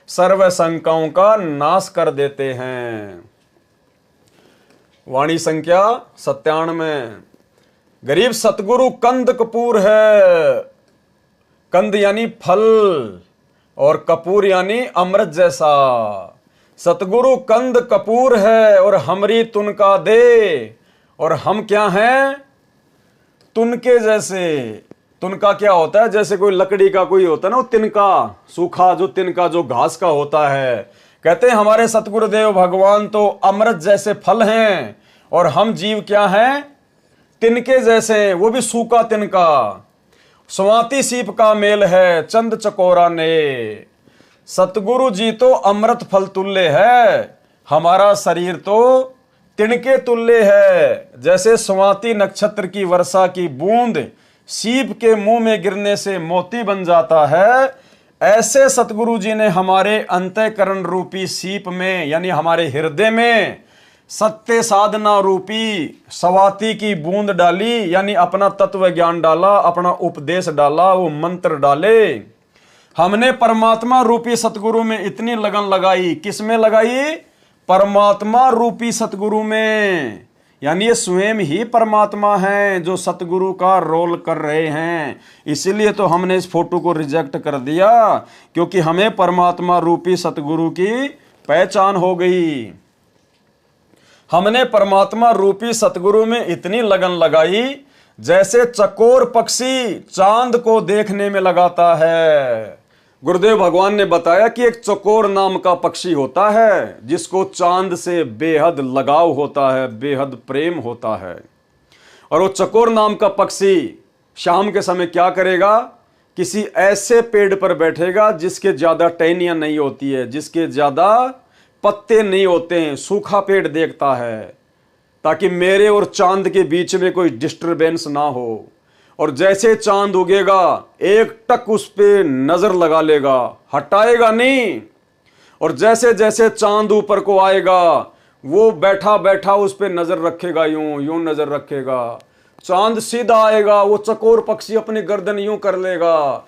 सर्व शंकाओं का नाश कर देते हैं। वाणी संख्या 97। गरीब सतगुरु कंद कपूर है। कंद यानी फल और कपूर यानी अमृत जैसा। सतगुरु कंद कपूर है और हमरी तुनका दे, और हम क्या हैं? तुनके जैसे। तुनका क्या होता है? जैसे कोई लकड़ी का कोई होता है ना, वो तिनका, सूखा जो तिनका जो घास का होता है। कहते हैं हमारे सतगुरुदेव भगवान तो अमृत जैसे फल हैं, और हम जीव क्या हैं? तिनके जैसे, वो भी सूखा तिनका। स्वाति सीप का मेल है चंद चकोरा ने। सतगुरु जी तो अमृत फल तुल्य है, हमारा शरीर तो तिनके तुल्य है। जैसे स्वाति नक्षत्र की वर्षा की बूंद सीप के मुंह में गिरने से मोती बन जाता है, ऐसे सतगुरु जी ने हमारे अंतःकरण रूपी सीप में यानी हमारे हृदय में सत्य साधना रूपी स्वाति की बूंद डाली, यानी अपना तत्व ज्ञान डाला, अपना उपदेश डाला, वो मंत्र डाले। हमने परमात्मा रूपी सतगुरु में इतनी लगन लगाई। किस में लगाई? परमात्मा रूपी सतगुरु में। यानी ये स्वयं ही परमात्मा है जो सतगुरु का रोल कर रहे हैं। इसीलिए तो हमने इस फोटो को रिजेक्ट कर दिया, क्योंकि हमें परमात्मा रूपी सतगुरु की पहचान हो गई। हमने परमात्मा रूपी सतगुरु में इतनी लगन लगाई जैसे चकोर पक्षी चांद को देखने में लगाता है। गुरुदेव भगवान ने बताया कि एक चकोर नाम का पक्षी होता है जिसको चांद से बेहद लगाव होता है, बेहद प्रेम होता है। और वो चकोर नाम का पक्षी शाम के समय क्या करेगा? किसी ऐसे पेड़ पर बैठेगा जिसके ज्यादा टहनियां नहीं होती है, जिसके ज्यादा पत्ते नहीं होते हैं, सूखा पेड़ देखता है, ताकि मेरे और चांद के बीच में कोई डिस्टरबेंस ना हो। और जैसे चांद उगेगा एक टक उस पे नजर लगा लेगा, हटाएगा नहीं। और जैसे जैसे चांद ऊपर को आएगा वो बैठा बैठा उस पे नजर रखेगा, यूं यूं नजर रखेगा। चांद सीधा आएगा, वो चकोर पक्षी अपनी गर्दन यूं कर लेगा।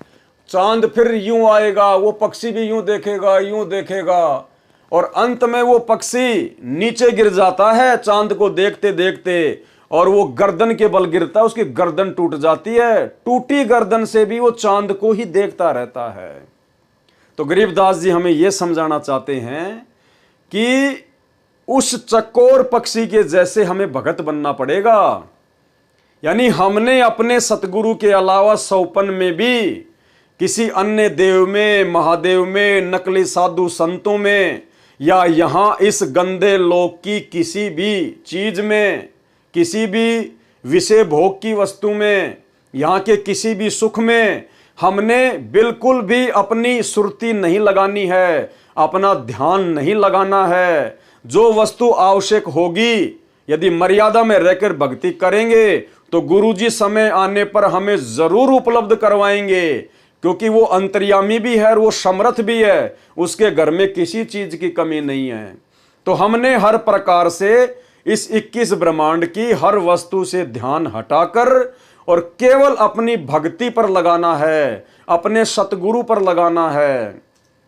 चांद फिर यूं आएगा, वो पक्षी भी यूं देखेगा, यूं देखेगा। और अंत में वो पक्षी नीचे गिर जाता है चांद को देखते देखते, और वो गर्दन के बल गिरता है, उसकी गर्दन टूट जाती है। टूटी गर्दन से भी वो चांद को ही देखता रहता है। तो गरीबदास जी हमें यह समझाना चाहते हैं कि उस चकोर पक्षी के जैसे हमें भगत बनना पड़ेगा। यानी हमने अपने सतगुरु के अलावा सौपन में भी किसी अन्य देव में, महादेव में, नकली साधु संतों में, या यहां इस गंदे लोक की किसी भी चीज में, किसी भी विषय भोग की वस्तु में, यहाँ के किसी भी सुख में हमने बिल्कुल भी अपनी सुरती नहीं लगानी है, अपना ध्यान नहीं लगाना है। जो वस्तु आवश्यक होगी, यदि मर्यादा में रहकर भक्ति करेंगे तो गुरुजी समय आने पर हमें जरूर उपलब्ध करवाएंगे, क्योंकि वो अंतर्यामी भी है और वो समर्थ भी है, उसके घर में किसी चीज की कमी नहीं है। तो हमने हर प्रकार से इस 21 ब्रह्मांड की हर वस्तु से ध्यान हटाकर और केवल अपनी भक्ति पर लगाना है, अपने सतगुरु पर लगाना है।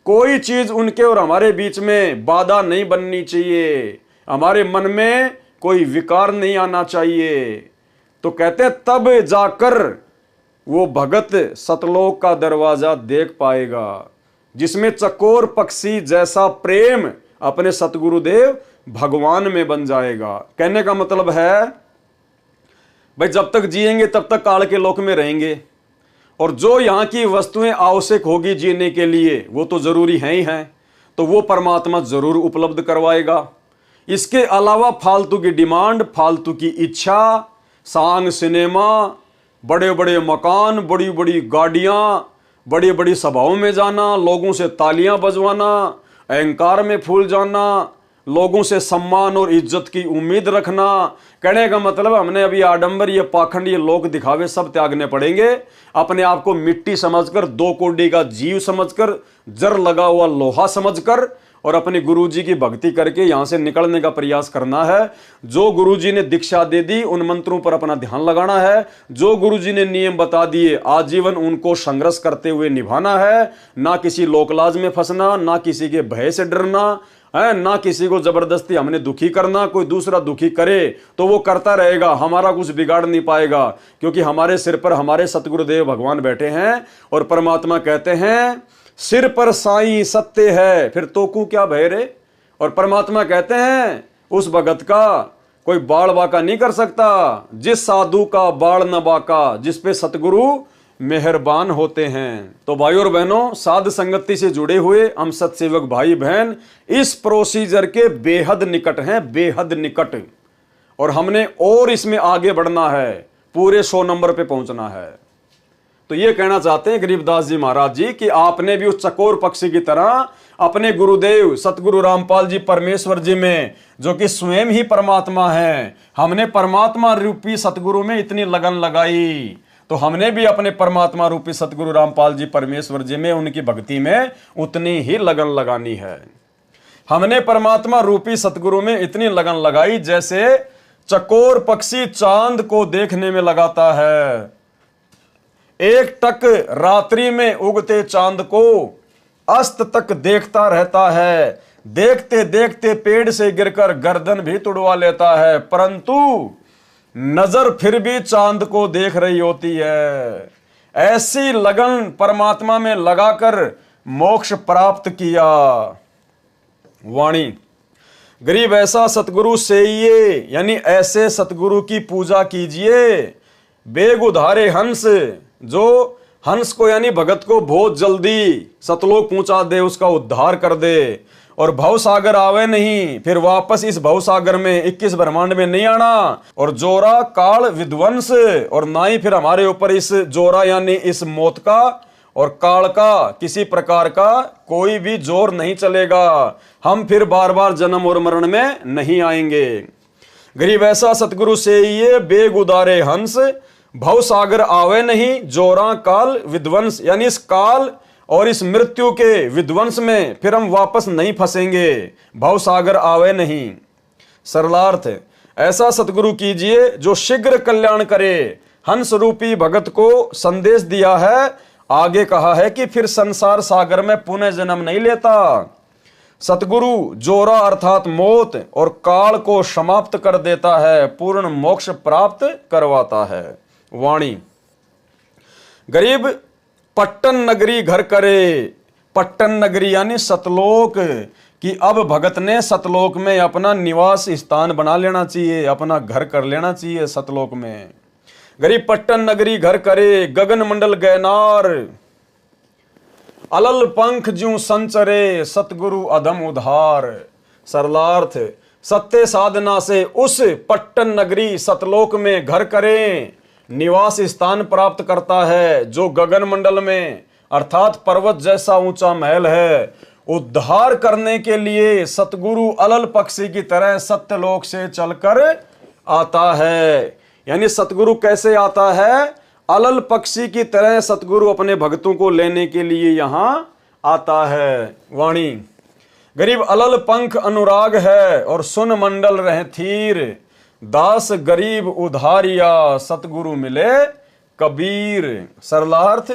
कोई चीज उनके और हमारे बीच में बाधा नहीं बननी चाहिए, हमारे मन में कोई विकार नहीं आना चाहिए। तो कहते हैं तब जाकर वो भगत सतलोक का दरवाजा देख पाएगा, जिसमें चकोर पक्षी जैसा प्रेम अपने सतगुरुदेव भगवान में बन जाएगा। कहने का मतलब है भाई जब तक जिएंगे तब तक काल के लोक में रहेंगे, और जो यहाँ की वस्तुएं आवश्यक होगी जीने के लिए वो तो जरूरी हैं ही हैं, तो वो परमात्मा जरूर उपलब्ध करवाएगा। इसके अलावा फालतू की डिमांड, फालतू की इच्छा, सांग सिनेमा, बड़े बड़े मकान, बड़ी बड़ी गाड़ियाँ, बड़ी बड़ी सभाओं में जाना, लोगों से तालियां बजवाना, अहंकार में फूल जाना, लोगों से सम्मान और इज्जत की उम्मीद रखना। कहने का मतलब हमने अभी आडंबर, ये पाखंड, ये लोक दिखावे सब त्यागने पड़ेंगे। अपने आप को मिट्टी समझकर, 2 कोड़ी का जीव समझकर, जर लगा हुआ लोहा समझकर और अपने गुरुजी की भक्ति करके यहां से निकलने का प्रयास करना है। जो गुरुजी ने दीक्षा दे दी उन मंत्रों पर अपना ध्यान लगाना है। जो गुरुजी ने नियम बता दिए आजीवन उनको संघर्ष करते हुए निभाना है। ना किसी लोकलाज में फंसना, ना किसी के भय से डरना है, ना किसी को जबरदस्ती हमने दुखी करना। कोई दूसरा दुखी करे तो वो करता रहेगा, हमारा कुछ बिगाड़ नहीं पाएगा, क्योंकि हमारे सिर पर हमारे सतगुरुदेव भगवान बैठे हैं। और परमात्मा कहते हैं सिर पर साईं सत्य है, फिर तो को क्या भय रे। और परमात्मा कहते हैं उस भगत का कोई बाल बाका नहीं कर सकता, जिस साधु का बाल न बाका, जिस पे सतगुरु मेहरबान होते हैं। तो भाई और बहनों, साध संगति से जुड़े हुए हम सत्सेवक भाई बहन इस प्रोसीजर के बेहद निकट हैं, बेहद निकट। और हमने और इसमें आगे बढ़ना है, पूरे 100 नंबर पे पहुंचना है। तो ये कहना चाहते हैं गरीबदास जी महाराज जी कि आपने भी उस चकोर पक्षी की तरह अपने गुरुदेव सतगुरु रामपाल जी परमेश्वर जी में, जो कि स्वयं ही परमात्मा हैं, हमने परमात्मा रूपी सतगुरु में इतनी लगन लगाई, तो हमने भी अपने परमात्मा रूपी सतगुरु रामपाल जी परमेश्वर जी में, उनकी भक्ति में उतनी ही लगन लगानी है। हमने परमात्मा रूपी सतगुरु में इतनी लगन लगाई जैसे चकोर पक्षी चांद को देखने में लगाता है। एक टक रात्रि में उगते चांद को अस्त तक देखता रहता है, देखते देखते पेड़ से गिरकर गर्दन भी तुड़वा लेता है, परंतु नजर फिर भी चांद को देख रही होती है। ऐसी लगन परमात्मा में लगाकर मोक्ष प्राप्त किया। वाणी गरीब ऐसा सतगुरु से ये, यानी ऐसे सतगुरु की पूजा कीजिए। बेग उधारे हंस, जो हंस को यानी भगत को बहुत जल्दी सतलोक पहुंचा दे, उसका उद्धार कर दे। और भवसागर आवे नहीं, फिर वापस इस भवसागर में 21 ब्रह्मांड में नहीं आना। और जोरा काल विध्वंस, और ना ही फिर हमारे ऊपर इस जोरा यानी इस मौत का और काल का किसी प्रकार का कोई भी जोर नहीं चलेगा। हम फिर बार बार जन्म और मरण में नहीं आएंगे। गरीब ऐसा सतगुरु से ये बेग उदारे हंस, भवसागर आवे नहीं, जोरा काल विध्वंस, यानी इस काल और इस मृत्यु के विध्वंस में फिर हम वापस नहीं फंसेंगे। भवसागर आवे नहीं। सरलार्थ ऐसा सतगुरु कीजिए जो शीघ्र कल्याण करे। हंस रूपी भगत को संदेश दिया है, आगे कहा है कि फिर संसार सागर में पुनः जन्म नहीं लेता। सतगुरु जोरा अर्थात मौत और काल को समाप्त कर देता है, पूर्ण मोक्ष प्राप्त करवाता है। वाणी गरीब पट्टन नगरी घर करे। पट्टन नगरी यानी सतलोक, कि अब भगत ने सतलोक में अपना निवास स्थान बना लेना चाहिए, अपना घर कर लेना चाहिए सतलोक में। गरीब पट्टन नगरी घर करे, गगन मंडल गैनार, अलल पंख ज्यों संचरे, सतगुरु अधम उधार। सरलार्थ सत्य साधना से उस पट्टन नगरी सतलोक में घर करें, निवास स्थान प्राप्त करता है, जो गगन मंडल में अर्थात पर्वत जैसा ऊंचा महल है। उद्धार करने के लिए सतगुरु अलल पक्षी की तरह सत्यलोक से चलकर आता है। यानी सतगुरु कैसे आता है? अलल पक्षी की तरह सतगुरु अपने भक्तों को लेने के लिए यहां आता है। वाणी गरीब अलल पंख अनुराग है और सुन मंडल रहे थीर, दास गरीब उधारिया, सतगुरु मिले कबीर। सरलार्थ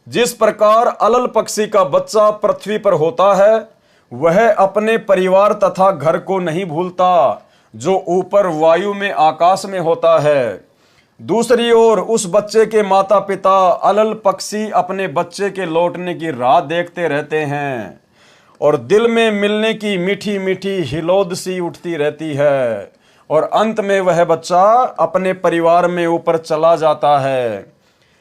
जिस प्रकार अलल पक्षी का बच्चा पृथ्वी पर होता है, वह अपने परिवार तथा घर को नहीं भूलता जो ऊपर वायु में आकाश में होता है। दूसरी ओर उस बच्चे के माता पिता अलल पक्षी अपने बच्चे के लौटने की राह देखते रहते हैं और दिल में मिलने की मीठी मीठी हिलोद सी उठती रहती है, और अंत में वह बच्चा अपने परिवार में ऊपर चला जाता है।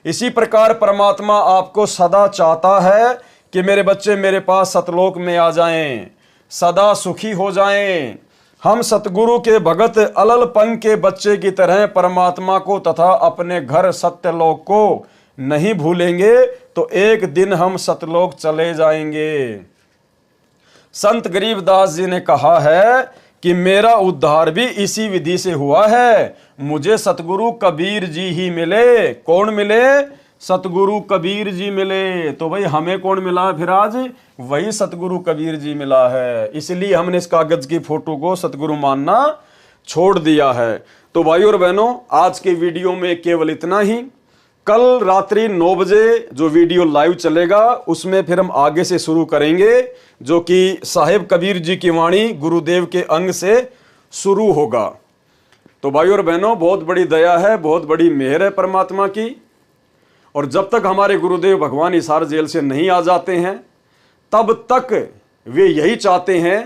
इसी प्रकार परमात्मा आपको सदा चाहता है कि मेरे बच्चे मेरे पास सतलोक में आ जाएं, सदा सुखी हो जाएं। हम सतगुरु के भगत अलल पंख के बच्चे की तरह परमात्मा को तथा अपने घर सत्यलोक को नहीं भूलेंगे तो एक दिन हम सतलोक चले जाएंगे। संत गरीबदास जी ने कहा है कि मेरा उद्धार भी इसी विधि से हुआ है। मुझे सतगुरु कबीर जी ही मिले। कौन मिले? सतगुरु कबीर जी मिले। तो भाई हमें कौन मिला है फिर आज? वही सतगुरु कबीर जी मिला है। इसलिए हमने इस कागज की फोटो को सतगुरु मानना छोड़ दिया है। तो भाई और बहनों, आज के वीडियो में केवल इतना ही। कल रात्रि 9 बजे जो वीडियो लाइव चलेगा उसमें फिर हम आगे से शुरू करेंगे, जो कि साहेब कबीर जी की वाणी गुरुदेव के अंग से शुरू होगा। तो भाई और बहनों, बहुत बड़ी दया है, बहुत बड़ी मेहर है परमात्मा की। और जब तक हमारे गुरुदेव भगवान हिसार जेल से नहीं आ जाते हैं तब तक वे यही चाहते हैं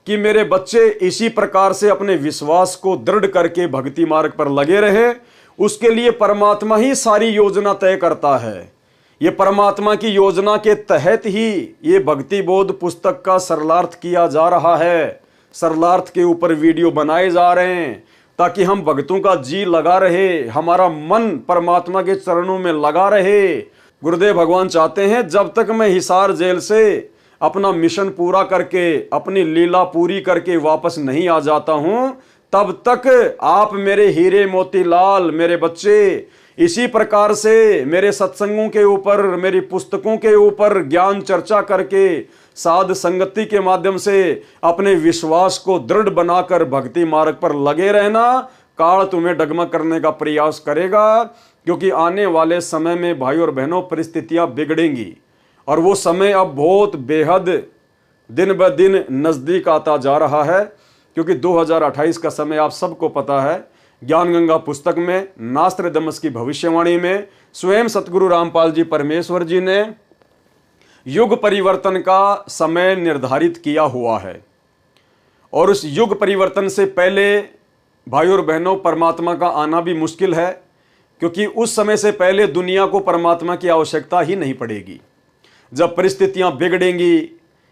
कि मेरे बच्चे इसी प्रकार से अपने विश्वास को दृढ़ करके भक्ति मार्ग पर लगे रहे। उसके लिए परमात्मा ही सारी योजना तय करता है। ये परमात्मा की योजना के तहत ही ये भक्ति बोध पुस्तक का सरलार्थ किया जा रहा है। सरलार्थ के ऊपर वीडियो बनाए जा रहे हैं ताकि हम भक्तों का जी लगा रहे, हमारा मन परमात्मा के चरणों में लगा रहे। गुरुदेव भगवान चाहते हैं जब तक मैं हिसार जेल से अपना मिशन पूरा करके, अपनी लीला पूरी करके वापस नहीं आ जाता हूं, तब तक आप मेरे हीरे मोतीलाल, मेरे बच्चे इसी प्रकार से मेरे सत्संगों के ऊपर, मेरी पुस्तकों के ऊपर ज्ञान चर्चा करके, साध संगति के माध्यम से अपने विश्वास को दृढ़ बनाकर भक्ति मार्ग पर लगे रहना। काल तुम्हें डगमग करने का प्रयास करेगा, क्योंकि आने वाले समय में भाई और बहनों परिस्थितियां बिगड़ेंगी और वो समय अब बहुत बेहद दिन ब दिन नजदीक आता जा रहा है। क्योंकि 2028 का समय आप सबको पता है। ज्ञान गंगा पुस्तक में नास्त्रदमस की भविष्यवाणी में स्वयं सतगुरु रामपाल जी परमेश्वर जी ने युग परिवर्तन का समय निर्धारित किया हुआ है। और उस युग परिवर्तन से पहले भाई और बहनों परमात्मा का आना भी मुश्किल है, क्योंकि उस समय से पहले दुनिया को परमात्मा की आवश्यकता ही नहीं पड़ेगी। जब परिस्थितियां बिगड़ेंगी,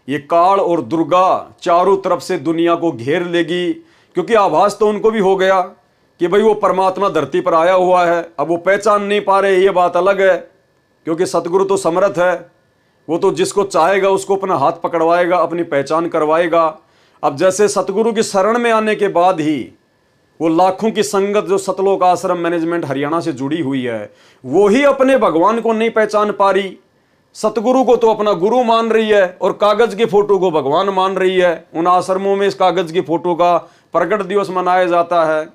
ये काल और दुर्गा चारों तरफ से दुनिया को घेर लेगी। क्योंकि आभास तो उनको भी हो गया कि भाई वो परमात्मा धरती पर आया हुआ है। अब वो पहचान नहीं पा रहे, ये बात अलग है, क्योंकि सतगुरु तो समर्थ है। वो तो जिसको चाहेगा उसको अपना हाथ पकड़वाएगा, अपनी पहचान करवाएगा। अब जैसे सतगुरु की शरण में आने के बाद ही वो लाखों की संगत जो सतलोक आश्रम मैनेजमेंट हरियाणा से जुड़ी हुई है, वो ही अपने भगवान को नहीं पहचान पा रही। सतगुरु को तो अपना गुरु मान रही है और कागज की फोटो को भगवान मान रही है। उन आश्रमों में इस कागज की फोटो का प्रकट दिवस मनाया जाता है।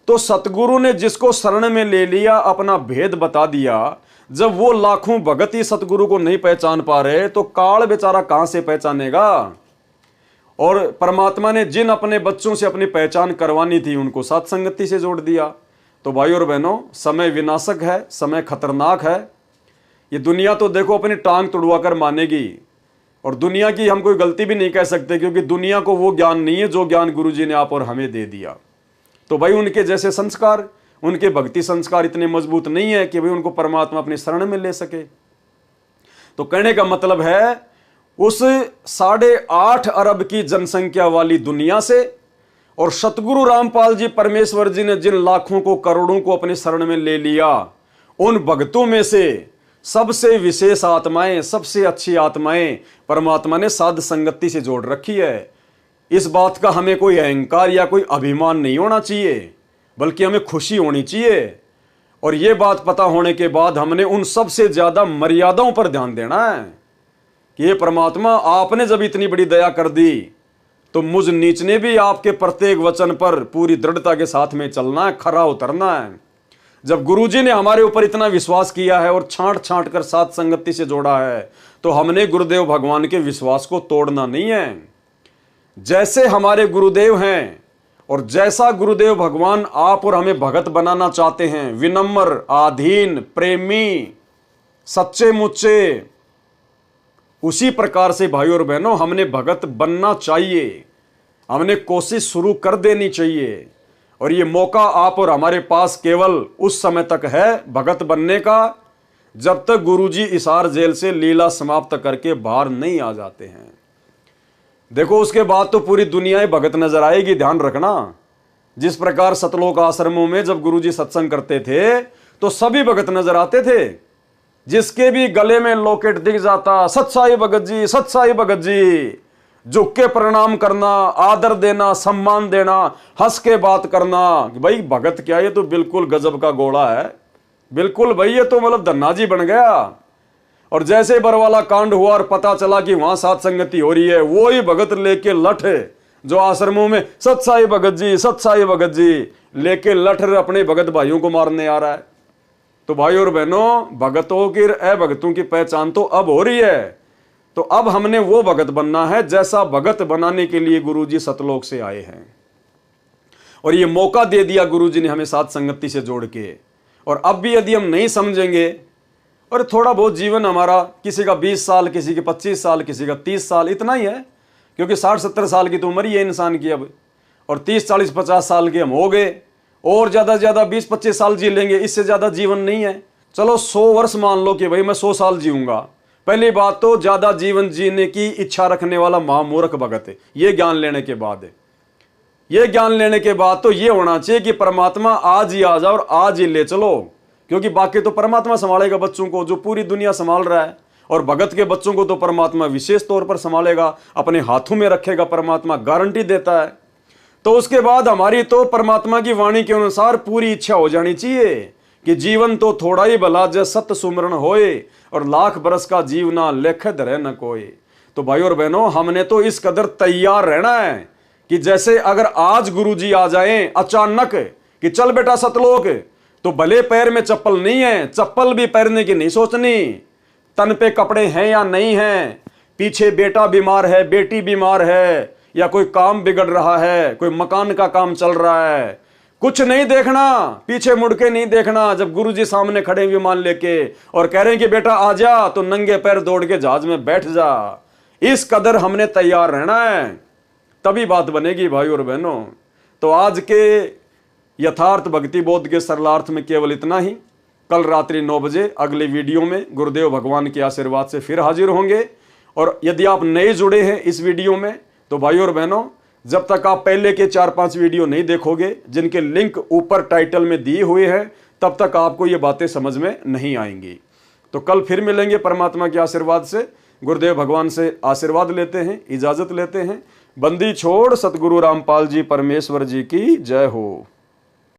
तो सतगुरु ने जिसको शरण में ले लिया, अपना भेद बता दिया। जब वो लाखों भगत ही सतगुरु को नहीं पहचान पा रहे तो काल बेचारा कहां से पहचानेगा। और परमात्मा ने जिन अपने बच्चों से अपनी पहचान करवानी थी उनको सत्संगति से जोड़ दिया। तो भाई और बहनों, समय विनाशक है, समय खतरनाक है। ये दुनिया तो देखो अपनी टांग तुड़वा कर मानेगी, और दुनिया की हम कोई गलती भी नहीं कह सकते, क्योंकि दुनिया को वो ज्ञान नहीं है जो ज्ञान गुरुजी ने आप और हमें दे दिया। तो भाई उनके जैसे संस्कार, उनके भक्ति संस्कार इतने मजबूत नहीं है कि भाई उनको परमात्मा अपनी शरण में ले सके। तो कहने का मतलब है उस 8.5 अरब की जनसंख्या वाली दुनिया से और सतगुरु रामपाल जी परमेश्वर जी ने जिन लाखों को, करोड़ों को अपनी शरण में ले लिया, उन भक्तों में से सबसे विशेष आत्माएं, सबसे अच्छी आत्माएं परमात्मा ने साध संगति से जोड़ रखी है। इस बात का हमें कोई अहंकार या कोई अभिमान नहीं होना चाहिए, बल्कि हमें खुशी होनी चाहिए। और यह बात पता होने के बाद हमने उन सबसे ज्यादा मर्यादाओं पर ध्यान देना है कि ये परमात्मा, आपने जब इतनी बड़ी दया कर दी तो मुझ नीच ने भी आपके प्रत्येक वचन पर पूरी दृढ़ता के साथ में चलना है, खरा उतरना है। जब गुरुजी ने हमारे ऊपर इतना विश्वास किया है और छांट छांट कर साथ संगति से जोड़ा है, तो हमने गुरुदेव भगवान के विश्वास को तोड़ना नहीं है। जैसे हमारे गुरुदेव हैं और जैसा गुरुदेव भगवान आप और हमें भगत बनाना चाहते हैं, विनम्र, आधीन, प्रेमी, सच्चे मुच्चे, उसी प्रकार से भाई और बहनों हमने भगत बनना चाहिए। हमने कोशिश शुरू कर देनी चाहिए। और ये मौका आप और हमारे पास केवल उस समय तक है भगत बनने का, जब तक गुरुजी हिसार जेल से लीला समाप्त करके बाहर नहीं आ जाते हैं। देखो उसके बाद तो पूरी दुनिया ही भगत नजर आएगी, ध्यान रखना। जिस प्रकार सतलोक आश्रमों में जब गुरुजी सत्संग करते थे तो सभी भगत नजर आते थे। जिसके भी गले में लॉकेट दिख जाता, सत साई भगत जी, सत साई भगत जी, झुक के प्रणाम करना, आदर देना, सम्मान देना, हंस के बात करना कि भाई भगत क्या, ये तो बिल्कुल गजब का घोड़ा है, बिल्कुल भाई ये तो मतलब धन्ना जी बन गया। और जैसे बरवाला कांड हुआ और पता चला कि वहां सात संगति हो रही है, वो ही भगत लेके लठ जो आश्रमों में सत साई भगत जी, सत साई भगत जी लेके लठ अपने भगत भाइयों को मारने आ रहा है। तो भाई और बहनों, भगतों की अभगतों की पहचान तो अब हो रही है। तो अब हमने वो भगत बनना है जैसा भगत बनाने के लिए गुरुजी सतलोक से आए हैं, और ये मौका दे दिया गुरुजी ने हमें साथ संगति से जोड़ के। और अब भी यदि हम नहीं समझेंगे, और थोड़ा बहुत जीवन हमारा, किसी का 20 साल, किसी के 25 साल, किसी का 30 साल, इतना ही है, क्योंकि 60-70 साल की तो उम्र ही है इंसान की अब, और 30-40-50 साल के हम हो गए, और ज़्यादा से ज़्यादा 20-25 साल जी लेंगे, इससे ज़्यादा जीवन नहीं है। चलो 100 वर्ष मान लो कि भाई मैं 100 साल जीऊँगा। पहली बात तो ज़्यादा जीवन जीने की इच्छा रखने वाला महामूर्ख भगत है। ये ज्ञान लेने के बाद तो ये होना चाहिए कि परमात्मा आज ही आ जाओ और आज ही ले चलो, क्योंकि बाकी तो परमात्मा संभालेगा बच्चों को, जो पूरी दुनिया संभाल रहा है, और भगत के बच्चों को तो परमात्मा विशेष तौर पर संभालेगा, अपने हाथों में रखेगा, परमात्मा गारंटी देता है। तो उसके बाद हमारी तो परमात्मा की वाणी के अनुसार पूरी इच्छा हो जानी चाहिए कि जीवन तो थोड़ा ही भला जय सत्य सुमरण होए, और लाख बरस का जीवना लेख धरे न कोई। तो भाई और बहनों, हमने तो इस कदर तैयार रहना है कि जैसे अगर आज गुरुजी आ जाएं अचानक कि चल बेटा सतलोक, तो भले पैर में चप्पल नहीं है, चप्पल भी पहनने की नहीं सोचनी, तन पे कपड़े हैं या नहीं हैं, पीछे बेटा बीमार है, बेटी बीमार है, या कोई काम बिगड़ रहा है, कोई मकान का काम चल रहा है, कुछ नहीं देखना, पीछे मुड़ के नहीं देखना। जब गुरुजी सामने खड़े विमान लेके और कह रहे हैं कि बेटा आ जा, तो नंगे पैर दौड़ के जहाज में बैठ जा। इस कदर हमने तैयार रहना है, तभी बात बनेगी भाई और बहनों। तो आज के यथार्थ भक्ति बोध के सरलार्थ में केवल इतना ही। कल रात्रि 9 बजे अगले वीडियो में गुरुदेव भगवान के आशीर्वाद से फिर हाजिर होंगे। और यदि आप नए जुड़े हैं इस वीडियो में, तो भाई और बहनों, जब तक आप पहले के 4-5 वीडियो नहीं देखोगे, जिनके लिंक ऊपर टाइटल में दिए हुए हैं, तब तक आपको ये बातें समझ में नहीं आएंगी। तो कल फिर मिलेंगे परमात्मा के आशीर्वाद से। गुरुदेव भगवान से आशीर्वाद लेते हैं, इजाजत लेते हैं। बंदी छोड़ सतगुरु रामपाल जी परमेश्वर जी की जय हो।